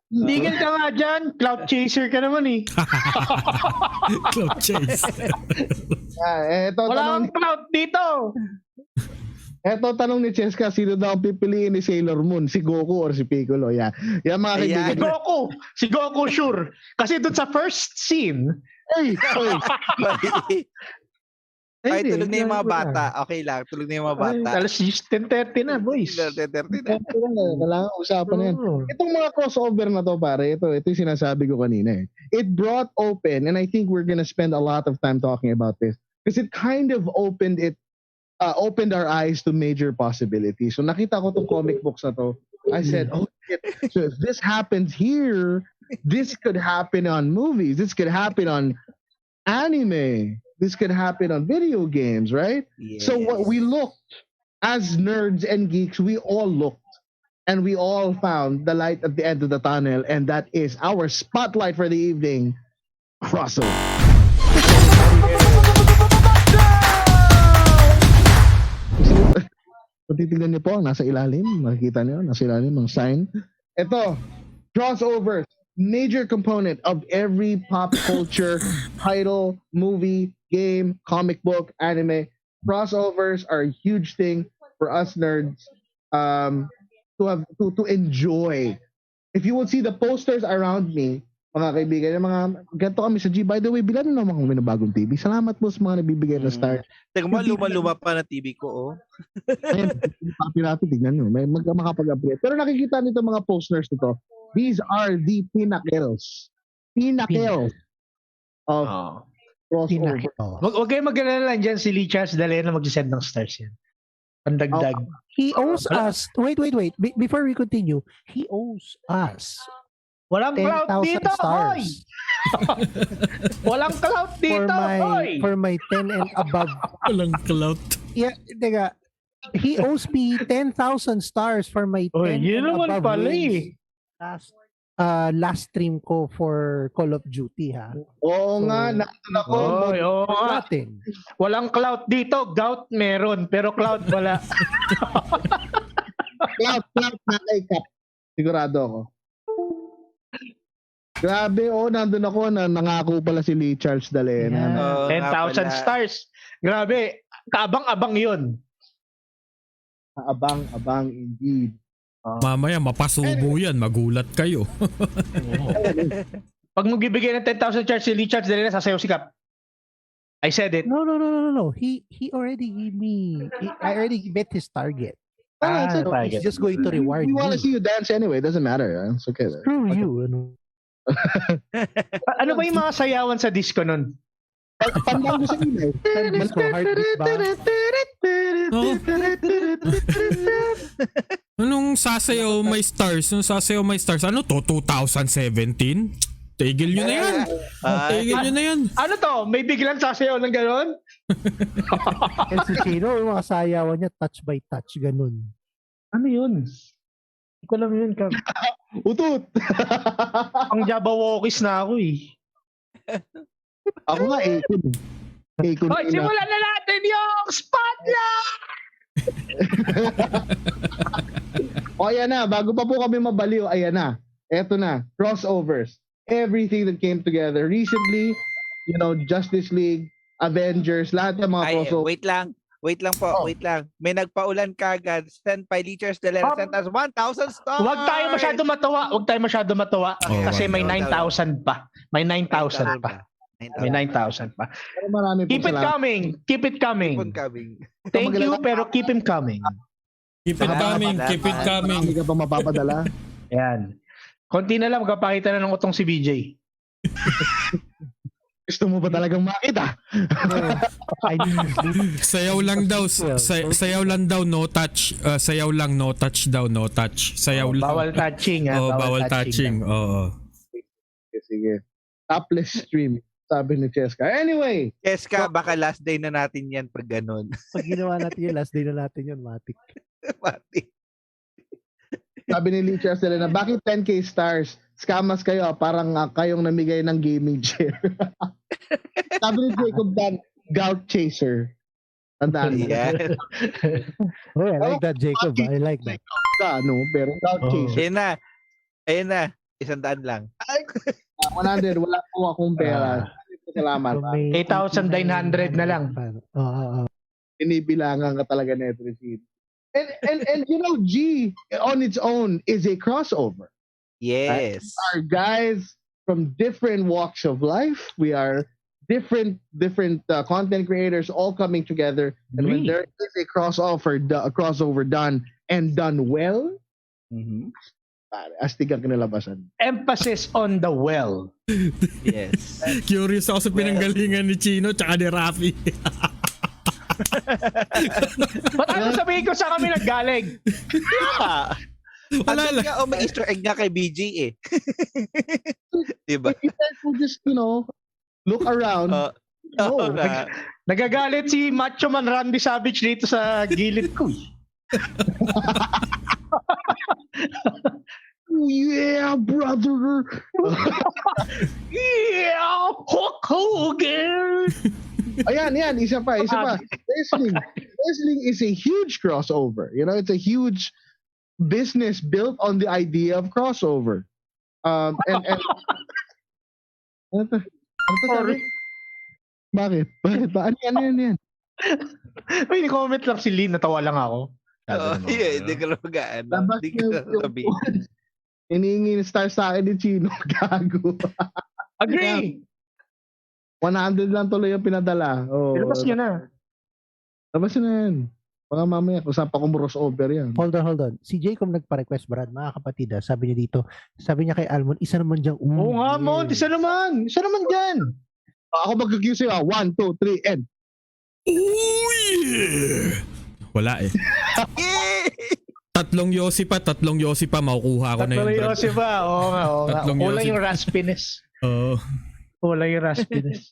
Tigil ka nga dyan. Cloud chaser ka naman eh. Cloud chaser. Wala kang cloud dito. Eto tanong ni Cheska, sino daw ang pipiliin ni Sailor Moon? Si Goku or si Piccolo? Yan mga kaibigan. Si Goku sure. Kasi doon sa first scene, ay, tulog na yung mga bata. Okay lang, tulog na yung mga bata. Alas 10:30 na, boys. 10:30 na. Kailangan usapan na yan. Itong mga crossover na to, pare, ito yung sinasabi ko kanina eh. It brought open, and I think we're gonna spend a lot of time talking about this, because it kind of opened our eyes to major possibilities. So nakita ko tong comic books na to. I said, oh shit. So if this happens here, this could happen on movies. This could happen on anime. This could happen on video games, right? Yes. So what we looked as nerds and geeks, we all looked and we all found the light at the end of the tunnel, and that is our spotlight for the evening, crossover. So, titignan niyo po, nasa ilalim, makikita niyo, nasa ilalim ng sign. Ito, crossovers, major component of every pop culture title, movie, game, comic book, anime. Crossovers are a huge thing for us nerds to enjoy. If you will see the posters around me, mga kaibigan, yung mga ganito kami sa G. By the way, bilan na naman kami ng bagong TV. Salamat po sa mga nabibigay na start. Teka mo, luma pa na TV ko, oh. Ayun, Papi, tignan nyo. May makapag-upgrade. Pero nakikita nito mga posters nito. These are the pinnacles. Pinnacles of crossover. Huwag kayo mag-alala lang dyan. Si Lee Charles Dalena mag-send ng stars yan. Pandagdag. He owes us. Wait. Before we continue, he owes us. Walang clout dito, hoy! Walang clout dito, hoy! For my 10 and above. Walang clout. Yeah, teka. He owes me 10,000 stars for my 10 and above. Yun naman pala eh. last stream ko for Call of Duty, ha. Oo nga, nandun ako. Natin. Walang clout dito, gout meron, pero clout wala. Clout na kay Cap. Sigurado ako. Grabe, nandun ako na nangako pala si Lee Charles Dalena. 10,000 stars. Grabe, kaabang-abang yun. Abang indeed. Mamaya mapasubo yan, magulat kayo. Pag magbibigay ng 10,000 charge si Lee Charles Dalena, sasayaw si Cap. I said it. No. He already gave me. I already met his target. He's just going to reward me. We want to me. see you dance anyway. Doesn't matter. It's okay. Screw you. Ano ba yung mga sayawan sa disco nun? Pandang ko sa email. Disco, heartbeat ba? Anong sasayaw may stars? Ano to? 2017? Tigil nyo na yan. Tigil nyo na yan. Ano to? May biglang sasayaw ng gano'n? El Shishio, yung mga sayawan niya, touch by touch, ganun. Ano yun? Hindi ko alam yun. Utot! Ang Jabawokis na ako eh. Ako nga, Akon. Hoy, simulan na natin yung spotlight! Ayan na. Bago pa po kami mabaliw, ayan na. Eto na. Crossovers. Everything that came together. Recently, Justice League, Avengers, lahat ng mga crossovers. Wait lang po. May nagpaulan kagad. Sent by Leechers Delera. Sent us 1,000 stars. Huwag tayo masyado matawa. Kasi may 9,000 pa. May 9,000 pa. Pero marami Keep it coming. Thank you, pero keep him coming. Keep it coming. Hindi ka pa mapapadala. Yan. Konti na lang, magpapakita na ng utong si BJ. Gusto mo ba talagang makita? Sayaw lang daw, no touch. Sayaw lang, no touch daw, no touch. Sayaw lang. Bawal touching. Bawal touching. Oo. Sige. Topless stream, sabi ni Cheska. Anyway. Cheska, baka last day na natin yan pag ganun. Pag ginawa natin yun, last day na natin yun, matik. Sabi ni Lee Charles na, bakit 10k stars? Scammers kayo, parang kayong namigay ng gaming chair. Sabi ni Jacob Dan, gout chaser. Tandaan mo. Yeah. I like that, Jacob. I like that. Pero gout chaser. Ayun na. 100 lang. 100, wala po akong pera. Salamat. 8,900 na lang. Inibilangan ka talaga na ito. And G on its own is a crossover. Yes. Our guys from different walks of life. We are different content creators all coming together. And when there is a crossover done and done well, astig ang kinalabasan. Emphasis on the well. Yes. Curious ako sa pinanggalingan ni Chino tsaka ni Raffy. Ba't ano sabihin ko sa kami naggaling? Wala lang. May Easter egg nga kay BG eh. Diba? If you just, look around. Nagagalit si Macho Man Randy Savage dito sa gilid ko. Yeah, brother. Yeah, Hulk Hogan. Ayan, isa pa. Wrestling is a huge crossover. It's a huge business built on the idea of crossover. And sorry. Bakit ba? Ano yan? May comment lang si Lynn, natawa lang ako. Hindi ka lang magaan. Hindi ka sabihin. Hinihingi star sa akin ni Chino. Gago. Agree. 100 lang tuloy yung pinadala. Ilabas niya na. Labas na yan. Mga mamaya, kung saan pa crossover yan. Hold on. Si Jacob nagpa-request, Brad, mga kapatid, sabi niya dito, sabi niya kay Almond, isa naman dyan. Oo nga, Mon, isa naman dyan. Ako mag-give sa'yo, 1, 2, 3, and. Oh yeah! Wala eh. Tatlong Yossi pa, makukuha ko na yun. Tatlong Yossi pa, oo nga. Wala yung raspiness. Oo. Wala yung raspiness.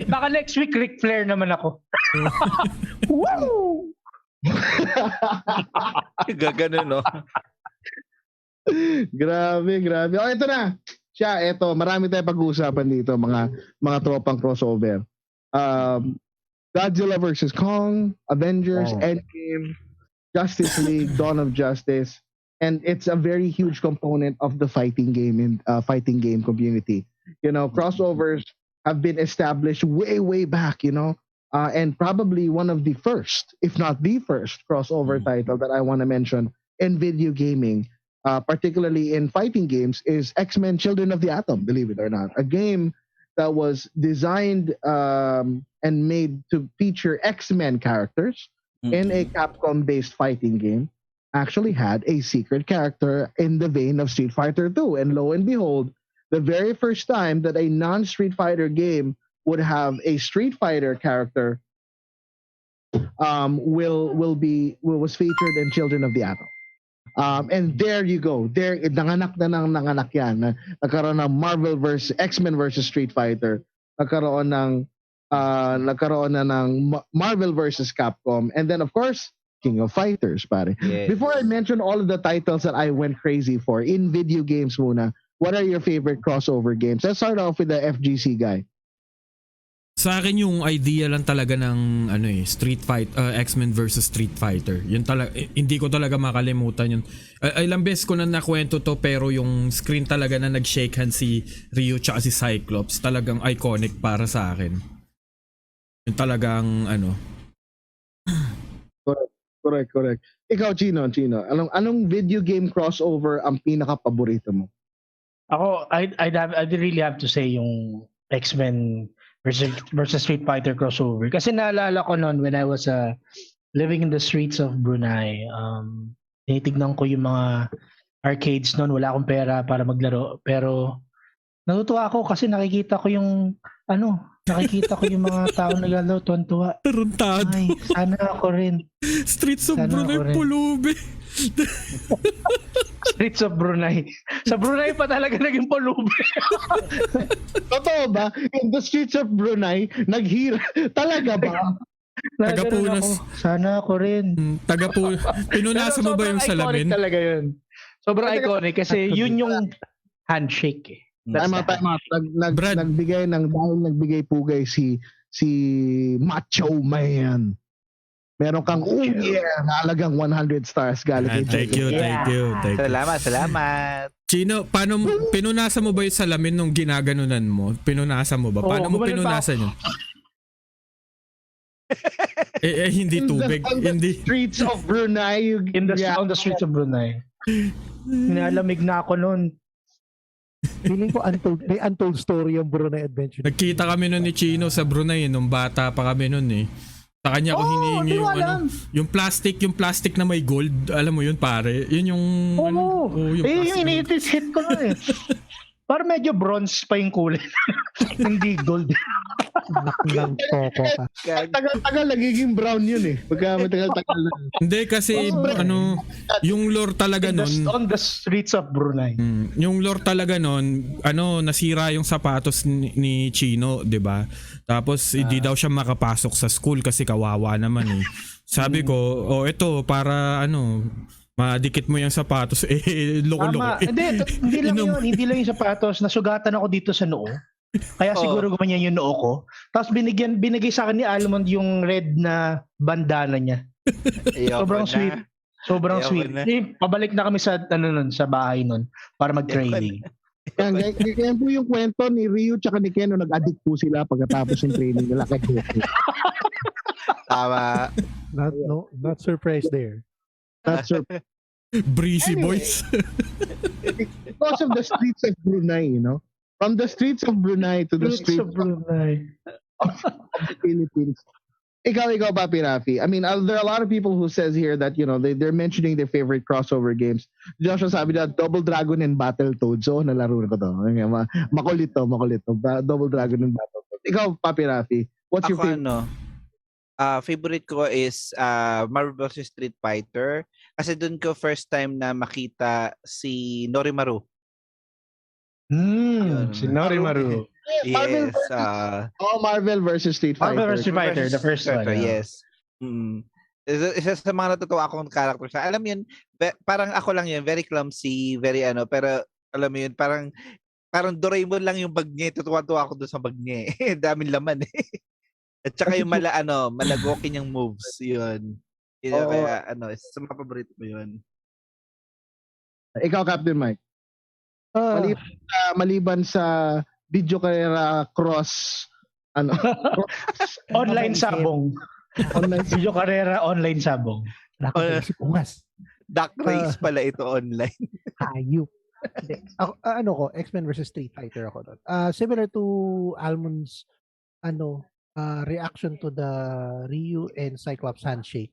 Baka next week, Ric Flair naman ako. Wow! Gagano, no? Grabe. Oh, ito na. Marami tayong pag-uusapan dito, mga tropang crossover. Godzilla vs. Kong, Avengers, Endgame, Justice League, Dawn of Justice, and it's a very huge component of the fighting game community. Crossovers have been established way back, and probably one of the first, if not the first, crossover title that I want to mention in video gaming, particularly in fighting games, is X-Men Children of the Atom, believe it or not. A game that was designed and made to feature X-Men characters in a Capcom-based fighting game, actually had a secret character in the vein of Street Fighter 2. And lo and behold, the very first time that a non-Street Fighter game would have a Street Fighter character was featured in Children of the Atom. And there you go. There, nanganak yan. Nagkaroon ng X-Men versus Street Fighter. Nagkaroon na ng Marvel versus Capcom. And then, of course, King of Fighters, pare. Yes. Before I mention all of the titles that I went crazy for, in video games muna, what are your favorite crossover games? Let's start off with the FGC guy. Sa akin yung idea lang talaga ng Street Fight X-Men versus Street Fighter. Yun talaga, hindi ko talaga makalimutan yun. Ilang beses ko na nakwento to, pero yung screen talaga na nag-shake hands si Ryu tsaka si Cyclops, talagang iconic para sa akin. Yun talagang Correct. Ikaw, Chino, anong video game crossover ang pinaka-paborito mo? Ako, I'd really have to say yung X-Men versus Street Fighter crossover. Kasi naalala ko noon when I was living in the streets of Brunei, tinitignan ko yung mga arcades noon. Wala akong pera para maglaro. Pero natutuwa ako kasi nakikita ko yung mga tao naglalaro, tuwan-tuwa. Taruntado. Ay, sana ako rin. Streets of Brunei, pulubi. Streets of Brunei. Sa Brunei pa talaga naging pulubi. Totoo ba? In the streets of Brunei, naghira. Talaga ba? Tagapunas. Sana ako rin. Pinunasan mo ba yung salamin? Talaga yun. Sobrang iconic kasi yun yung handshake eh. Tama. Nagbigay pugay si Macho Man. Meron kang halagang 100 stars galing kay Thank you. Salamat. Chino, paano pinunasan mo ba yung salamin nung ginaganunan mo? Pinunasan mo ba? Paano mo pinunasan yun? Hindi tubig. Hindi. Streets of Brunei. On the streets of Brunei. Nilalamig na ako noon. Feeling ko may untold story yung Brunei adventure. Nagkita kami nun ni Chino sa Brunei nung bata pa kami nun eh. Sa kanya ko hinihingi yung plastic na may gold. Alam mo yun, pare. Yun yung yung initis hit ko nun eh. Parang medyo bronze pa yung kulay. Hindi gold. Naklang toko ka. Tagal nagiging brown yun eh. Pagka matagal na. Hindi kasi yung lore talaga nun. On the streets of Brunei. Yung lore talaga nun, nasira yung sapatos ni Chino, 'di ba? Tapos hindi daw siya makapasok sa school kasi kawawa naman eh. Sabi ko, ito para madikit mo yung sapatos, loko-loko. Hindi lang yung sapatos, nasugatan ako dito sa noo. Kaya siguro gumanyan yung noo ko. Tapos binigay sa akin ni Almond yung red na bandana niya. Sobrang sweet. Pabalik na kami sa bahay nun para mag-training. Kaya po yung kwento ni Ryu tsaka ni Ken nag-addict po sila pagkatapos ng training nila kay Goku. Tama. Not surprised there. That's breezy boys. Because of the streets of Brunei, from the streets of Brunei to the streets of Brunei of the Philippines. Ikaw, Papi Raffy. I mean, there are a lot of people who says here that they're mentioning their favorite crossover games. Joshua sabi na Double Dragon and Battletoads. So nalaro na ko to. Makulit to. Double Dragon and Battletoads. Ikaw, Papi Raffy, what's your favorite? Favorite ko is Marvel vs. Street Fighter kasi doon ko first time na makita si Norimaru. Si Norimaru. Yes. Marvel vs. Street Fighter. Marvel vs. Street Fighter, the first one. Yes. Isa sa mga natutuwa akong character siya. Alam mo yun, parang ako lang yun, very clumsy, very pero alam mo yun, parang Doraemon lang yung bag niya. Tutuwa-tuwa ako doon sa bag niya. Daming laman eh. At saka yung malagokin yung moves, yun. Kaya isa sa mga paborito mo yun. Ikaw, Captain Mike. Maliban sa video karera cross online sabong. Video karera online sabong. Duck race pala ito online. Hayop. X-Men versus Street Fighter ako doon. Similar to Almond's reaction to the Ryu and Cyclops handshake.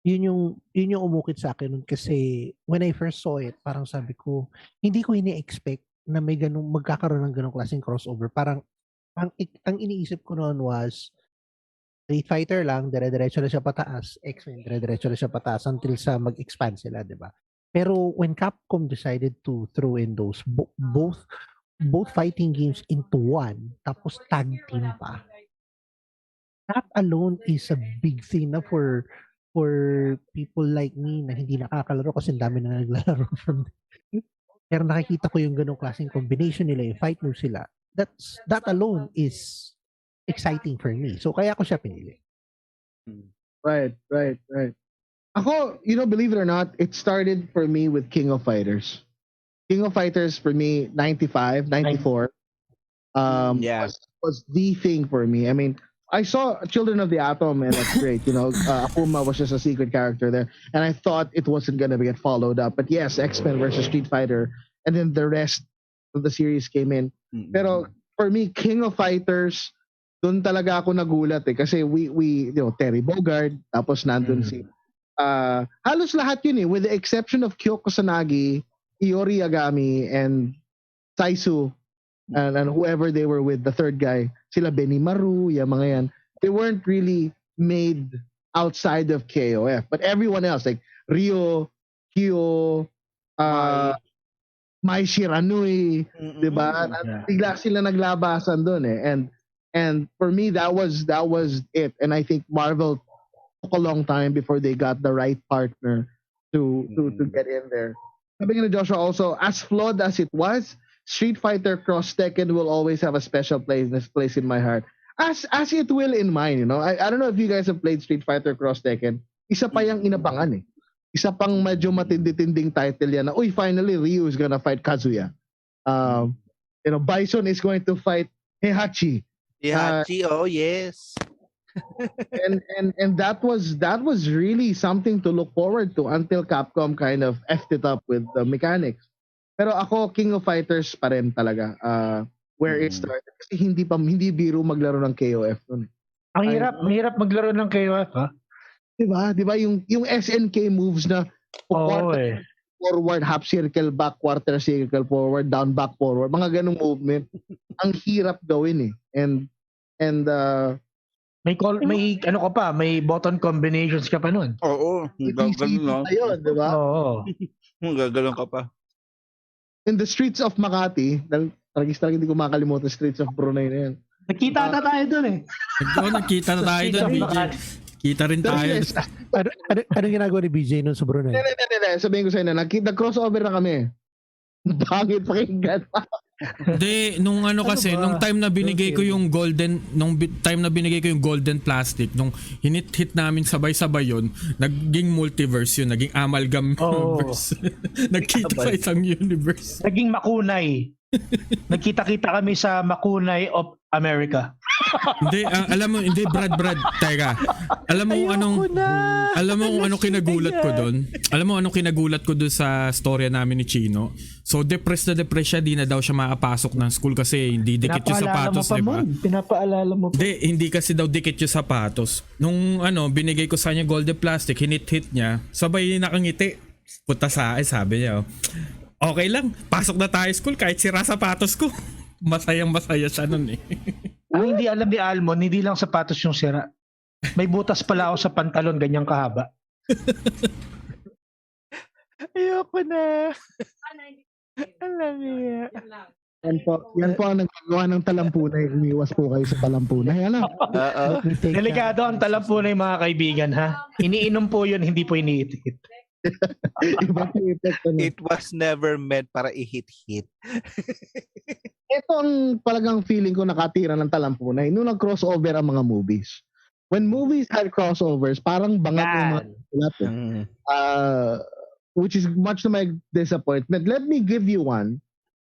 Yun yung umukit sa akin nun kasi when I first saw it, parang sabi ko, hindi ko ini-expect na may magkakaroon ng ganung klaseng crossover. Parang ang iniisip ko noon was Street Fighter lang, dire-diretso na siya pataas, X-Men dire-diretso na siya pataas until sa mag-expand sila, 'di ba? Pero when Capcom decided to throw in those both fighting games into one, tapos tag team pa, that alone is a big thing na for people like me na hindi nakakalaro kasi dami na naglalaro from pero nakikita ko yung ganong klaseng combination nila, yung fight moves sila. That alone is exciting for me. So kaya ko siya pinili. Right. Ako, believe it or not, it started for me with King of Fighters. King of Fighters for me, 95, 94, was the thing for me. I mean, I saw Children of the Atom and that's great. Akuma was just a secret character there. And I thought it wasn't going to get followed up. But yes, X-Men versus Street Fighter. And then the rest of the series came in. Mm-hmm. Pero for me, King of Fighters, doon talaga ako nagulat eh. Kasi we Terry Bogard, tapos nandun si halos lahat yun eh, with the exception of Kyoko Kusanagi, Iori Yagami, and Saisu, and whoever they were with, the third guy, sila Benimaru, yung mga yan, they weren't really made outside of KOF. But everyone else, like Ryo, Kyo, Mai Shiranui, diba? Bigla sila naglabasan doon eh. And for me, that was it. And I think Marvel took a long time before they got the right partner to get in there. Sabi nga ni Joshua also, as flawed as it was, Street Fighter Cross Tekken will always have a special place in my heart. As it will in mine, I don't know if you guys have played Street Fighter Cross Tekken. Isa pa yung inabangan eh. Isa pang medyo matindi-tinding title yan na, finally Ryu is gonna fight Kazuya. Bison is going to fight Heihachi. Oh yes. and that was really something to look forward to until Capcom kind of effed it up with the mechanics. Pero ako, King of Fighters pa rin talaga where it started. Kasi hindi biro maglaro ng KOF nun. Ang hirap maglaro ng KOF, ha? Diba? Yung SNK moves na forward, half circle, back, quarter circle, forward, down, back, forward. Mga ganong movement. Ang hirap gawin eh. And may button combinations ka pa nun. Oo. Gagano na. Ayun, diba? Oo. Gagano ka pa. In the streets of Makati, talagang hindi ko makalimutan streets of Brunei na yan. Nakita na tayo dun eh. Nakita na tayo dun, BJ. Kita rin tayo. Anong ginagawa ni BJ nun sa Brunei? Hindi. Sabihin ko sa inyo, nag-crossover na kami. Bakit pakinggan? Hindi, nung time na binigay ko yung golden plastic, nung hit namin sabay-sabay yun, naging multiverse yun, naging amalgam universe. Nagkita sa isang universe. Naging makunay. Nagkita-kita kami sa makunay of America. Hindi, Brad, teka. Alam mo anong kinagulat ko doon? Alam mo anong kinagulat ko doon sa storya namin ni Chino? So depressed siya, di na daw siya makapasok ng school kasi hindi dikit yung sapatos, di ba? Pinapaalala mo pa. Hindi kasi daw dikit yung sapatos. Nung binigay ko sa kanya golden plastic, hinit niya, sabay nakangiti. Punta sa akin, sabi niya, okay lang, pasok na tayo school kahit sira sapatos ko. Masayang-masaya siya nun eh. Ang hindi alam ni Almon, hindi lang sapatos yung sira. May butas pala ako sa pantalon, ganyang kahaba. Ayoko na. Alam niya. Yan po ang nagagawa ng talampunay. Umiwas po kayo sa talampunay. Ano? Delikado ang talampunay, mga kaibigan, ha? Iniinom po yun, hindi po iniitit. It was never meant para i-hit-hit. Ito ang talagang feeling ko nakatira ng talampunay nung nag-crossover ang mga movies. When movies had crossovers, parang bangat yung mga sulat. Which is much to my disappointment. Let me give you one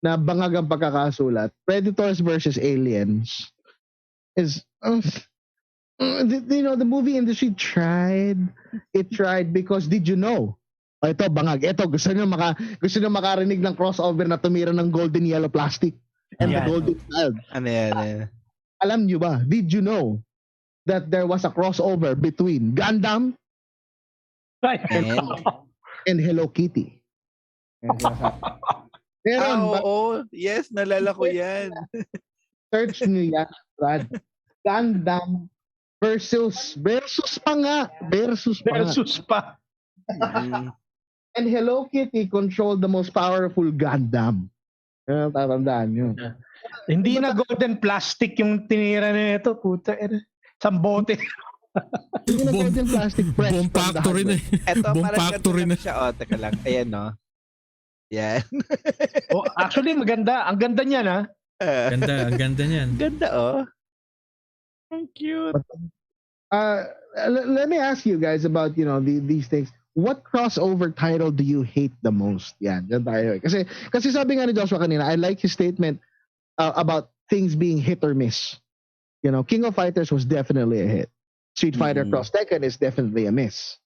na bangag ang pagkakasulat. Predators versus Aliens is the movie industry tried. It tried because did you know? Ito bangag. Ito gusto niyo makarinig ng crossover na tumira ng golden yellow plastic and the golden child. Ano yan? Alam niyo ba? Did you know that there was a crossover between Gundam and Hello Kitty? Yes, nalala ko yan. Search niyo yan, Brad. Gundam versus pa. And Hello Kitty controlled the most powerful Gundam. Tatandaan nyo. Hindi na golden plastic yung tinira na ito. Puta, isang bote. Hindi na golden plastic. Bomb factory na. Ito, parang siya. Teka lang. Ayan, no? Yan. Actually, maganda. Ang ganda niyan, ha? Ang ganda niyan. Ganda, Ang cute. Let me ask you guys about, these things. What crossover title do you hate the most? Yan, dyan tayo. Kasi sabi nga ni Joshua kanina, I like his statement about things being hit or miss. King of Fighters was definitely a hit. Street Fighter Cross Tekken is definitely a miss.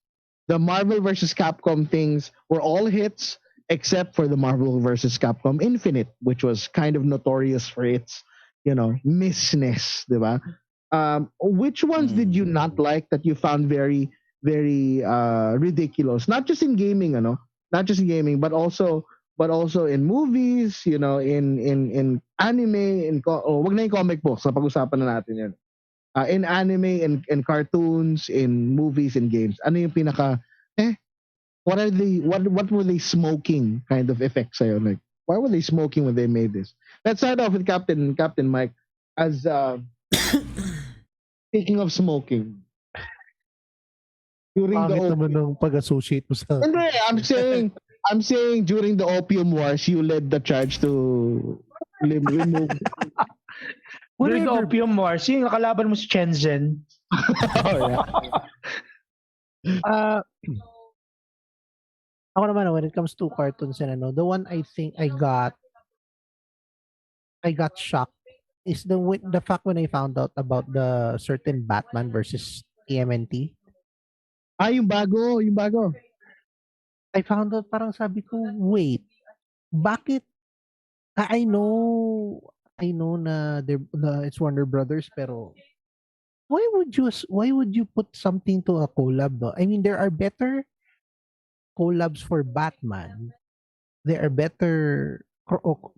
The Marvel versus Capcom things were all hits, except for the Marvel versus Capcom Infinite, which was kind of notorious for its, missness, diba? Which ones did you not like that you found very, very ridiculous? Not just in gaming, but also in movies, in anime, wag na yung comic books, pag-usapan na natin yun. In anime and cartoons, in movies and games, ano yung pinaka what were they smoking kind of effects sa'yo? Like, why were they smoking when they made this? Let's start off with Captain Mike. As speaking of smoking, during the pag-associate mo sa... I'm saying during the Opium Wars, you led the charge to remove. During the Opium Wars, yung nakalaban mo si Shenzhen. Ako naman, when it comes to cartoons and the one I think I got shocked is the fact when I found out about the certain Batman versus TMNT. Yung bago. I found out, parang sabi ko, wait, bakit? I know na it's Warner Brothers, pero why would you put something to a collab? No? I mean, there are better collabs for Batman. There are better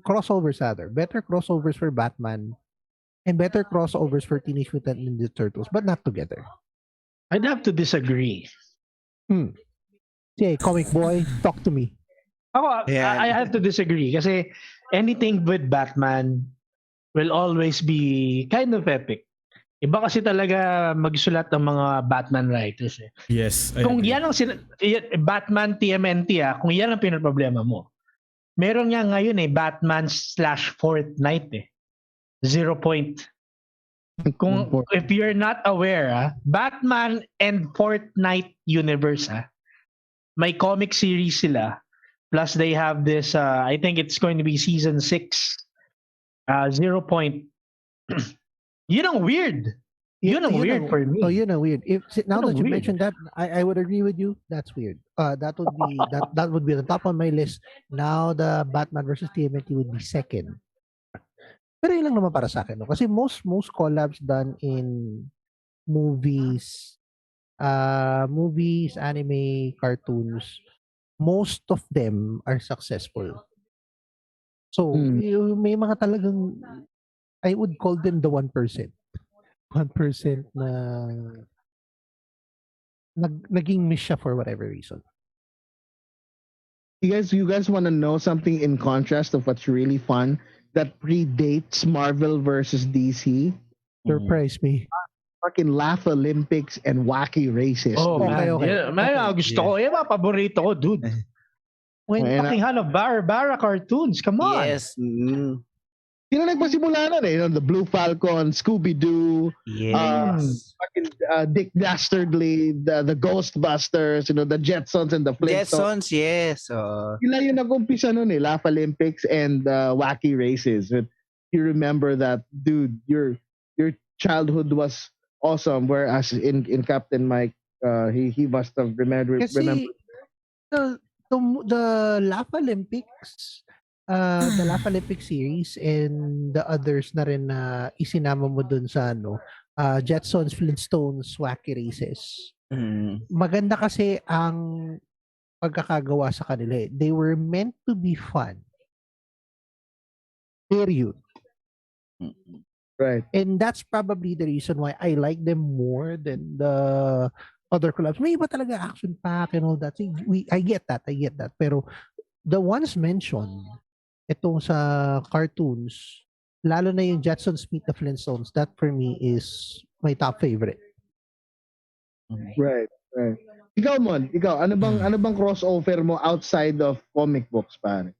crossovers better crossovers for Batman and better crossovers for Teenage Mutant Ninja Turtles, but not together. I'd have to disagree. Hey, comic boy, talk to me. I have to disagree kasi anything with Batman will always be kind of epic. Iba kasi talaga magsulat ng mga Batman writers. Yes. Kung yan ang Batman TMNT, kung yan ang pinaproblema mo. Meron nga ngayon Batman/Fortnite 0 point. If you're not aware, Batman and Fortnite universe, may comic series sila. Plus they have this, I think it's going to be season 6, 0 point. Yun ang weird. Yun ang weird for me. Oh, yun ang weird. Now that you mentioned that, I would agree with you. That's weird. That would be that would be the top on my list. Now the Batman versus TMNT would be second. Pero yun lang naman para sa akin, no? Kasi most collabs done in movies, anime, cartoons, most of them are successful. So may mga talagang, I would call them the 1%. 1% na naging miss siya for whatever reason. You guys want to know something in contrast of what's really fun that predates Marvel versus DC. Surprise me. Fucking Laugh Olympics and Wacky Races. Oh, Okay, man. okay. Yeah, man, gusto ko. Yan mga paborito ko, dude. When fucking Hanna-Barbera cartoons, come on. Yes. Sino nagpasimula nun eh? The Blue Falcon, Scooby-Doo, Yes. fucking Dick Dastardly, the Ghostbusters, the Jetsons and the Flintstones. Jetsons, yes. Sila yung nag-umpisa nun eh, Laugh Olympics and Wacky Races. But you remember that, dude, your childhood was awesome, whereas in Captain Mike, he must have remembered. The Laugh Olympics, the Laugh Olympics series and the others na rin na isinama mo dun sa Jetsons, Flintstones, Wacky Races. Maganda kasi ang pagkakagawa sa kanila. They were meant to be fun. Period. Right. And that's probably the reason why I like them more than the other collabs. May iba talaga action pack and all that. I get that. Pero the ones mentioned, itong sa cartoons, lalo na yung Jetsons meet the Flintstones, that for me is my top favorite. Right. Ikaw, ano bang crossover mo outside of comic books, pare?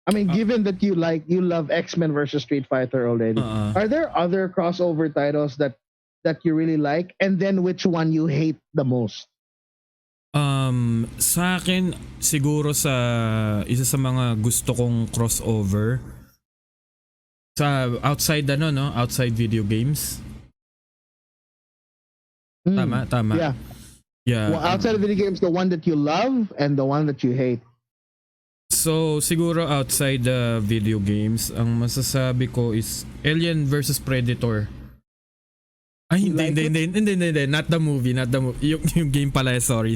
I mean, given that you love X-Men versus Street Fighter already, are there other crossover titles that you really like? And then which one you hate the most? Sa akin, siguro isa sa mga gusto kong crossover sa outside outside video games. Tama. Yeah. Well, outside of video games, the one that you love and the one that you hate. So, siguro outside the video games, ang masasabi ko is Alien versus Predator. Ay, hindi. Not the movie. Yung game pala, sorry.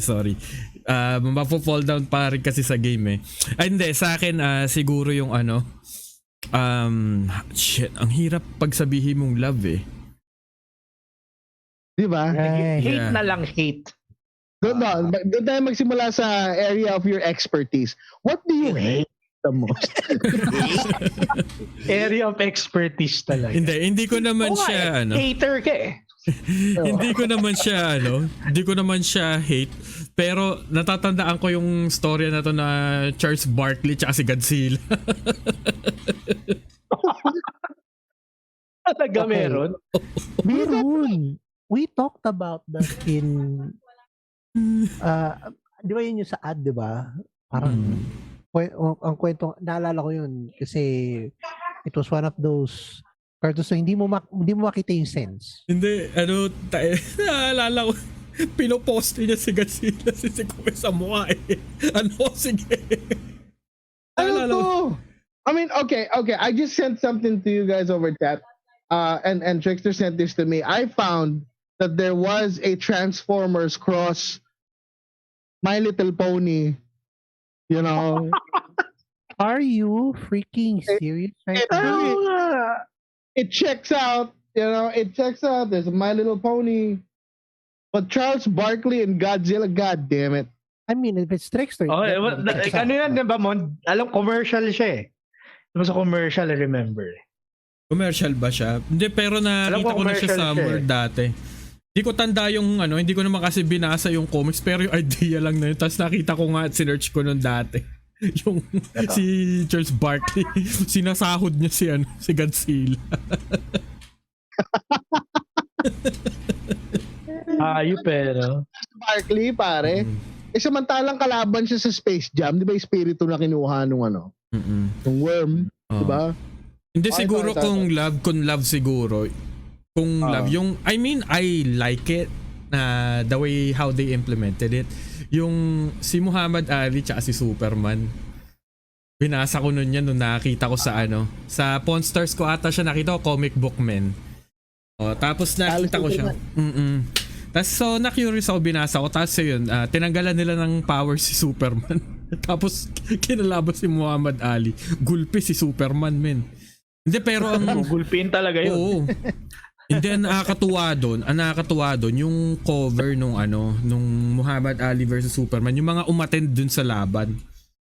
Mapo-fall down pa rin kasi sa game eh. Ay, hindi. Sa akin, siguro yung shit, ang hirap pagsabihin mong love eh. Diba? Hate na lang, hate. Doon tayo magsimula sa area of your expertise. What do you hate the most? Area of expertise talaga. Hindi ko naman siya hater ka eh. Hindi ko naman siya hate, pero natatandaan ko yung storya na to na Charles Barkley tsaka si Godzilla. Talaga meron? Meron. We talked about that in di ba yun yung sa ad, di ba? Parang ang kwento, naalala ko yun kasi it was one of those cartoons na hindi mo makita yung sense. Hindi, naalala ko, pinopost niya si Godzilla si Kuya sa mukha eh. Sige. Naalala ko. I mean, okay, I just sent something to you guys over chat, and Trickster sent this to me. I found that there was a Transformers cross My Little Pony, Are you freaking serious right now? It checks out, it checks out. There's a My Little Pony. But Charles Barkley and Godzilla, god damn it. I mean, if it's Trickster. Oh, ano yan, diba, Mon? Alam, commercial siya eh. Diba sa commercial, I remember. Commercial ba siya? Hindi, pero nakita ko na siya somewhere dati. Hindi ko tanda yung hindi ko naman kasi binasa yung comics, pero yung idea lang na yun. Tapos nakita ko nga at sinearch ko nun dati. Yung si Charles Barkley, sinasahod niya si Godzilla. Pero. Barkley, pare. Samantalang kalaban siya sa Space Jam, di ba yung espiritu na kinuha nung yung worm, di ba? Hindi siguro kung love siguro. Kung love, I like it na the way how they implemented it. Yung si Muhammad Ali tsaka si Superman. Binasa ko nun yan nung nakita ko sa sa Pawn Stars ko ata siya nakita ko, Comic Book Men. Tapos nakita ko siya. Tapos na-curious ako, binasa ko. Tapos yun, tinanggalan nila ng power si Superman. Tapos kinalaban si Muhammad Ali. Gulpi si Superman, men. Hindi, pero ang gulpin talaga yun. Oo. And then nakakatuwa doon yung cover nung Muhammad Ali versus Superman, yung mga umattend dun sa laban.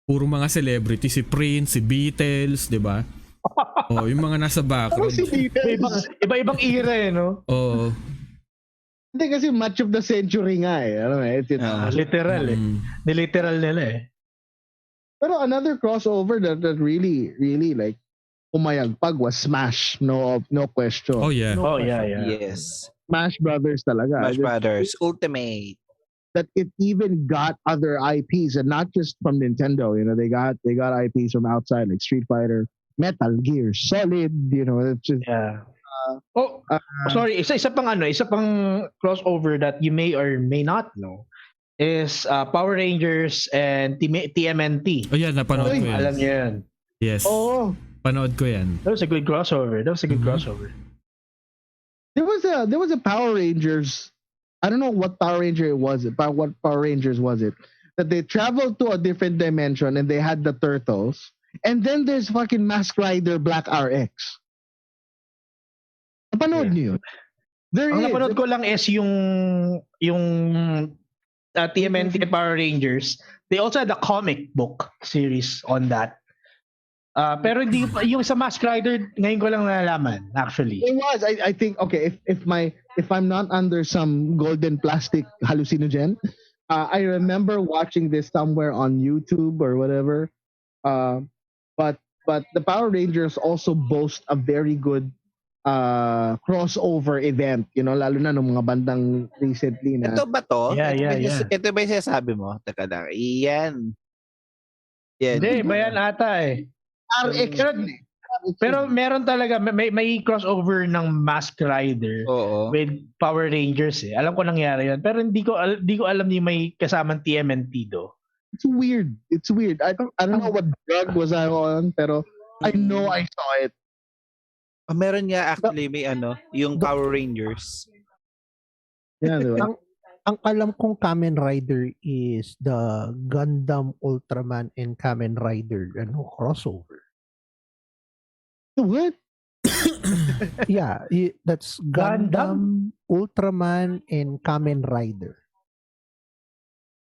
Puro mga celebrity, si Prince, si Beatles, 'di ba? Oh, yung mga nasa background. Iba-ibang era eh, no? Oo. Hindi kasi match of the century nga eh. Ano eh? Literal eh. Niliteral nila eh. Pero another crossover that really like umayagpag was Smash. No question. Oh yeah. Yes. Smash Brothers talaga. Smash Brothers Ultimate. That it even got other IPs and not just from Nintendo. You know, they got IPs from outside like Street Fighter, Metal Gear Solid. You know, it's just sorry, isa pang crossover that you may or may not know is Power Rangers and TMNT. Oh yeah, napanood ko yan. Alam niyo yan. Yes. Oh, panood ko yan. That was a good crossover. There was a Power Rangers. I don't know what Power Ranger it was. What Power Rangers was it? That they traveled to a different dimension and they had the turtles. And then there's fucking Mask Rider Black RX. Napanood niyo? Ang napanood ko lang is yung TMNT Power Rangers. They also had a comic book series on that. Pero hindi yung sa Mask Rider ngayon ko lang nalalaman actually. It was I think okay if I'm not under some golden plastic hallucinogen, I remember watching this somewhere on YouTube or whatever. But the Power Rangers also boast a very good crossover event, you know, lalo na nung mga bandang recently na. Ito ba to? Yeah. Ito ba yung sinasabi mo? Teka lang. Iyan. Hindi, ba yan ata eh. RX. Pero meron talaga, may crossover ng Mask Rider with Power Rangers eh. Alam ko nangyari yun. Pero hindi ko alam ni may kasamang TMNT do. It's weird. I don't know what drug was I on, pero I know I saw it. Meron nga actually may yung Power Rangers. Yeah, diba? Ang alam kong Kamen Rider is the Gundam Ultraman and Kamen Rider crossover. What? Yeah, that's Gundam, Ultraman, and Kamen Rider.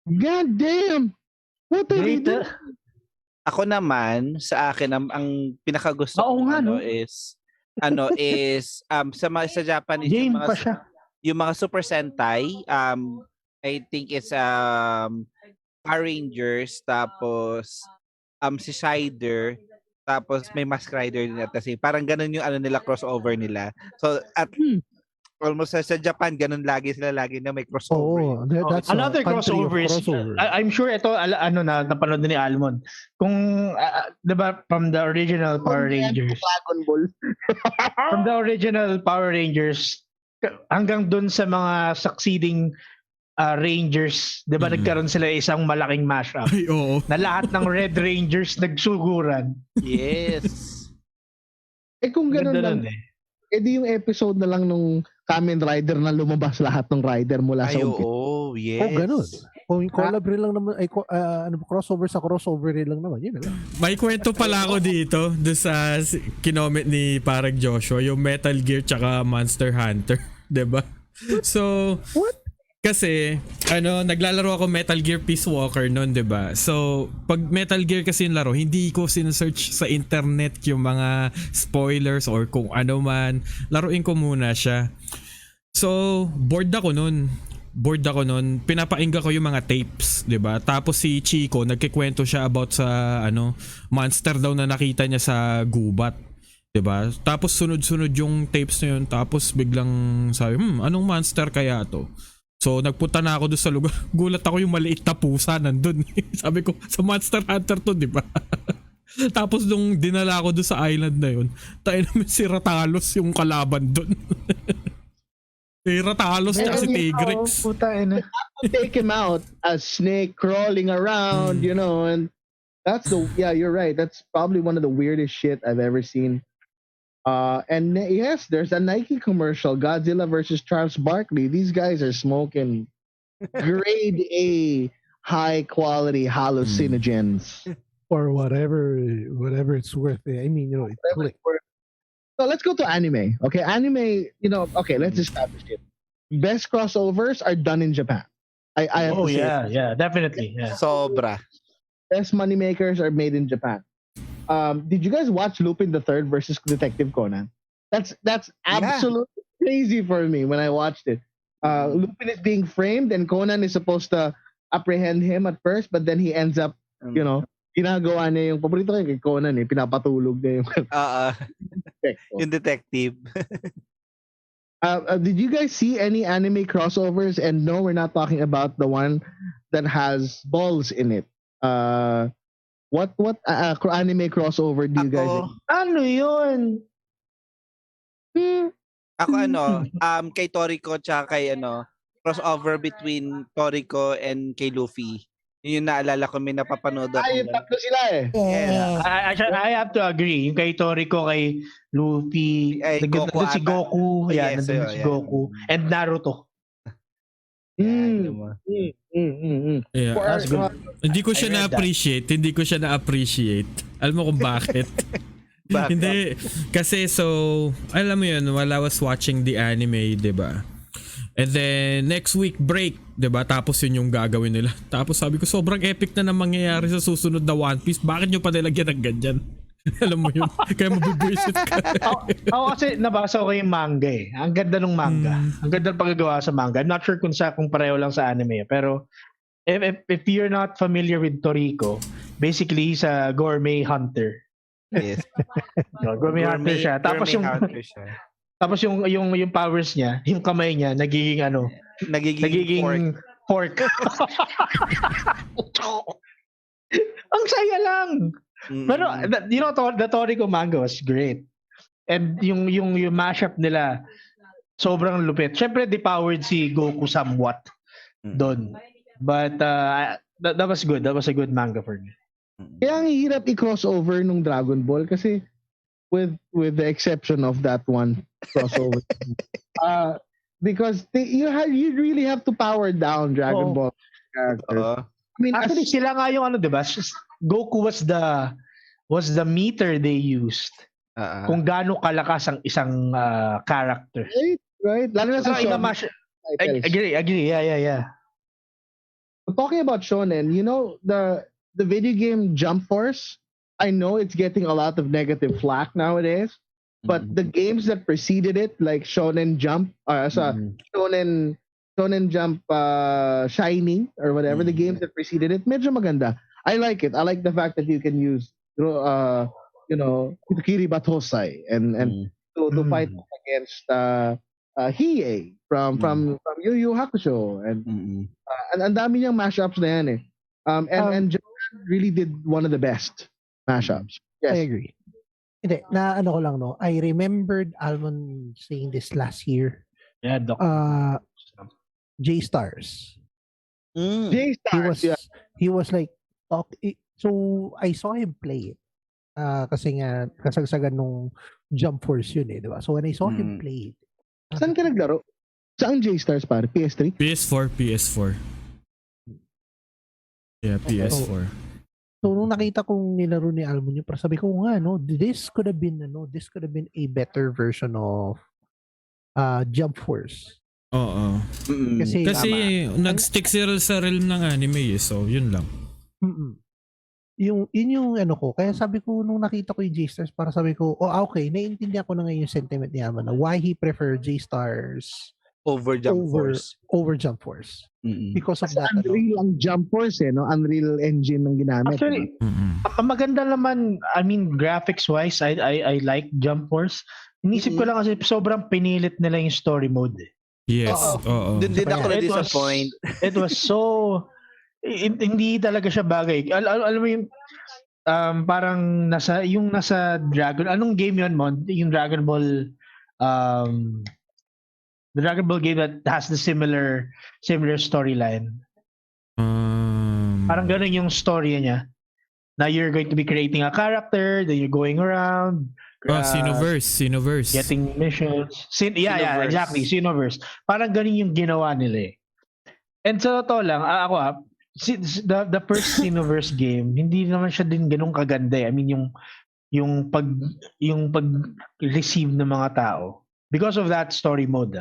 God damn! What are you doing? Ako naman, sa akin, ang pinakagusto ko is sa Japanese Game pa siya. Yung mga Super Sentai, I think it's Power Rangers, tapos si Shider, tapos may Mask Rider din kasi parang ganun yung nila crossover nila. So at almost sa Japan ganun lagi na may crossover. That's another crossover is I'm sure ito napanood ni Almond. Kung 'di ba from the original Power Rangers. From the original Power Rangers hanggang dun sa mga succeeding Rangers, 'di ba nagkaroon sila isang malaking mashup. Ay, oo. Na lahat ng Red Rangers nagsuguran. Yes. Kung gano'n lang, di yung episode na lang nung Kamen Rider na lumabas lahat ng rider mula sa umpisa. Yes. Oh, ganun. Yung collab rin lang naman, crossover sa crossover rin lang naman. Yun lang. May kwento pala ako dito doon sa kinoment ni Parang Joshua, yung Metal Gear tsaka Monster Hunter. 'Di ba? So, what? Kasi, naglalaro ako Metal Gear Peace Walker noon, 'di ba? So, pag Metal Gear kasi yung laro, hindi ko sinesearch sa internet yung mga spoilers or kung ano man. Laruin ko muna siya. So, bored ako noon. Pinapainggan ko yung mga tapes, 'di ba? Tapos si Chico, nagkikwento siya about sa monster daw na nakita niya sa gubat. 'Di ba? Tapos sunod-sunod yung tapes na yun. Tapos biglang sabi, anong monster kaya to? So nagpunta na ako doon sa lugar. Gulat ako yung maliit na pusa nandun. Sabi ko, sa Monster Hunter to, di ba? Tapos nung dinala ako doon sa island na yun, tayo naman si Ratalos yung kalaban doon. Si Ratalos at si Tigrex. Take him out, a snake crawling around, you know, and you're right. That's probably one of the weirdest shit I've ever seen. And yes, there's a Nike commercial, Godzilla versus Charles Barkley. These guys are smoking grade A high quality hallucinogens. Or whatever it's worth. I mean, you know, it's click. So let's go to anime. Okay, anime, let's establish it. Best crossovers are done in Japan. I have to say definitely. Yeah. Sobra. Best moneymakers are made in Japan. Did you guys watch Lupin the Third versus Detective Conan? That's absolutely crazy for me when I watched it. Lupin is being framed and Conan is supposed to apprehend him at first, but then he ends up, ginagawa niya yung paborito kay Conan pinapatulog niya yung yung detective. Did you guys see any anime crossovers? And no, we're not talking about the one that has balls in it. What anime crossover do you guys think? Ano yun? Ako kay Toriko tsaka kay crossover between Toriko and kay Luffy. Yun yung naalala ko, may napapanood ako. Yung tatlo sila Yeah. I have to agree. Yung kay Toriko, kay Luffy, nandun si Goku. Nandun si Goku. And Naruto. Yeah. That's good. Hindi ko siya na-appreciate. Alam mo kung bakit? Hindi. Kasi alam mo yun, while I was watching the anime, diba? And then, next week, break. Diba? Tapos yun yung gagawin nila. Tapos sabi ko, sobrang epic na mangyayari sa susunod na One Piece. Bakit nyo pa nilagyan ng ganyan? Alam mo yun? Kaya mabibwisit ka. Ako kasi nabasa ko yung manga eh. Ang ganda ng manga. Ang ganda ng paggawa sa manga. I'm not sure kung pareho lang sa anime. Pero, if you're not familiar with Toriko, basically, he's a gourmet hunter. Yes. Gourmet hunter siya. Tapos yung powers niya, yung kamay niya, nagiging pork. Ang saya lang. Pero the Toriko manga was great. And yung mashup nila, sobrang lupit. Syempre, depowered si Goku somewhat doon. But that was good. That was a good manga for me. Kaya ang hirap i-crossover nung Dragon Ball kasi with the exception of that one crossover. Because you really have to power down Dragon Ball characters. I mean, actually sila nga yung diba? Goku was the meter they used. Kung gaano kalakas ang isang character. Right. Lalo na sa shonen. Agree. Yeah. Talking about shonen, the video game Jump Force, I know it's getting a lot of negative flack nowadays, but the games that preceded it, like Shonen Jump, Shonen Jump Shining or whatever, the games that preceded it, medyo maganda. I like it. I like the fact that you can use, Kiri Batosai and to fight against Hiei from Yu Yu Hakusho and ang dami niyang mashups na yan and Japan really did one of the best mashups. Yes. I agree. Hindi, ko lang, I remembered Almond saying this last year. Yeah, Doc. J-Stars. J-Stars, he was like, so I saw him play it. Kasi nga, kasagsagan nung Jump Force yun diba? So when I saw him play it. Saan ka naglaro? Saan J-Stars pare? PS3? PS4. Yeah, PS4. So nung nakita kong nilaro ni Almon yun, sabi ko nga, this could have been a better version of Jump Force. Oo. Kasi nag-stick sa realm ng anime so yun lang. Yun yung ko. Kaya sabi ko nung nakita ko yung J-Stars, para sabi ko, okay, naiintindihan ko na ngayon yung sentiment ni Almon na why he preferred J-Stars over Jump Force. Over Jump Force. Because of that. Unreal ang Jump Force Unreal Engine ng ginamit. Actually, maganda naman, I mean, graphics-wise, I like Jump Force. Inisip ko lang kasi sobrang pinilit nila yung story mode. Yes. Did ako na-disappoint. It was so... hindi talaga siya bagay. Alam mo yung parang nasa Dragon... Anong game yun, Mon? Yung Dragon Ball... the Dragon Ball game that has the similar storyline. Parang ganun yung story niya. Now you're going to be creating a character, then you're going around. Xenoverse. Getting missions. Yeah, exactly. Xenoverse. Parang ganun yung ginawa nila And sa totoo lang, ako the first Xenoverse game, hindi naman siya din ganun kaganda I mean, yung pag-receive ng mga tao. Because of that story mode,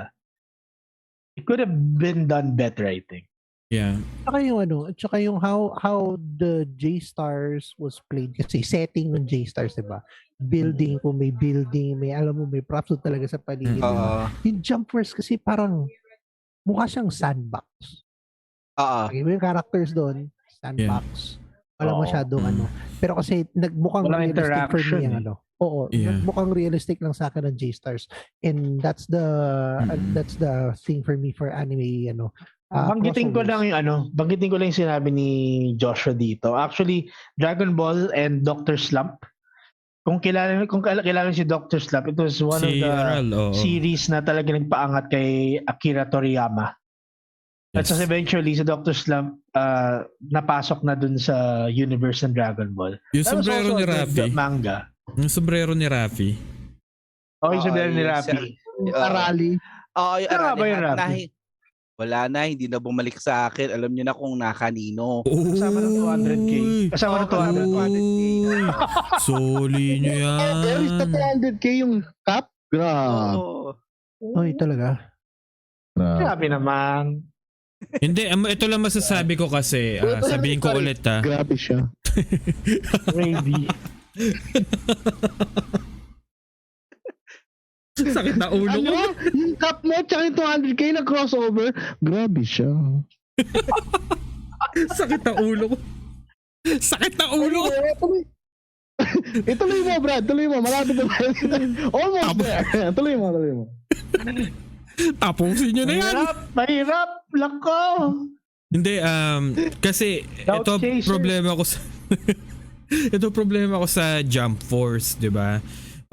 it could have been done better, I think. Yeah. Tsaka yung how the J-Stars was played kasi setting ng J-Stars, diba? Building, kung may building, may alam mo, may props talaga sa paligid. Diba? Yung Jump Force kasi parang mukha siyang sandbox. Yung characters doon, sandbox. Wala masyadong Pero kasi nagmukhang realistic for me ang mukhang realistic lang sa akin ng J-Stars. And that's the thing for me for anime, banggitin ko lang yung sinabi ni Joshua dito. Actually, Dragon Ball and Dr. Slump. Kung kilala si Dr. Slump, it was one of the series na talaga nagpaangat kay Akira Toriyama. At so eventually, si Dr. Slump napasok na dun sa universe ng Dragon Ball. Yung sombrero ni Raffy. Manga. Yung sombrero ni Raffy. Yung sombrero ni Raffy. Arali. Yung Arali. Wala na, hindi na bumalik sa akin. Alam niyo na kung nakanino. Kasama ng 200k. Kasama ng 200k. Soli nyo yan. There is the 200k yung cap? Grabe. Oy, talaga. Grabe naman. Hindi, ito lang masasabi ko kasi. Sabihin ko ulit ha. Grabe siya. Crazy. Sakit na ulo ko. Yung cap mo tsaka yung 200k na crossover, grabe siya. Sakit na ulo ko. Sakit na ulo ko. Ituloy mo, Brad. Tuloy mo. Malapit na. Almost there. Tuloy mo. Tapusin nyo na yan. Mahirap. Lako. Hindi, kasi ito problema ko sa Jump Force, di ba?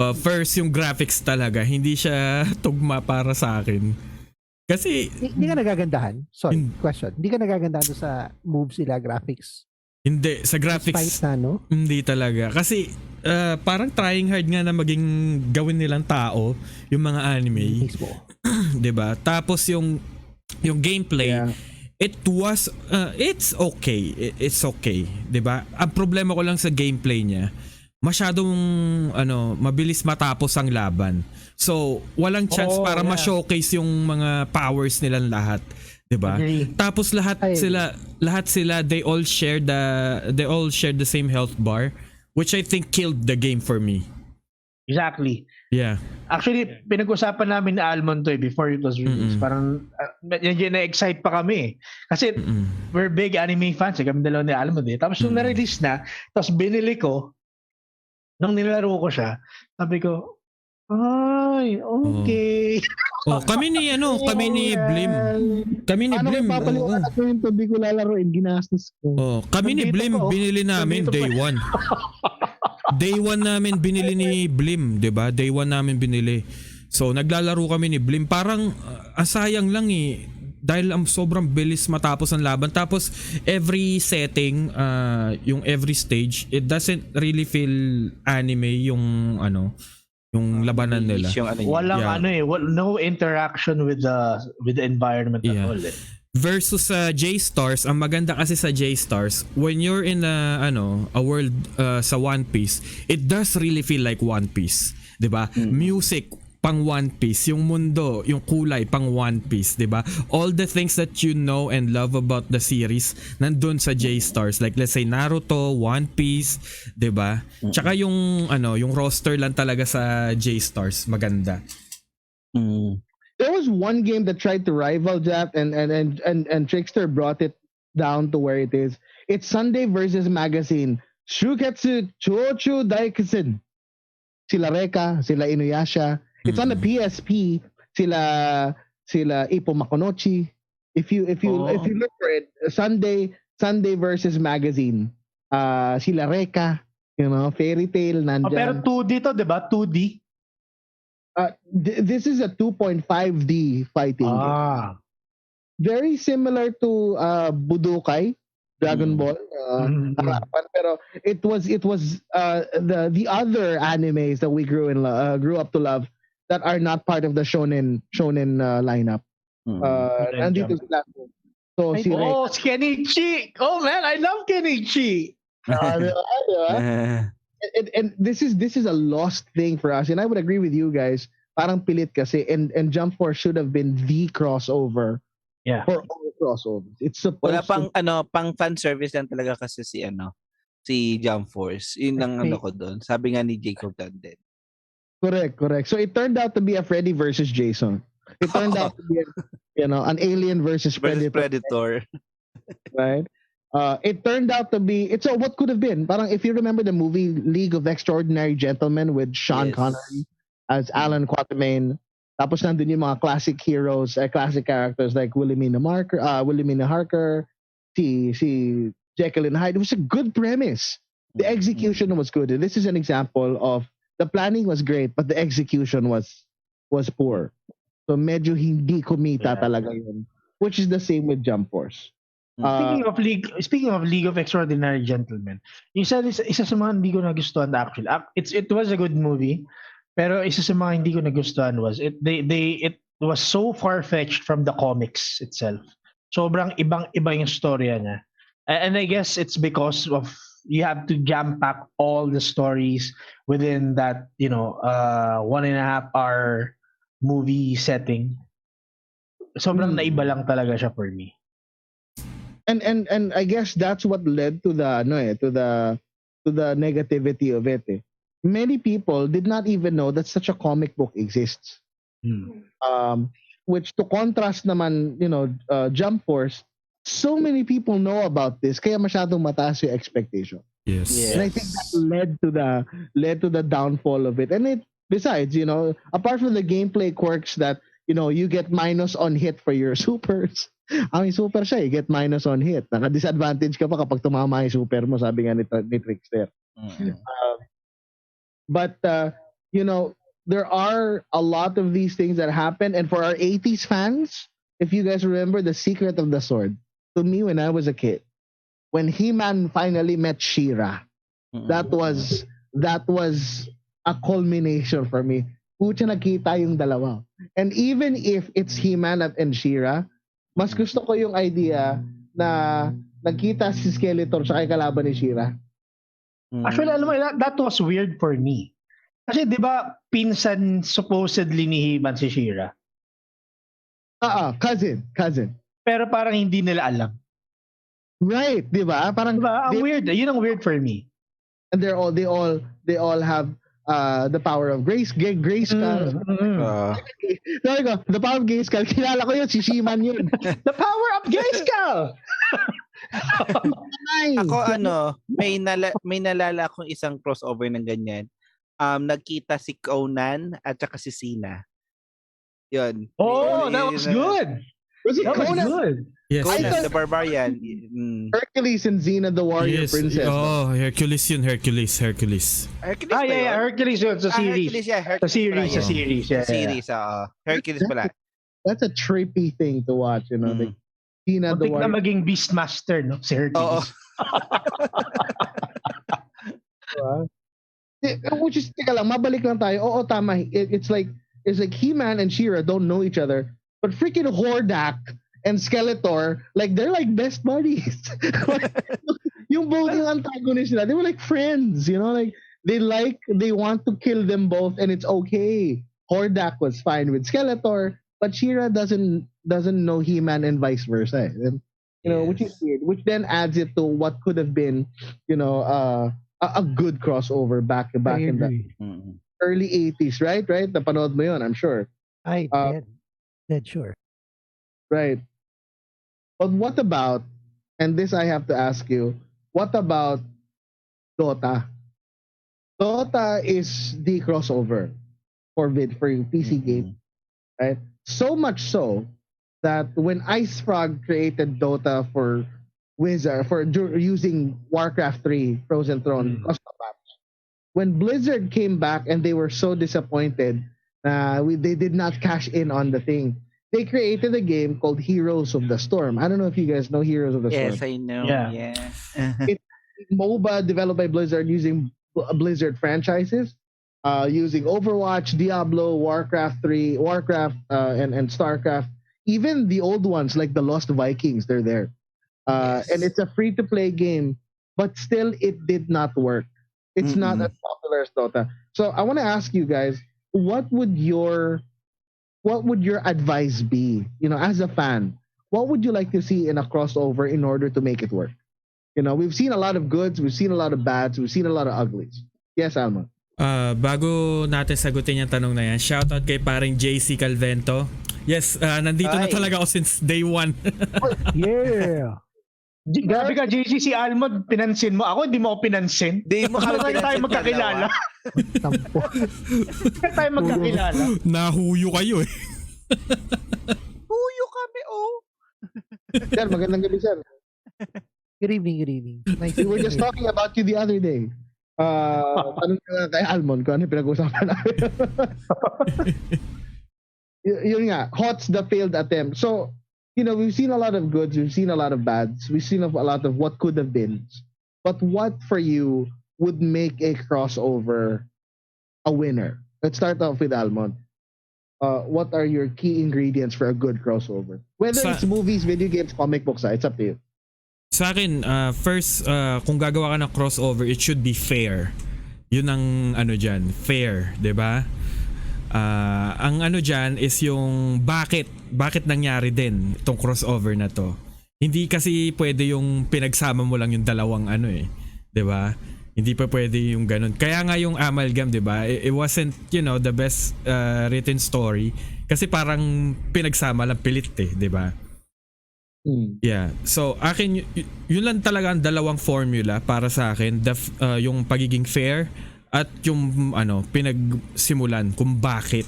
First, yung graphics talaga, hindi siya tugma para sa akin. Kasi... Hindi ka nagagandahan? Sorry, question. Hindi ka nagagandahan sa moves nila, graphics? Hindi, sa graphics, hindi talaga. Kasi parang trying hard nga na maging gawin nilang tao, yung mga anime. Diba? Tapos yung gameplay, it's okay. It's okay. Diba? Ang problema ko lang sa gameplay niya, masyadong mabilis matapos ang laban. So, walang chance para ma-showcase yung mga powers nilang lahat, 'di ba? Tapos lahat sila they all share the same health bar, which I think killed the game for me. Exactly. Yeah. Actually, pinag-usapan namin ni Almond to before it was released. Parang na-excite pa kami. Kasi we're big anime fans. Kami dalawa ni Almond Tapos nung na-release na, tapos binili ko, nung nilaro ko siya, sabi ko, ay, okay. Kami ni Blim. Kami ni Blim. Ano papaliwanag ko yung hindi ko lalaroin, ginastos ko. Kami ni Blim, binili namin day 1. Day 1 namin binili ni Blim, 'di ba? Day 1 namin binili. So naglalaro kami ni Blim. Parang asayang lang dahil sobrang bilis matapos ang laban. Tapos every setting, yung every stage, it doesn't really feel anime yung labanan nila. Walang no interaction with the environment at all. Versus sa J-Stars, ang maganda kasi sa J-Stars, when you're in a world sa One Piece, it does really feel like One Piece, 'di ba? Music pang One Piece, yung mundo, yung kulay pang One Piece, 'di ba? All the things that you know and love about the series nandun sa J-Stars, like let's say Naruto, One Piece, 'di ba? Tsaka yung roster lang talaga sa J-Stars maganda. There was one game that tried to rival that, and Trickster brought it down to where it is. It's Sunday versus Magazine. Shuketsu Chochu Daikusen. Sila Reka, sila Inuyasha. It's on the PSP. Sila Ippo Makonochi. If you look for it, Sunday versus Magazine. Sila Reka, Fairy Tail nandyan. Pero 2D to, 'di ba? 2D. This is a 2.5D fighting game. Very similar to Budokai, Dragon Ball, pero it was the other animes that we grew up to love that are not part of the shonen lineup. Nandito sila. So Kenichi. Oh man, I love Kenichi. And this is a lost thing for us, and I would agree with you guys. Parang pilit kasi, and Jump Force should have been the crossover for crossovers. It's supposed Wala pang fan service lang talaga kasi si Jump Force. Yun ang ko doon. Sabi nga ni Jacob Tanden. Correct. So it turned out to be a Freddy versus Jason. It turned out to be an alien versus Predator. Right? It turned out to be what could have been. Parang if you remember the movie League of Extraordinary Gentlemen with Sean Connery as Alan Quatermain. Tapos nandun yung mga classic heroes, classic characters like Wilhelmina Harker, si Jekyll and Hyde. It was a good premise. The execution was good. And this is an example of the planning was great, but the execution was poor. So medyo hindi kumita talaga yun. Which is the same with Jump Force. Speaking of League of Extraordinary Gentlemen, yung isa sa mga hindi ko nagustuhan actually. It was a good movie. Pero isa sa mga hindi ko nagustuhan was it was so far-fetched from the comics itself. Sobrang ibang-iba yung storya niya. And I guess it's because of you have to jam-pack all the stories within that, 1.5 hour movie setting. Sobrang naiba lang talaga siya for me. And I guess that's what led to the negativity of it. Many people did not even know that such a comic book exists. Which to contrast naman, Jump Force, so many people know about this, kaya masyadong mataas yung expectation. Yes. And I think that led to the downfall of it. And besides, apart from the gameplay quirks that, you get minus on hit for your supers. Ang super siya, you get minus on hit. Naka-disadvantage ka pa kapag tumama yung super mo, sabi nga ni Trickster. But, there are a lot of these things that happen. And for our 80s fans, if you guys remember The Secret of the Sword, to me, when I was a kid, when He-Man finally met She-Ra, that was a culmination for me. Pucha, nakita yung dalawa. And even if it's He-Man and She-Ra, mas gusto ko yung idea na nagkita si Skeletor sa kalaban ni She-Ra. Actually, alam mo, that was weird for me. Kasi di ba pinsan supposedly ni He-Man si She-Ra? Cousin. Pero parang hindi nila alam. Right, di ba? Parang diba? Ang weird. Yun ang weird for me. And they all have the power of Grayskull. The power of Grayskull. Kilala ko yun, si She-Man yun. The power of Grayskull! Nice. Ako may nalala akong isang crossover ng ganyan. Nagkita si Conan at saka si Cena. Yun. Oh, that was good. Was it Conan? Was good. Yes. Conan the Barbarian. Hercules and Xena the Warrior Princess. Oh, Hercules yun. Hercules. Hercules yun. Sa series. Sa series. Hercules pala. That's a trippy thing to watch, Like Xena the Warrior. Na maging Beastmaster, no? Si Hercules. Which is, teka lang, mabalik lang tayo. Oo, tama. It's like He-Man and She-Ra don't know each other, but freaking Hordak and Skeletor, like, they're like best buddies. Yung both yung antagonists nila, they were like friends, like, they want to kill them both, and it's okay. Hordak was fine with Skeletor, but She-Ra doesn't know He-Man and vice versa. And, which is weird, which then adds it to what could have been, a good crossover back in the early 80s, right? Napanood mo yun, I'm sure. I did, sure. Right. But what about, and this I have to ask you, what about Dota? Dota is the crossover for PC game, right? So much so that when IceFrog created Dota for Wizard for using Warcraft 3 Frozen Throne custom maps, when Blizzard came back and they were so disappointed, they did not cash in on the thing. They created a game called Heroes of the Storm. I don't know if you guys know Heroes of the Storm. Yes, I know. Yeah. It's MOBA developed by Blizzard using Blizzard franchises, using Overwatch, Diablo, Warcraft 3, and StarCraft. Even the old ones like the Lost Vikings, they're there. And it's a free-to-play game, but still it did not work. It's not as popular as Dota. So I want to ask you guys, what would your advice be, as a fan? what would you like to see in a crossover in order to make it work? You know, we've seen a lot of goods, we've seen a lot of bads, we've seen a lot of uglies. Yes, Alma. Bago natin sagutin yung tanong na yan, shoutout kay paring JC Calvento. Yes, nandito na talaga ako since day one. Yeah. Grabe ka, JC, si Almond, pinansin mo. Ako, hindi mo ako pinansin. Hindi mo kami tayo magkakilala. Tayo magkakilala. Nahuyo kayo eh. Huyo kami, oh. Sir, magandang gabi, sir. Good evening. Nice. We were just talking about you the other day. Tanong ka kay Almond kung ano pinag-usapan namin. Yun nga, HOTS the failed attempt. So, you know, we've seen a lot of goods, we've seen a lot of bads, we've seen a lot of what could have been. But what for you would make a crossover a winner? Let's start off with Almond. What are your key ingredients for a good crossover? Whether it's movies, video games, comic books, it's up to you. Sa akin, first, kung gagawa ka ng crossover, it should be fair. Yun ang ano dyan, fair, 'di ba? Ang ano dyan is yung bakit nangyari din itong crossover na to. Hindi kasi pwede yung pinagsama mo lang yung dalawang ano eh, 'di ba? Hindi pa pwede yung ganun. Kaya nga yung amalgam, 'di ba? It wasn't, you know, the best written story kasi parang pinagsama lang pilit eh, 'di ba? Yeah. So akin yun lang talaga ang dalawang formula para sa akin, yung pagiging fair at yung ano pinagsimulan kung bakit.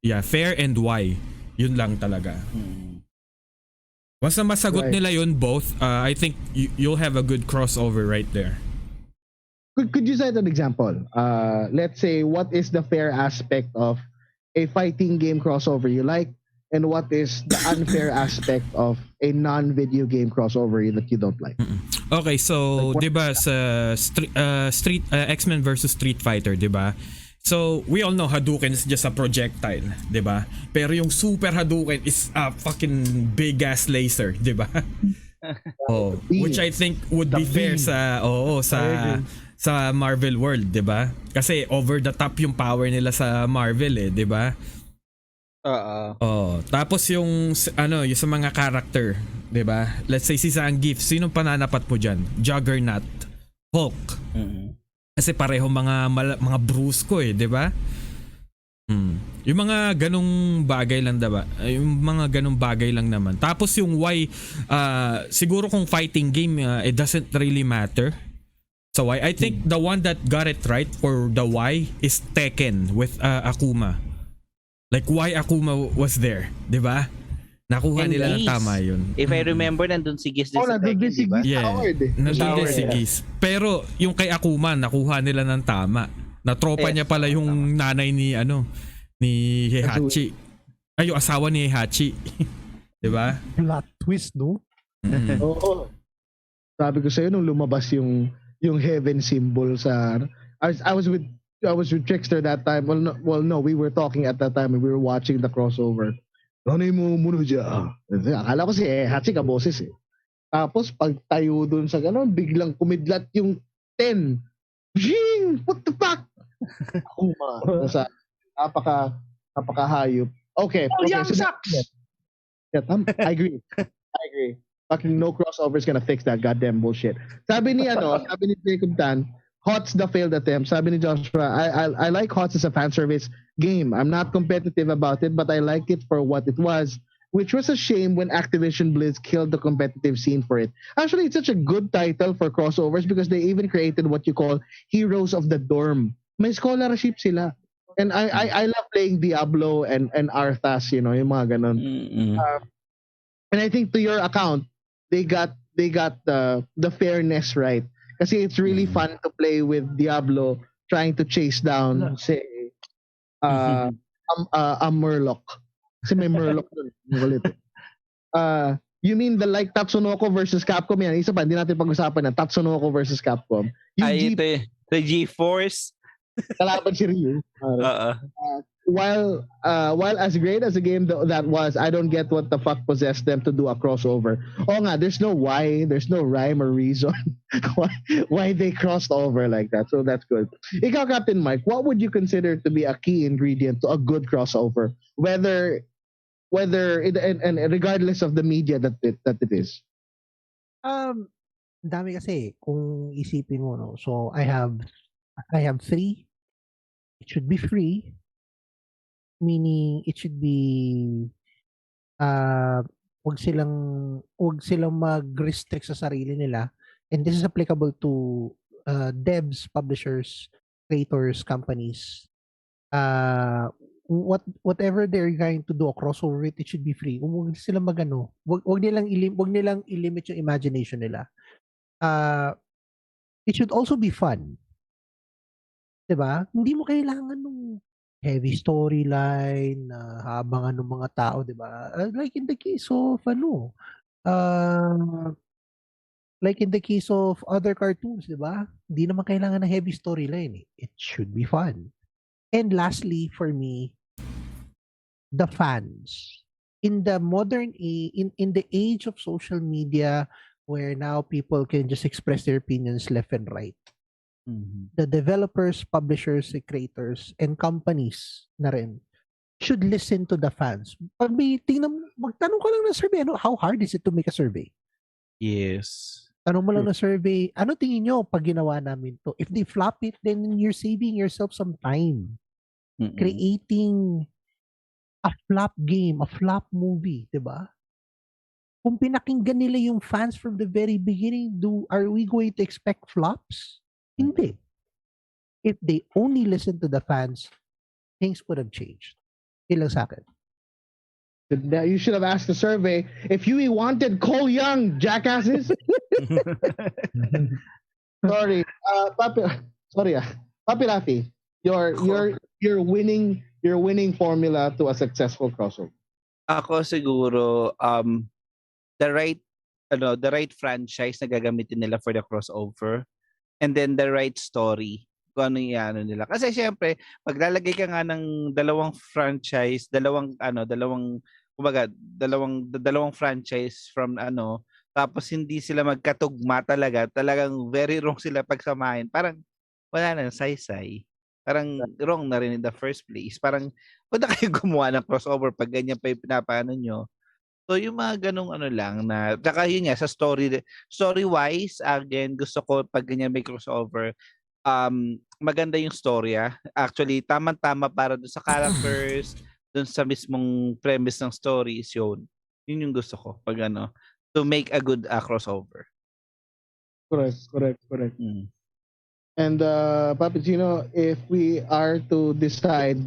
Yeah, fair and why. Yun lang talaga. Once na masagot nila yun both, I think you'll have a good crossover right there. Could you cite an example? Let's say, what is the fair aspect of a fighting game crossover you like, and what is the unfair aspect of a non-video game crossover that you don't like? Okay, so like 'di ba sa Street X-Men versus Street Fighter, 'di ba? So we all know Hadouken is just a projectile, 'di ba? Pero yung Super Hadouken is a fucking big ass laser, 'di ba? Which I think would be fair sa sa Marvel world, 'di ba? Kasi over the top yung power nila sa Marvel eh, 'di ba? Tapos yung ano, yung sa mga character, 'di ba? Let's say si Zangief, sino pananapat mo diyan? Juggernaut, Hulk. Kasi pareho mga brusko eh, 'di ba? Yung mga ganong bagay lang, diba? Yung mga ganong bagay lang naman. Tapos yung why, siguro kung fighting game, it doesn't really matter. So why? I think the one that got it right for the why is Tekken with Akuma. Like why Akuma was there, 'di ba? Nakuha and nila ng tama 'yun. If I remember, nandun si Geeks din sa Tekken, di ba? Yeah. Nandun din si Geeks. Pero yung kay Akuma, nakuha nila ng tama. Natropa niya pala yung nanay ni ni Heihachi. Ay, yung asawa ni Heihachi. 'Di ba? Plot twist, no? Oo. Sabi ko sa'yo nung lumabas yung heaven symbol sa I was with Trickster that time. Well, no, we were talking at that time and we were watching the crossover. Ano mo muna dyan? Akala ko si Hachi kaboses eh. Tapos pag tayo dun sa gano'n, biglang kumidlat yung 10. Jing! What the fuck? Sa napaka-hayop. Okay. Young sucks! Yeah, I agree. Fucking no crossover is gonna fix that goddamn bullshit. Sabi ni Jacob Tan, HOTS the failed attempt. Sabi ni Joshua, I like HOTS as a fan service game. I'm not competitive about it, but I like it for what it was, which was a shame when Activision Blizz killed the competitive scene for it. Actually, it's such a good title for crossovers because they even created what you call Heroes of the Dorm. May scholarship sila. And I love playing Diablo and Arthas, you know, yung mga ganun. And I think to your account, they got the fairness right. Kasi it's really fun to play with Diablo trying to chase down, say, a Murloc. Kasi may Murloc dun. You mean the like Tatsunoko versus Capcom? Yan, isa pa, hindi natin pag-usapan na Tatsunoko versus Capcom. Ito the G-Force. Kalaban si Ryu. While as great as a game that was, I don't get what the fuck possessed them to do a crossover. Oh nga, there's no why, there's no rhyme or reason why they crossed over like that. So that's good. Ikaw, Captain Mike, what would you consider to be a key ingredient to a good crossover? Whether whether and regardless of the media that it is? Dami kasi kung isipin mo, no. So I have 3. It should be free, meaning it should be wag silang mag-restrict sa sarili nila, and this is applicable to devs, publishers, creators, companies. Whatever they're going to do a crossover it should be free. Huwag silang wag nilang ilimit yung imagination nila. It should also be fun. 'Di ba? Hindi mo kailangan ng heavy storyline na habangan ng mga tao, 'di ba? Like in the case of like in the case of other cartoons, 'di ba? Hindi naman kailangan ng heavy storyline. It should be fun. And lastly, for me, the fans. In the modern in the age of social media, where now people can just express their opinions left and right. Mm-hmm. The developers, publishers, creators, and companies na rin should listen to the fans. Pag may magtanong ka lang ng survey, how hard is it to make a survey? Yes. Tanong mo lang na survey, ano tingin nyo pag ginawa namin to? If they flop it, then you're saving yourself some time. Mm-mm. Creating a flop game, a flop movie, diba? Kung pinakinggan nila yung fans from the very beginning, are we going to expect flops? Hindi. If they only listen to the fans, things would have changed. Yun lang sa akin. You should have asked the survey if you wanted Cole Young, jackasses. Sorry, Papi Raffy, your winning formula to a successful crossover. Ako siguro the right franchise na gagamitin nila for the crossover, and then the right story kung ano yung nila. Kasi syempre, paglalagay ka nga ng dalawang franchise, dalawang franchise from tapos hindi sila magkatugma talagang very wrong sila pagsamahin. Parang wala na, saysay. Parang wrong na rin in the first place. Parang wala kayo gumawa ng crossover pag ganyan pa yung pinapaano nyo. So yung mga ganong lang na, tsaka yun nga, sa story-wise, again, gusto ko pag ganyan may crossover, maganda yung storya. Actually, tamang-tama para dun sa characters, dun sa mismong premise ng stories, yun yung gusto ko pag to make a good crossover. Correct. And Papi Gino, if we are to decide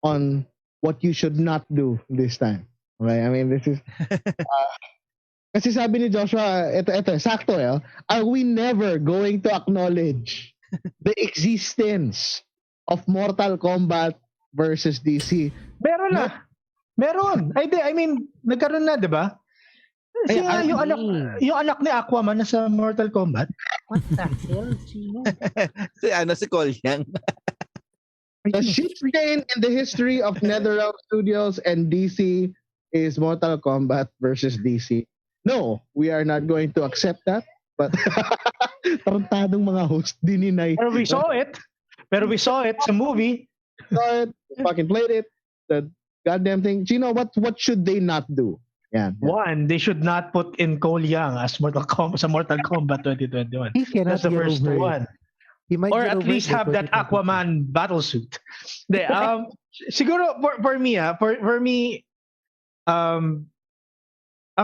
on what you should not do this time, okay? I mean, this is kasi sabi ni Joshua, ito sakto are we never going to acknowledge the existence of Mortal Kombat versus DC? Meron. I mean, nagkaroon na, 'di ba? Yung anak ni Aquaman nasa Mortal Kombat. What the hell, Gino? Si Cole Young. The shit stain in the history of NetherRealm Studios and DC is Mortal Kombat versus DC. No, we are not going to accept that. But tarantadong mga host dininay. Pero we saw it sa movie. Saw it, fucking played it. The goddamn thing. Gino, what should they not do? Yeah. One, they should not put in Cole Young as Mortal Kombat 2021. That's the first one. Or at least have that Aquaman battle suit. Siguro for me, ang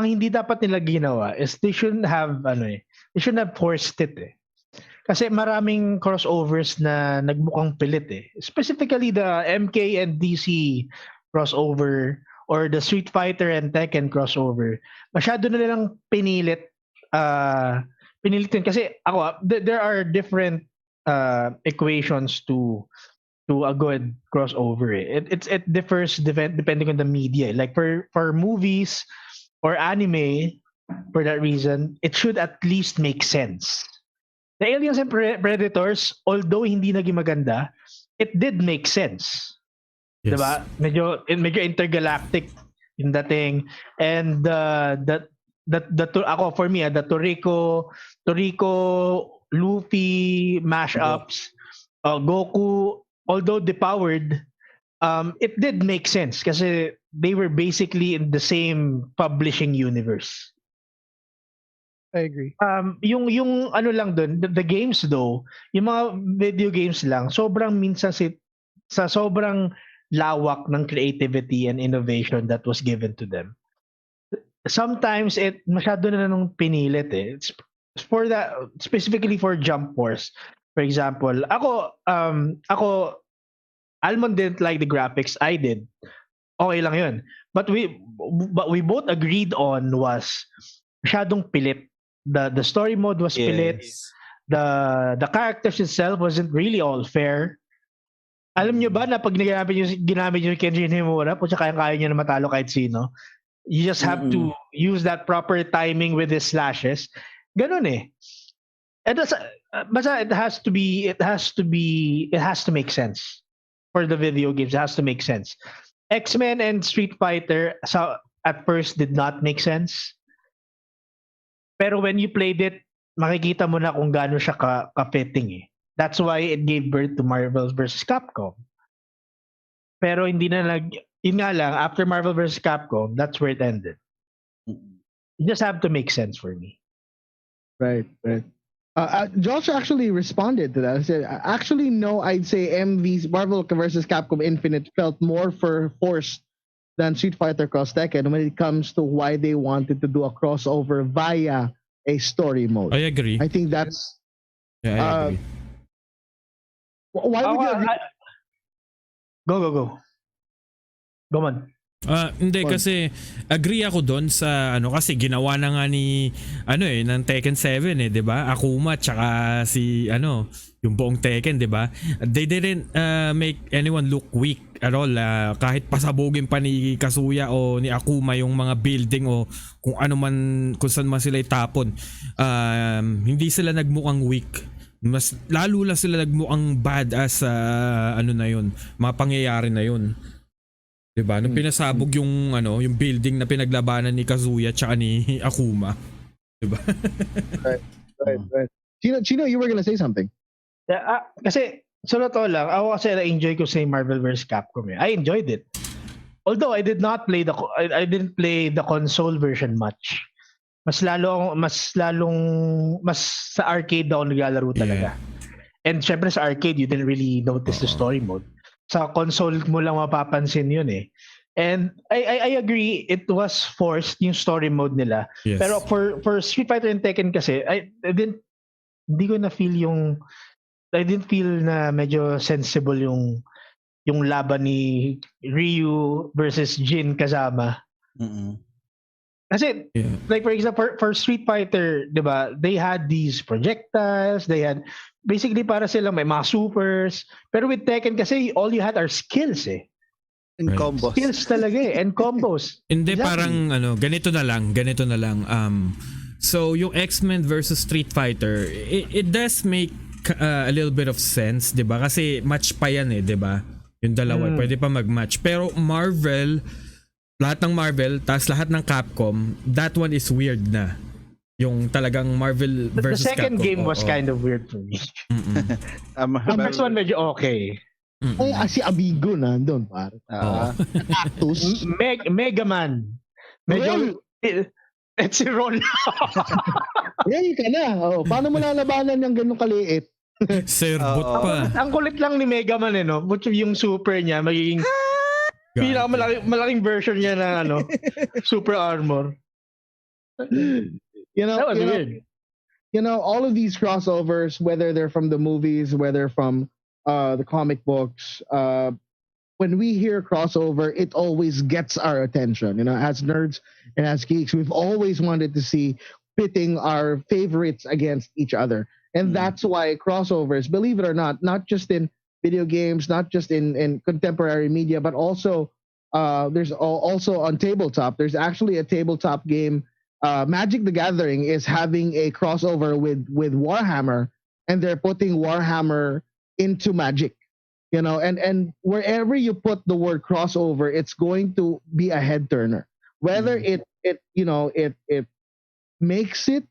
hindi dapat nila ginawa is they shouldn't have forced it Kasi maraming crossovers na nagmukhang pilit Specifically the MK and DC crossover or the Street Fighter and Tekken crossover. Masyado na nilang pinilit yun. Kasi there are different equations to a good crossover. It differs depending on the media. Like for movies or anime, for that reason, it should at least make sense. The Aliens and Predators, although hindi naging maganda, it did make sense. Yes. Diba? Medyo intergalactic in that thing. And the Toriko Luffy mashups, Goku, although depowered, it did make sense kasi they were basically in the same publishing universe. I agree. Yung ano lang dun, the games though, yung mga video games lang, sobrang minsan sa sobrang lawak ng creativity and innovation that was given to them. Sometimes masyado na nung pinilit eh. It's for that, specifically for Jump Force. For example, ako Almond didn't like the graphics. I did. Okay lang yun. But we both agreed on was masyadong pilit. The story mode was pilit. The characters itself wasn't really all fair. Alam nyo ba na pag ginamit nyo Kenji Himura, po siya kaya nyo na matalo kahit sino. You just have to use that proper timing with his slashes. Ganun eh. And basta it has to make sense for the video games. It has to make sense. X-Men and Street Fighter at first did not make sense. Pero when you played it, makikita mo na kung gaano siya ka-fitting eh. That's why it gave birth to Marvel vs. Capcom. Pero hindi na yun nga lang, after Marvel vs. Capcom, that's where it ended. You just have to make sense for me. Right. Josh actually responded to that. I said, actually, no, I'd say Marvel vs. Capcom Infinite felt more forced than Street Fighter Cross Tekken when it comes to why they wanted to do a crossover via a story mode. I agree. I think that's... Yeah, I agree. Why would you agree? Go. Go man. Hindi kasi agree ako doon sa kasi ginawa na nga ni ng Tekken 7 eh, 'di ba? Akuma tsaka si yung buong Tekken, 'di ba? They didn't make anyone look weak at all. Kahit pasabugin pa ni Kazuya o ni Akuma yung mga building o kung saan man sila itapon. Hindi sila nagmukhang weak. Mas lalo lang sila nagmukhang badass sa na yun, mga pangyayari na yun. Diba? Nung pinasabog yung yung building na pinaglabanan ni Kazuya tsaka ni Akuma. Diba? Right. Chino, you were gonna say something. Yeah, kasi sa totoo lang, ako kasi na-enjoy ko sa Marvel vs. Capcom. I enjoyed it. Although I didn't play the console version much. Mas sa arcade ako naglalaro talaga. Yeah. And syempre sa arcade, you didn't really notice the story mode. Sa console mo lang mapapansin yun eh. And I agree, it was forced yung story mode nila. Yes. Pero for Street Fighter and Tekken kasi, I didn't feel na medyo sensible yung laban ni Ryu versus Jin kasama. Kasi, like for example, for Street Fighter, di ba, they had these projectiles, they had, basically para silang may mga supers, pero with Tekken kasi, all you had are skills eh. And combos. Skills talaga eh, and combos. Hindi, parang, ganito na lang. So, yung X-Men versus Street Fighter, it does make a little bit of sense, di ba? Kasi match pa yan eh, di ba? Yung dalawa, pwede pa mag-match. Pero lahat ng Marvel, tas lahat ng Capcom, that one is weird na. Yung talagang Marvel versus Capcom. The second game was kind of weird for me. The first one medyo okay. Ay, si Amigo na doon, pare. Cactus. Megaman. Medyo... It's si Ron. Yan ka na. Paano mo lalabanan yung ganun kaliit? Serbot pa. Ang kulit lang ni Megaman eh, no? But yung super niya, magiging... malaking version niya ng super armor. That was weird. All of these crossovers, whether they're from the movies, whether from the comic books, when we hear crossover, it always gets our attention. As nerds and as geeks, we've always wanted to see pitting our favorites against each other. And that's why crossovers, believe it or not just in video games, not just in contemporary media, but also there's also on tabletop. There's actually a tabletop game. Magic the Gathering is having a crossover with Warhammer, and they're putting Warhammer into Magic. And wherever you put the word crossover, it's going to be a head turner. Whether it makes it,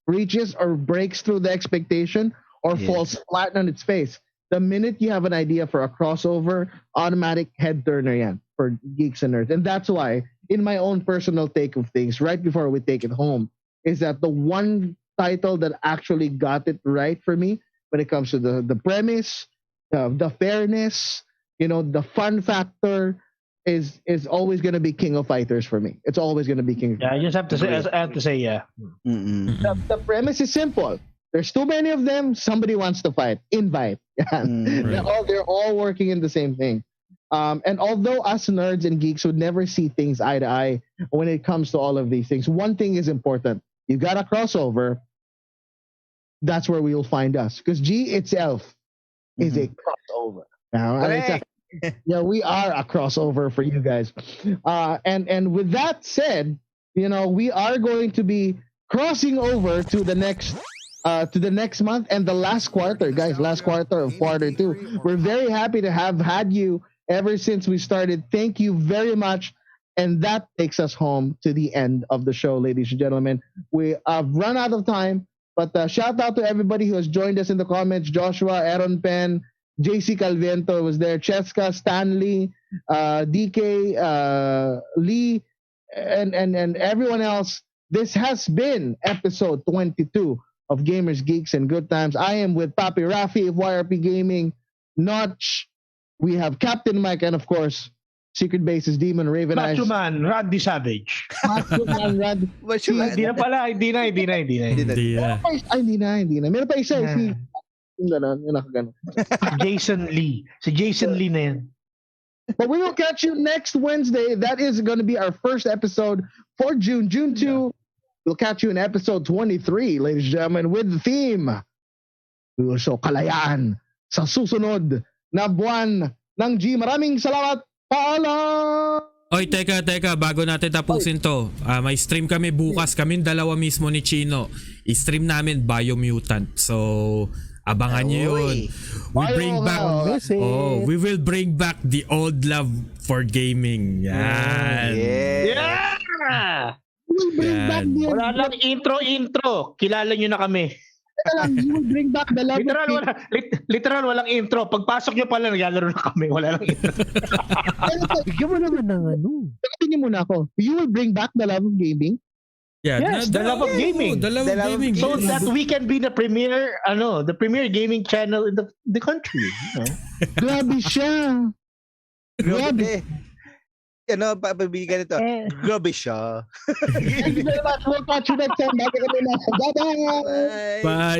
reaches or breaks through the expectation, or falls flat on its face. the minute you have an idea for a crossover, automatic head turner yan for Geeks and Nerds. And that's why, in my own personal take of things, right before we take it home, is that the one title that actually got it right for me when it comes to the premise, the fairness, the fun factor, is always going to be King of Fighters for me. It's always going to be King of Fighters. Yeah, I have to say, yeah. The premise is simple. There's too many of them. Somebody wants to fight. Invite. They're all working in the same thing. And although us nerds and geeks would never see things eye to eye when it comes to all of these things, one thing is important. You got a crossover. That's where we will find us. Because G itself is a crossover. We are a crossover for you guys. And with that said, we are going to be crossing over to the next month and the last quarter, guys. Last quarter of quarter 2. We're very happy to have had you ever since we started. Thank you very much. And that takes us home to the end of the show, ladies and gentlemen. We have run out of time, but shout out to everybody who has joined us in the comments. Joshua, Aaron Penn, JC Calviento was there, Cheska, Stanley, DK, Lee, and everyone else. This has been episode 22 of Gamers, Geeks, and Good Times. I am with Papi, Raffy of YRP Gaming, Noch. We have Captain Mike, and of course, Secret Bases Demon Ravenize. Macho Man, Randy Savage. Macho Man, Randy. Hindi na pala, hindi na. Meron pa isa, si gano'n. Jason Lee. Si Jason Lee na yan. But we will catch you next Wednesday. That is going to be our first episode for June 2. We'll catch you in episode 23, ladies and gentlemen, with the theme. We will show kalayaan sa susunod na buwan ng G. Maraming salamat. Paalam! Oy, teka, bago natin tapusin to. May stream kami bukas. Kaming dalawa mismo ni Chino. I-stream namin Biomutant. So, abangan nyo yun. We will bring back the old love for gaming. Yan. Yeah! Wala lang intro. Kilala nyo na kami. You will bring back the love. Literal walang intro. Pagpasok nyo pala, naglalaro na kami. Wala lang intro. Bigyan mo naman ng ano. Tingin muna ako. You will bring back the love of gaming? Yeah, yes, the love of gaming. The love of gaming. So that we can be the premier gaming channel in the country. Grabe siya. Grabe. Pabibigyan ito. Grabe siya. Thank you very much. We'll catch you next time. Bye. Bye.